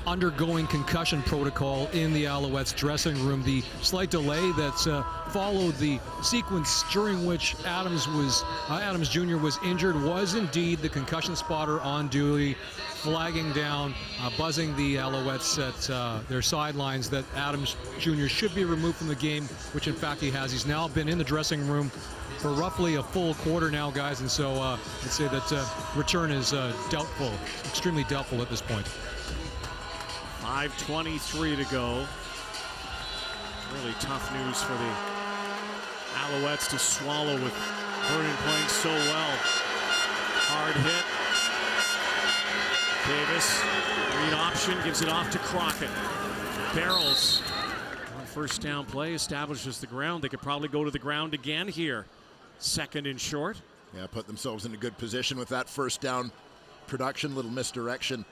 undergoing concussion protocol in the Alouettes dressing room. The slight delay that's followed the sequence during which Adams Jr. was injured was indeed the concussion spotter on duty, flagging down, buzzing the Alouettes at their sidelines that Adams Jr. should be removed from the game, which in fact he has. He's now been in the dressing room for roughly a full quarter now, guys, and so I'd say that return is doubtful, extremely doubtful at this point. 5:23 to go. Really tough news for the Alouettes to swallow with Vernon playing so well. Hard hit. Davis, read option, gives it off to Crockett. Barrels. One first down play establishes the ground. They could probably go to the ground again here. 2nd and short. Yeah, put themselves in a good position with that first down production. Little misdirection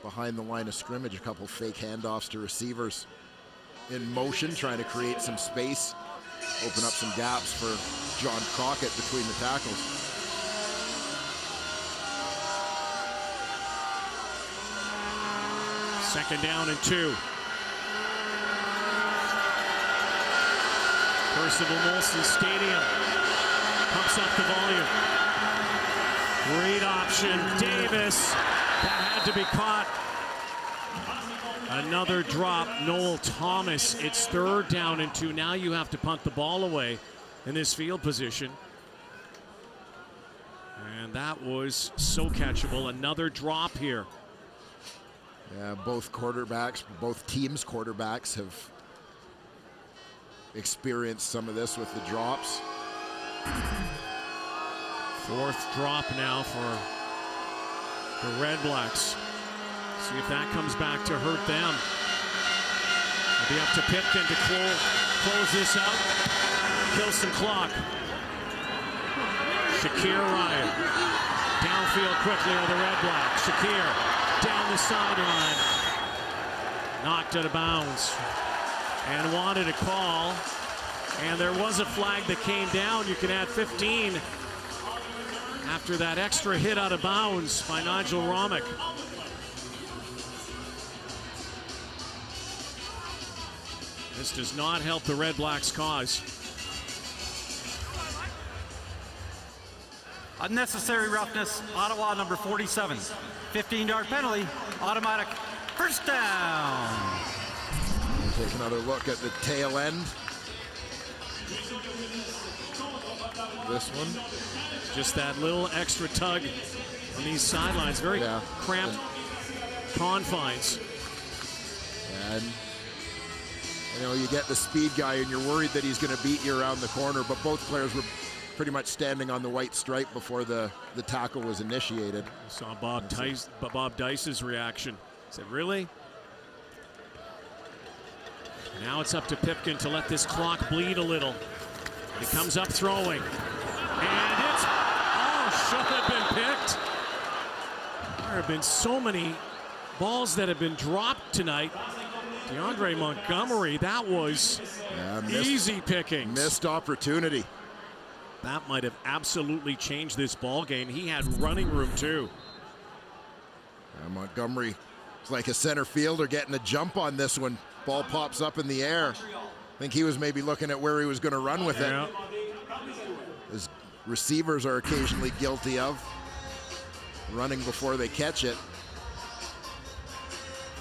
behind the line of scrimmage. A couple fake handoffs to receivers in motion, trying to create some space, open up some gaps for John Crockett between the tackles. Second down and 2. Percival Molson Stadium pumps up the volume. Read option, Davis. That had to be caught. Another drop, Noel Thomas. It's 3rd down and 2. Now you have to punt the ball away in this field position. And that was so catchable. Another drop here. Yeah, both teams' quarterbacks have experienced some of this with the drops. 4th drop now for the Redblacks. See if that comes back to hurt them. It'll be up to Pipkin to close this out. Kill some clock. Shakir Ryan. Downfield quickly are the Redblacks. Shakir down the sideline. Knocked out of bounds. And wanted a call. And there was a flag that came down. You can add 15 after that extra hit out of bounds by Nigel Romick. This does not help the Redblacks' cause. Unnecessary roughness, Ottawa number 47. 15-yard penalty, automatic first down. We'll take another look at the tail end. This one. Just that little extra tug on these sidelines. Very cramped confines. And you know, you get the speed guy and you're worried that he's going to beat you around the corner, but both players were pretty much standing on the white stripe before the tackle was initiated. Saw Bob Dice's reaction. He said, really? Now it's up to Pipkin to let this clock bleed a little. He comes up throwing. And it's, should have been picked. There have been so many balls that have been dropped tonight. DeAndre Montgomery, that was easy pickings. Missed opportunity. That might have absolutely changed this ball game. He had running room too. Montgomery is like a center fielder getting a jump on this one. Ball pops up in the air. I think he was maybe looking at where he was going to run with it. As receivers are occasionally guilty of running before they catch it.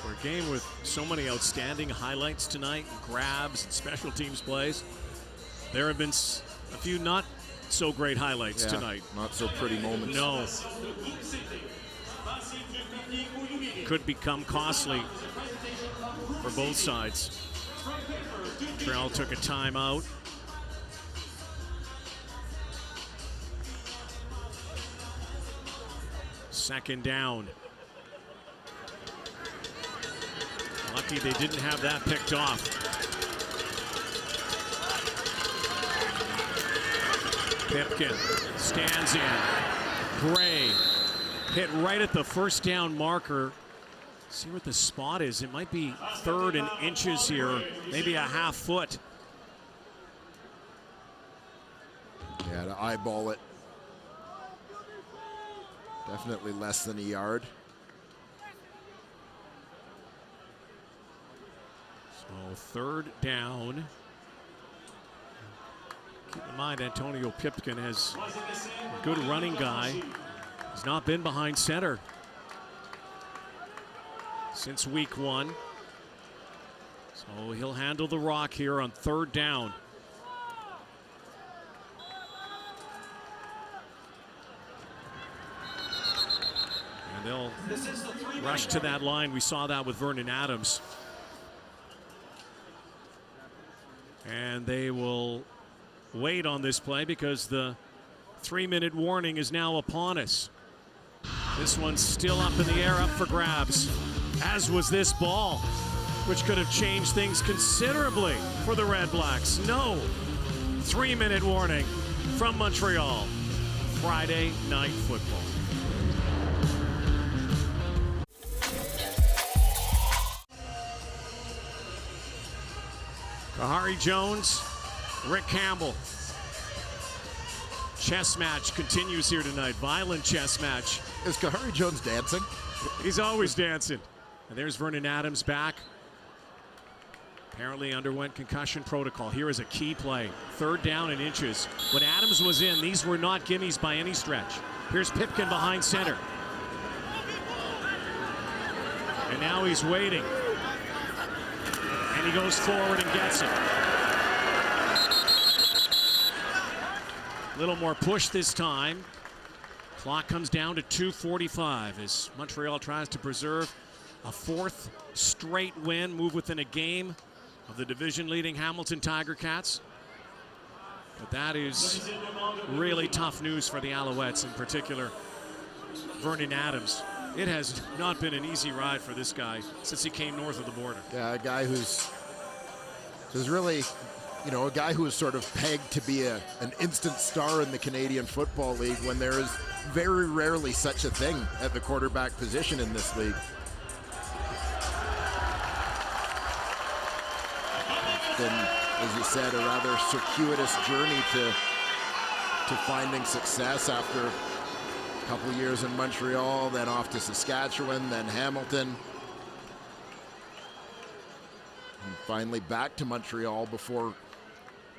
For a game with so many outstanding highlights tonight, grabs and special teams plays, there have been a few not so great highlights tonight. Not so pretty moments. No. Could become costly for both sides. Montreal took a timeout. Second down. Lucky they didn't have that picked off. Pipkin stands in. Gray hit right at the first down marker. See what the spot is. It might be 3rd and inches here, maybe a half foot. Yeah, to eyeball it. Definitely less than a yard. So 3rd down. Keep in mind, Antonio Pipkin has a good running guy. He's not been behind center since week 1. So he'll handle the rock here on 3rd down. And they'll rush to that line. We saw that with Vernon Adams. And they will wait on this play because the 3-minute warning is now upon us. This one's still up in the air, up for grabs, as was this ball, which could have changed things considerably for the Redblacks. No 3-minute warning from Montreal. Friday Night Football. Kahari Jones, Rick Campbell. Chess match continues here tonight. Violent chess match. Is Kahari Jones dancing? He's always dancing. And there's Vernon Adams back. Apparently underwent concussion protocol. Here is a key play. 3rd down and inches. When Adams was in, these were not gimmies by any stretch. Here's Pipkin behind center. And now he's waiting. he goes forward and gets it. A little more push this time. Clock comes down to 2:45 as Montreal tries to preserve a 4th straight win, move within a game of the division-leading Hamilton Tiger Cats. But that is really tough news for the Alouettes, in particular Vernon Adams. It has not been an easy ride for this guy since he came north of the border. Yeah, a guy who's really, you know, a guy who is sort of pegged to be an instant star in the Canadian Football League when there is very rarely such a thing at the quarterback position in this league. It's been, as you said, a rather circuitous journey to finding success after a couple years in Montreal, then off to Saskatchewan, then Hamilton. And finally back to Montreal before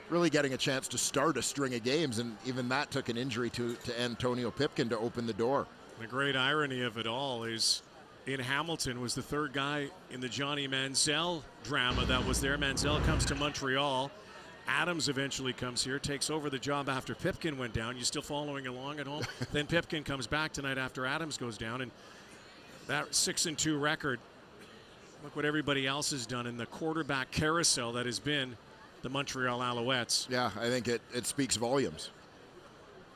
really getting a chance to start a string of games, and even that took an injury to Antonio Pipkin to open the door. The great irony of it all is in Hamilton was the 3rd guy in the Johnny Manziel drama that was there. Manziel comes to Montreal. Adams eventually comes here, takes over the job after Pipkin went down. You still following along at home? Then Pipkin comes back tonight after Adams goes down, and that 6-2 record, look what everybody else has done in the quarterback carousel that has been the Montreal Alouettes. Yeah, I think it speaks volumes.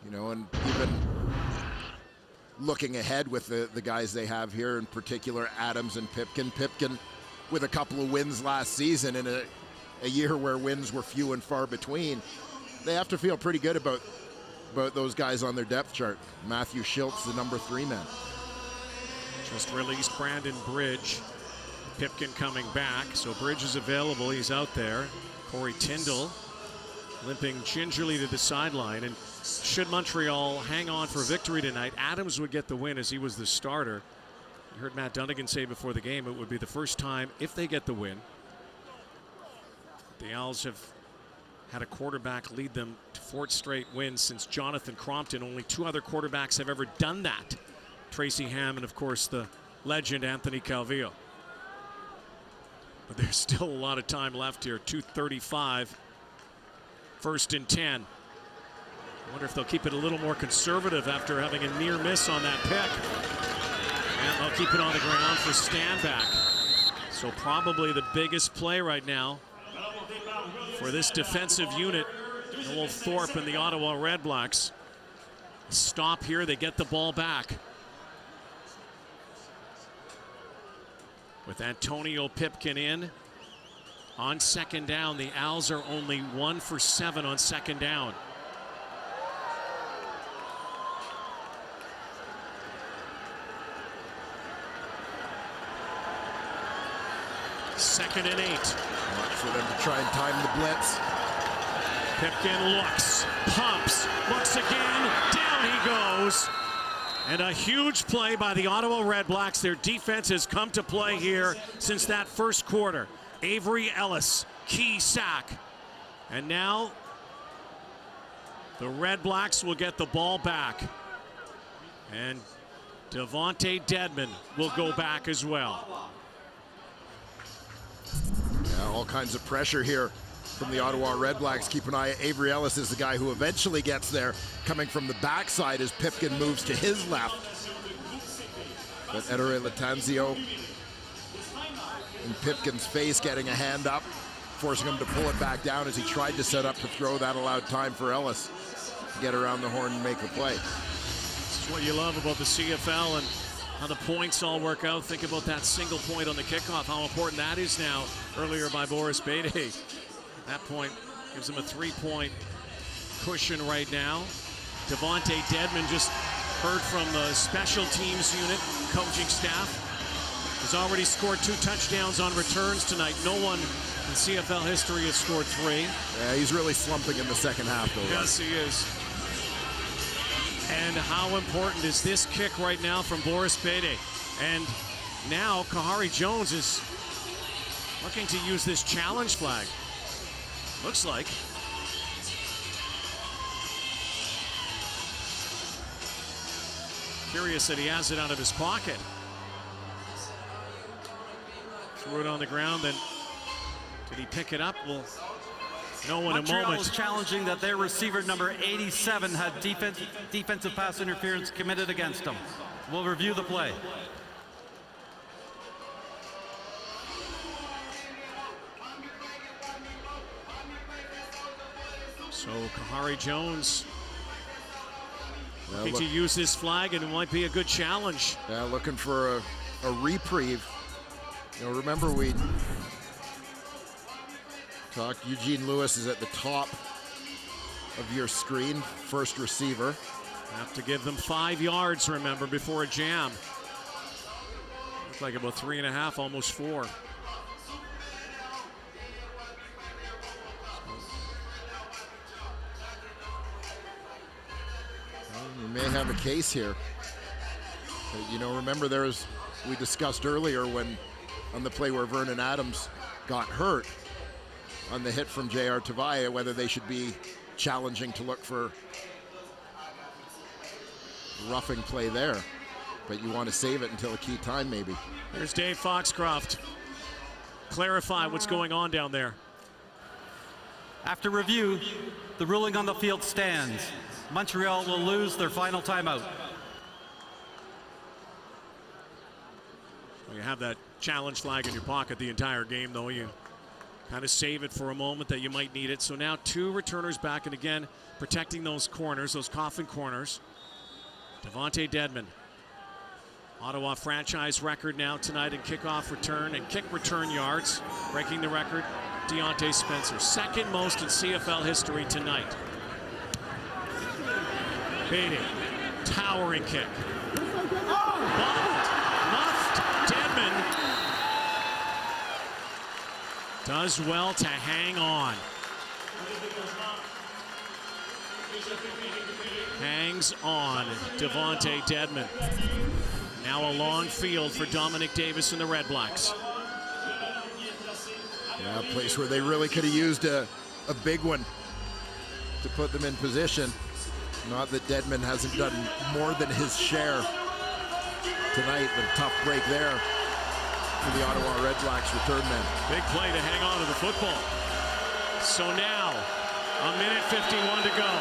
You know, and even looking ahead with the guys they have here, in particular Adams and Pipkin. Pipkin with a couple of wins last season in a year where wins were few and far between. They have to feel pretty good about those guys on their depth chart. Matthew Schiltz, the number 3 man. Just released Brandon Bridge. Pipkin coming back, so Bridge is available. He's out there. Corey Tyndall limping gingerly to the sideline. And should Montreal hang on for victory tonight, Adams would get the win as he was the starter. You heard Matt Dunnigan say before the game it would be the first time, if they get the win, the Owls have had a quarterback lead them to 4th straight wins since Jonathan Crompton. Only 2 other quarterbacks have ever done that. Tracy Ham and, of course, the legend Anthony Calvillo. But there's still a lot of time left here. 2:35. 1st and 10. I wonder if they'll keep it a little more conservative after having a near miss on that pick. And they'll keep it on the ground for Stanback. So probably the biggest play right now for this defensive unit, Noel Thorpe and the Ottawa Redblacks. Stop here, they get the ball back. With Antonio Pipkin in on 2nd down, the Owls are only 1 for 7 on 2nd down. Second and 8. Much for them to try and time the blitz. Pipkin looks, pumps, looks again, down he goes. And a huge play by the Ottawa Redblacks. Their defense has come to play here since that first quarter. Avery Ellis, key sack. And now the Redblacks will get the ball back. And Devontae Dedmon will go back as well. Yeah, all kinds of pressure here from the Ottawa Redblacks. Keep an eye. Avery Ellis is the guy who eventually gets there, coming from the backside as Pipkin moves to his left. But Ettore Latanzio in Pipkin's face, getting a hand up, forcing him to pull it back down as he tried to set up to throw. That allowed time for Ellis to get around the horn and make a play. This is what you love about the CFL and how the points all work out. Think about that single point on the kickoff, how important that is now. Earlier by Boris Bede. That point gives them a 3-point cushion right now. Devontae Dedmon just heard from the special teams unit, coaching staff. Has already scored 2 touchdowns on returns tonight. No one in CFL history has scored 3. Yeah, he's really slumping in the second half, though. Yes, he is. And how important is this kick right now from Boris Bede? And now Kahari Jones is looking to use this challenge flag. Looks like. Curious that he has it out of his pocket. Threw it on the ground, then Did he pick it up? We'll know in Montreal a moment. is challenging that their receiver number 87 had defensive pass interference committed against him. We'll review the play. So Kahari Jones looking to use his flag, and it might be a good challenge. Yeah, looking for a reprieve. You know, remember we talked, Eugene Lewis is at the top of your screen, first receiver. Have to give them 5 yards, remember, before a jam. Looked like about 3.5, almost 4. You may have a case here. You know, remember we discussed earlier when on the play where Vernon Adams got hurt on the hit from J.R. Tavaya, whether they should be challenging to look for roughing play there. But you want to save it until a key time maybe. Here's Dave Foxcroft. Clarify what's going on down there. After review, the ruling on the field stands. Montreal will lose their final timeout. Well, you have that challenge flag in your pocket the entire game, though. You kind of save it for a moment that you might need it. So now 2 returners back, and again, protecting those corners, those coffin corners. Devontae Dedmon. Ottawa franchise record now tonight in kickoff return and kick return yards. Breaking the record, Deontay Spencer. Second most in CFL history tonight. Beatty, towering kick. Bobbled, muffed, Dedmon does well to hang on. Hangs on, Devontae Dedmon. Now a long field for Dominic Davis and the Redblacks. Yeah, a place where they really could have used a big one to put them in position. Not that Dedmon hasn't done more than his share tonight, but a tough break there for the Ottawa Redblacks return men. Big play to hang on to the football. So now, 1:51 to go.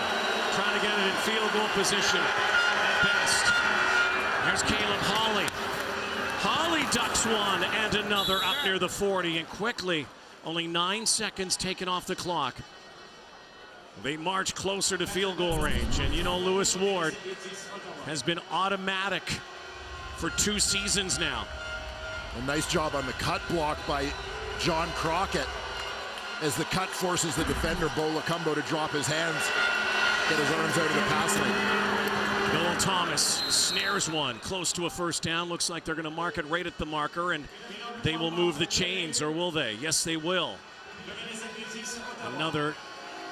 Trying to get it in field goal position at best. There's Caleb Hawley. Hawley ducks one and another up near the 40, and quickly, only 9 seconds taken off the clock. They march closer to field goal range, and you know Lewis Ward has been automatic for 2 seasons now. A nice job on the cut block by John Crockett as the cut forces the defender, Bo Lacumbo, to drop his hands, get his arms out of the pass lane. Noel Thomas snares one close to a first down. Looks like they're going to mark it right at the marker, and they will move the chains, or will they? Yes, they will. Another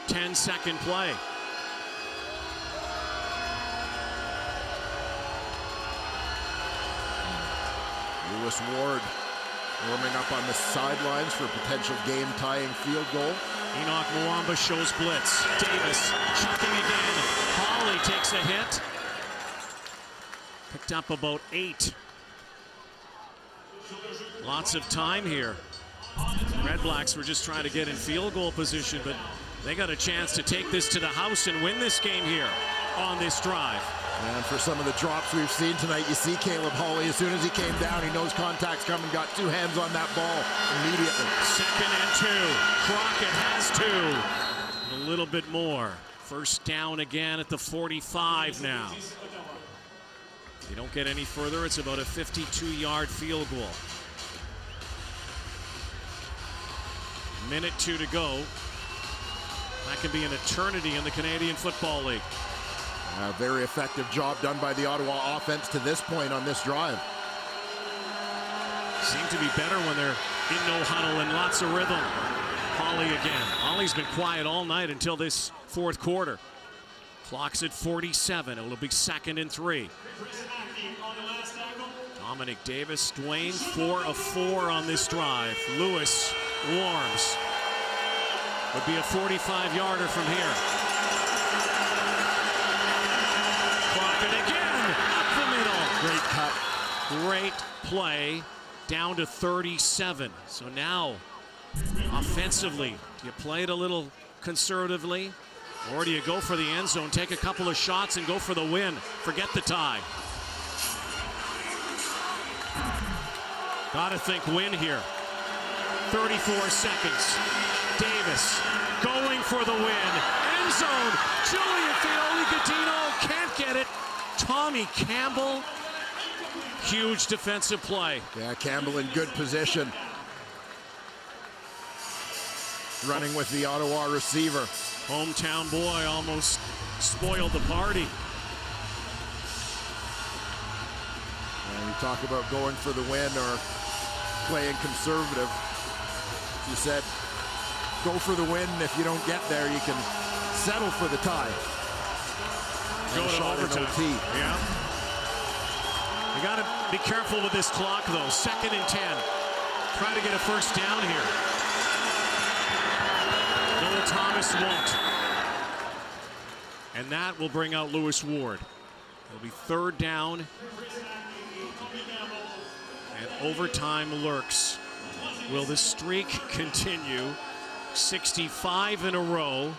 10-second play. Lewis Ward warming up on the sidelines for a potential game-tying field goal. Enoch Mwamba shows blitz. Davis chucking again. Hawley takes a hit. Picked up about 8. Lots of time here. Redblacks were just trying to get in field goal position, but they got a chance to take this to the house and win this game here on this drive. And for some of the drops we've seen tonight, you see Caleb Hawley, as soon as he came down, he knows contact's coming, got 2 hands on that ball immediately. 2nd and 2. Crockett has 2. A little bit more. First down again at the 45 now. If you don't get any further, it's about a 52-yard field goal. 1:02 to go. That can be an eternity in the Canadian Football League. A very effective job done by the Ottawa offense to this point on this drive. Seem to be better when they're in no huddle and lots of rhythm. Hawley again. Hawley's been quiet all night until this 4th quarter. Clock's at 47. It'll be 2nd and 3. Dominic Davis, Dwayne, 4 of 4 on this drive. Lewis warms. Would be a 45-yarder from here. Crockett again, up the middle. Great cut. Great play, down to 37. So now Offensively, do you play it a little conservatively, or do you go for the end zone, take a couple of shots and go for the win? Forget the tie. Gotta think win here. 34 seconds. Davis going for the win. End zone. Julian Fioli-Gadino can't get it. Tommy Campbell. Huge defensive play. Yeah, Campbell in good position. Running with the Ottawa receiver. Hometown boy almost spoiled the party. And you talk about going for the win or playing conservative. As you said, go for the win. If you don't get there, you can settle for the tie. Go to overtime. OT. Yeah. You got to be careful with this clock, though. 2nd and 10. Try to get a first down here. Noel Thomas won't. And that will bring out Lewis Ward. It'll be 3rd down. And overtime lurks. Will the streak continue? 65 in a row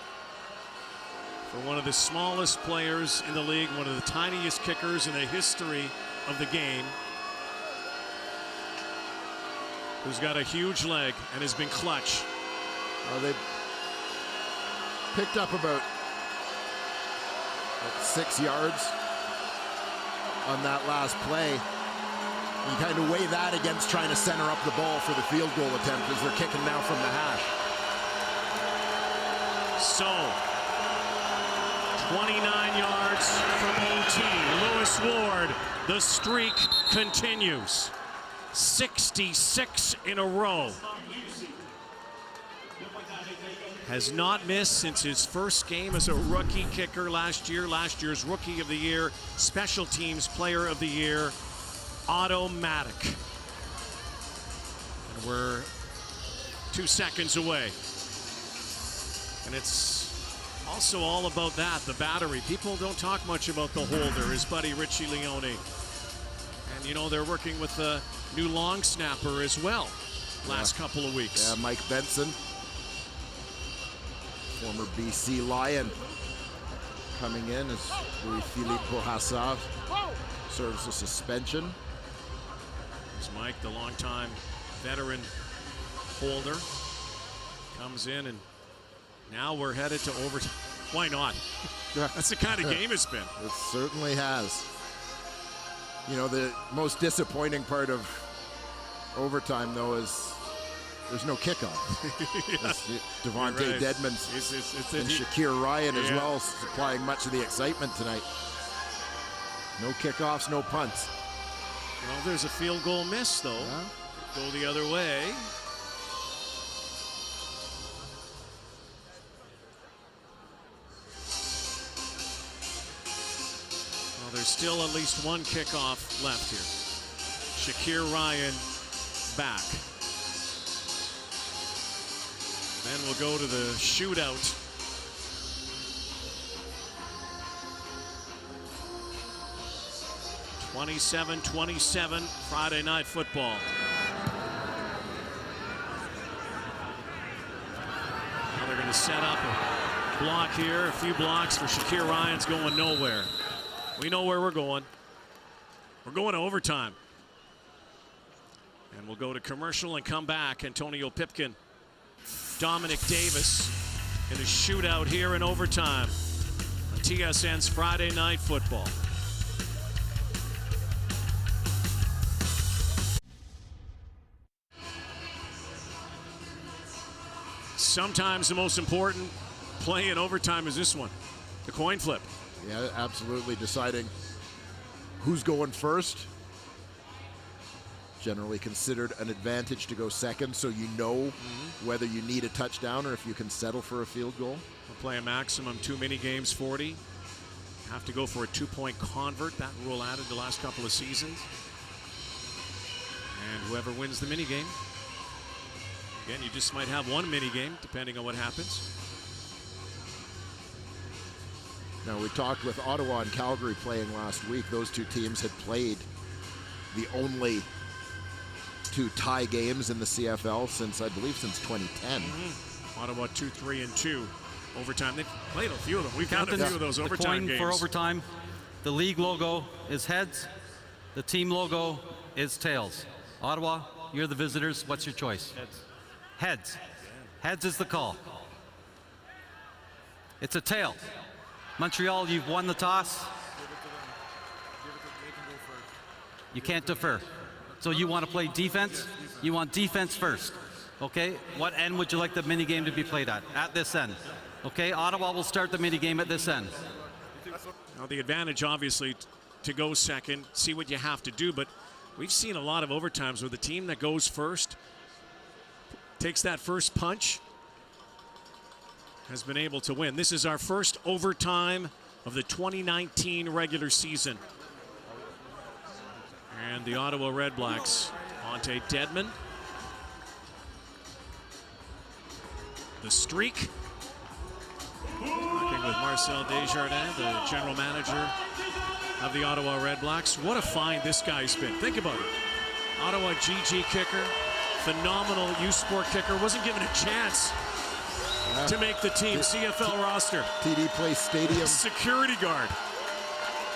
for one of the smallest players in the league, one of the tiniest kickers in the history of the game, who's got a huge leg and has been clutch. They picked up about 6 yards on that last play. You kind of weigh that against trying to center up the ball for the field goal attempt as they're kicking now from the hash. So, 29 yards from OT. Lewis Ward, the streak continues. 66 in a row. Has not missed since his first game as a rookie kicker last year. Last year's Rookie of the Year, Special Teams Player of the Year, automatic. And we're 2 seconds away. And it's also all about that, the battery. People don't talk much about the holder, his buddy Richie Leone. And you know, they're working with a new long snapper as well last couple of weeks. Yeah, Mike Benson, former BC Lion, coming in as Louis-Philippe Bourassa serves a suspension. There's Mike, the longtime veteran holder, comes in, and now we're headed to overtime. Why not? That's the kind of game it's been. It certainly has. You know, the most disappointing part of overtime, though, is there's no kickoff. Yeah. Devontae Right. Dedmon's It's and Shakir Ryan as well, supplying much of the excitement tonight. No kickoffs, no punts. Well, there's a field goal miss, though. Yeah. Go the other way. Well, there's still at least one kickoff left here. Shakir Ryan back. Then we'll go to the shootout. (27-27) Friday Night Football. Now they're going to set up a block here, a few blocks for Shakir Ryan's going nowhere. We know where we're going. We're going to overtime. And we'll go to commercial and come back. Antonio Pipkin, Dominic Davis in a shootout here in overtime on TSN's Friday Night Football. Sometimes the most important play in overtime is this one, the coin flip. Yeah, absolutely. Deciding who's going first. Generally considered an advantage to go second, so you know whether you need a touchdown or if you can settle for a field goal. We'll play a maximum 2 mini games, 40. Have to go for a 2-point convert. That rule added the last couple of seasons. And whoever wins the mini game. Again, you just might have one mini game depending on what happens. Now, we talked with Ottawa and Calgary playing last week. Those two teams had played the only last 2 tie games in the CFL since, I believe, since 2010. Ottawa 2-3-2 overtime. They've played a few of them. We've got a few of those the overtime coin games. For overtime, the league logo is heads. The team logo is tails. Ottawa, you're the visitors. What's your choice? Heads. Heads is the call. It's a tail. Montreal, you've won the toss. You can't defer. So you want to play defense? You want defense first. Okay, what end would you like the mini game to be played at? At this end. Okay, Ottawa will start the mini game at this end. Now the advantage, obviously, to go second, see what you have to do, but we've seen a lot of overtimes where the team that goes first takes that first punch, has been able to win. This is our first overtime of the 2019 regular season. And the Ottawa Redblacks, Monte Dedman. The streak. Talking with Marcel Desjardins, the general manager of the Ottawa Redblacks. What a find this guy's been. Think about it. Ottawa GG kicker, phenomenal U Sport kicker, wasn't given a chance to make the team CFL roster. TD Place Stadium. Security guard.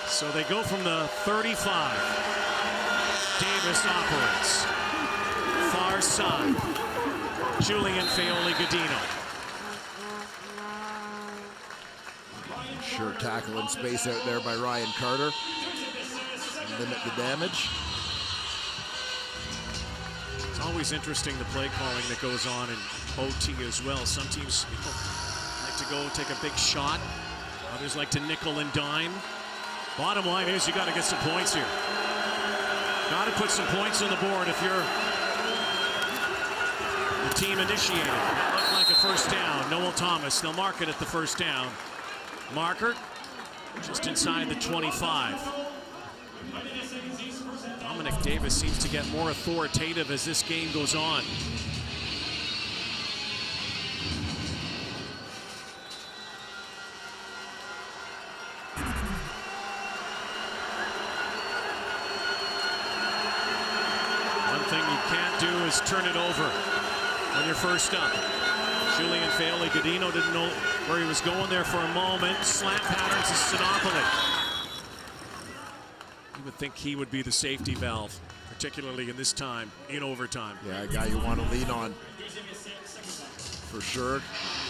So they go from the 35. Davis operates. Far side. Julian Feoli-Godino. Sure tackle in space out there by Ryan Carter. Limit the damage. It's always interesting the play calling that goes on in OT as well. Some teams like to go take a big shot. Others like to nickel and dime. Bottom line is you got to get some points here. Got to put some points on the board if you're the team initiated. That looked like a first down. Noel Thomas, they'll mark it at the first down. Marker just inside the 25. Dominic Davis seems to get more authoritative as this game goes on. One thing you can't do is turn it over when you're first up. Julian Feoli-Godino didn't know where he was going there for a moment. Slant patterns to Sinopoli. You would think he would be the safety valve, particularly in this time, in overtime. Yeah, a guy you want to lean on for sure.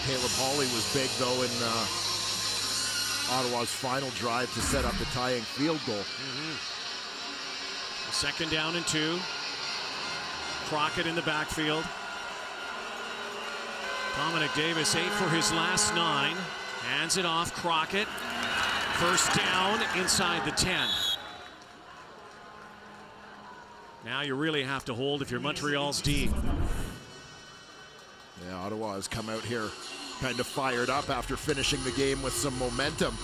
Caleb Hawley was big, though, in Ottawa's final drive to set up the tying field goal. Second down and 2. Crockett in the backfield. Dominic Davis 8 for his last 9. Hands it off. Crockett. First down inside the 10. Now you really have to hold if you're Montreal's D. Yeah, Ottawa has come out here kind of fired up after finishing the game with some momentum.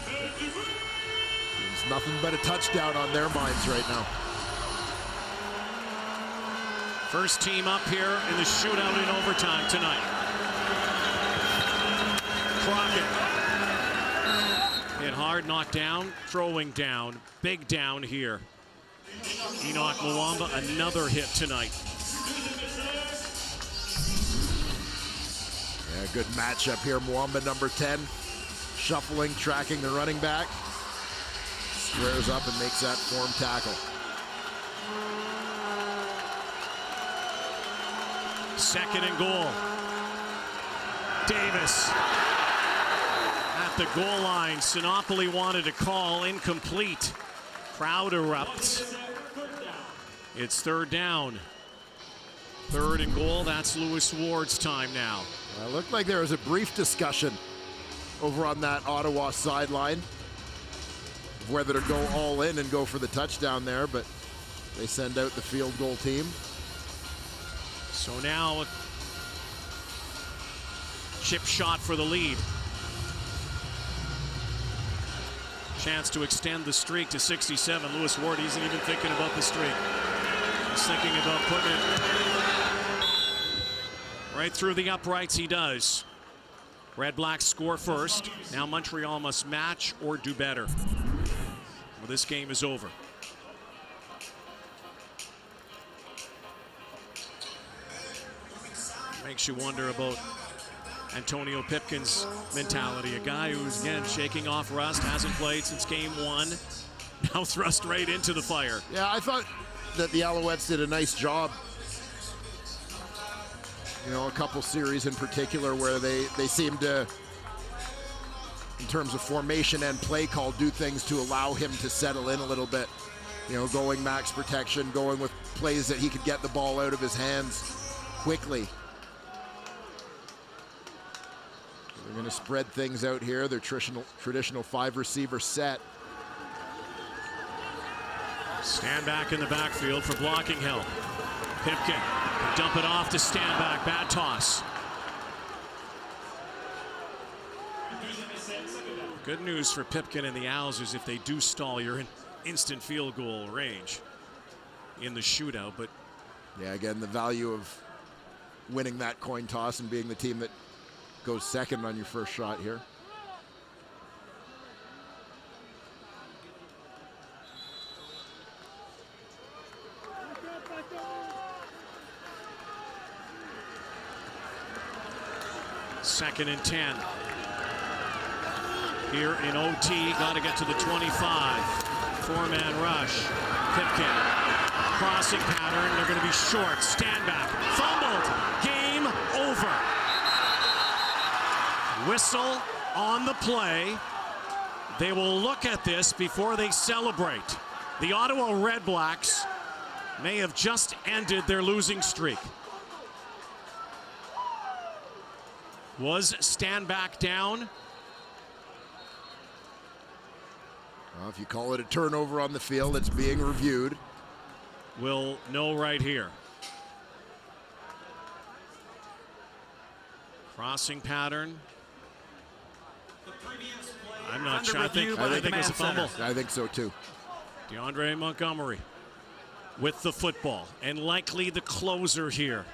There's nothing but a touchdown on their minds right now. First team up here in the shootout in overtime tonight. Crockett. Hit hard, knocked down, throwing down. Big down here. Enoch Mwamba, another hit tonight. Yeah, good matchup here. Mwamba, number 10, shuffling, tracking the running back. Squares up and makes that form tackle. Second and goal. Davis at the goal line. Sinopoli wanted a call, incomplete. Crowd erupts. It's third down. Third and goal. That's Lewis Ward's time now. It looked like there was a brief discussion over on that Ottawa sideline of whether to go all in and go for the touchdown there, but they send out the field goal team. So now a chip shot for the lead. Chance to extend the streak to 67. Lewis Ward isn't even thinking about the streak. He's thinking about putting it right through the uprights. He does. Redblacks score first. Now Montreal must match or do better. Well, this game is over. Makes you wonder about Antonio Pipkin's mentality. A guy who's, again, shaking off rust, hasn't played since game 1. Now thrust right into the fire. Yeah, I thought that the Alouettes did a nice job. You know, a couple series in particular where they seemed to, in terms of formation and play call, do things to allow him to settle in a little bit. You know, going max protection, going with plays that he could get the ball out of his hands quickly. They're going to spread things out here. Their traditional 5-receiver set. Stand back in the backfield for blocking help. Pipkin, dump it off to stand back. Bad toss. Good news for Pipkin and the Owls is if they do stall, you're in instant field goal range in the shootout. But yeah, again, the value of winning that coin toss and being the team that goes second on your first shot here. Second and 10. Here in OT, got to get to the 25. 4-man rush. Pipkin. Crossing pattern. They're going to be short. Stand back. Fumbled. Game over. Whistle on the play. They will look at this before they celebrate. The Ottawa Redblacks may have just ended their losing streak. Was stand back down. Well, if you call it a turnover on the field, it's being reviewed. We'll know right here. Crossing pattern. I'm not sure. I think it was a fumble. I think so too. DeAndre Montgomery with the football and likely the closer here.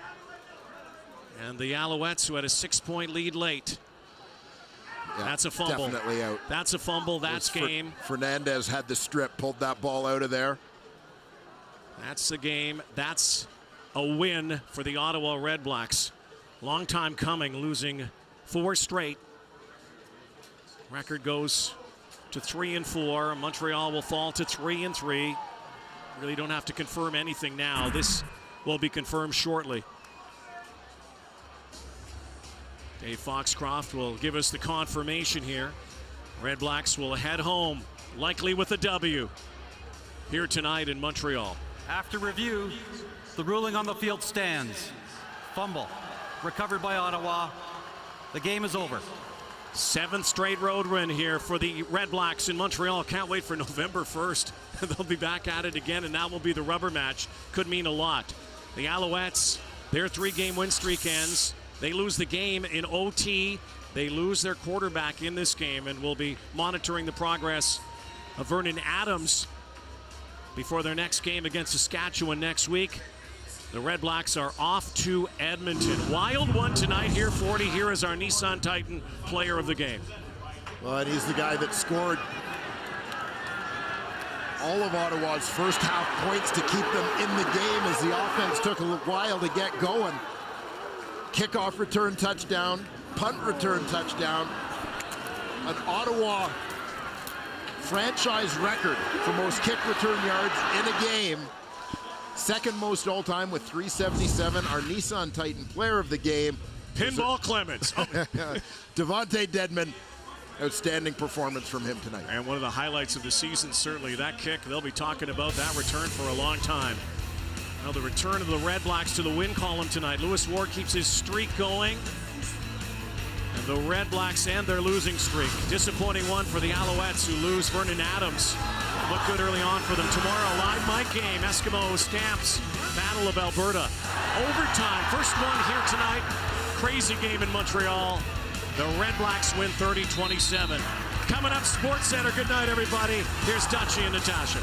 And the Alouettes, who had a 6-point lead late. Yeah, that's a fumble. Definitely out. That's a fumble. That's game. Fernandez had the strip, pulled that ball out of there. That's the game. That's a win for the Ottawa Redblacks. Long time coming, losing 4 straight. Record goes to 3-4. Montreal will fall to 3-3. Really don't have to confirm anything now. This will be confirmed shortly. Dave Foxcroft will give us the confirmation here. Redblacks will head home, likely with a W, here tonight in Montreal. After review, the ruling on the field stands. Fumble, recovered by Ottawa. The game is over. 7th straight road win here for the Redblacks in Montreal. Can't wait for November 1st. They'll be back at it again, and that will be the rubber match. Could mean a lot. The Alouettes, their 3-game win streak ends. They lose the game in OT. They lose their quarterback in this game, and we'll be monitoring the progress of Vernon Adams before their next game against Saskatchewan next week. The Redblacks are off to Edmonton. Wild one tonight here, 40. Here is our Nissan Titan player of the game. Well, and he's the guy that scored all of Ottawa's first half points to keep them in the game as the offense took a while to get going. Kickoff return touchdown, punt return touchdown. An Ottawa franchise record for most kick return yards in a game. Second most all time with 377. Our Nissan Titan player of the game. Pinball Clements. Devontae Dedman. Outstanding performance from him tonight. And one of the highlights of the season, certainly that kick. They'll be talking about that return for a long time. Now the return of the Redblacks to the win column tonight. Lewis Ward keeps his streak going. And the Redblacks end their losing streak. Disappointing one for the Alouettes, who lose Vernon Adams. Looked good early on for them. Tomorrow, live mic game. Eskimo Stamps, Battle of Alberta. Overtime, first one here tonight. Crazy game in Montreal. The Redblacks win 30-27. Coming up, Sports Center. Good night, everybody. Here's Dutchie and Natasha.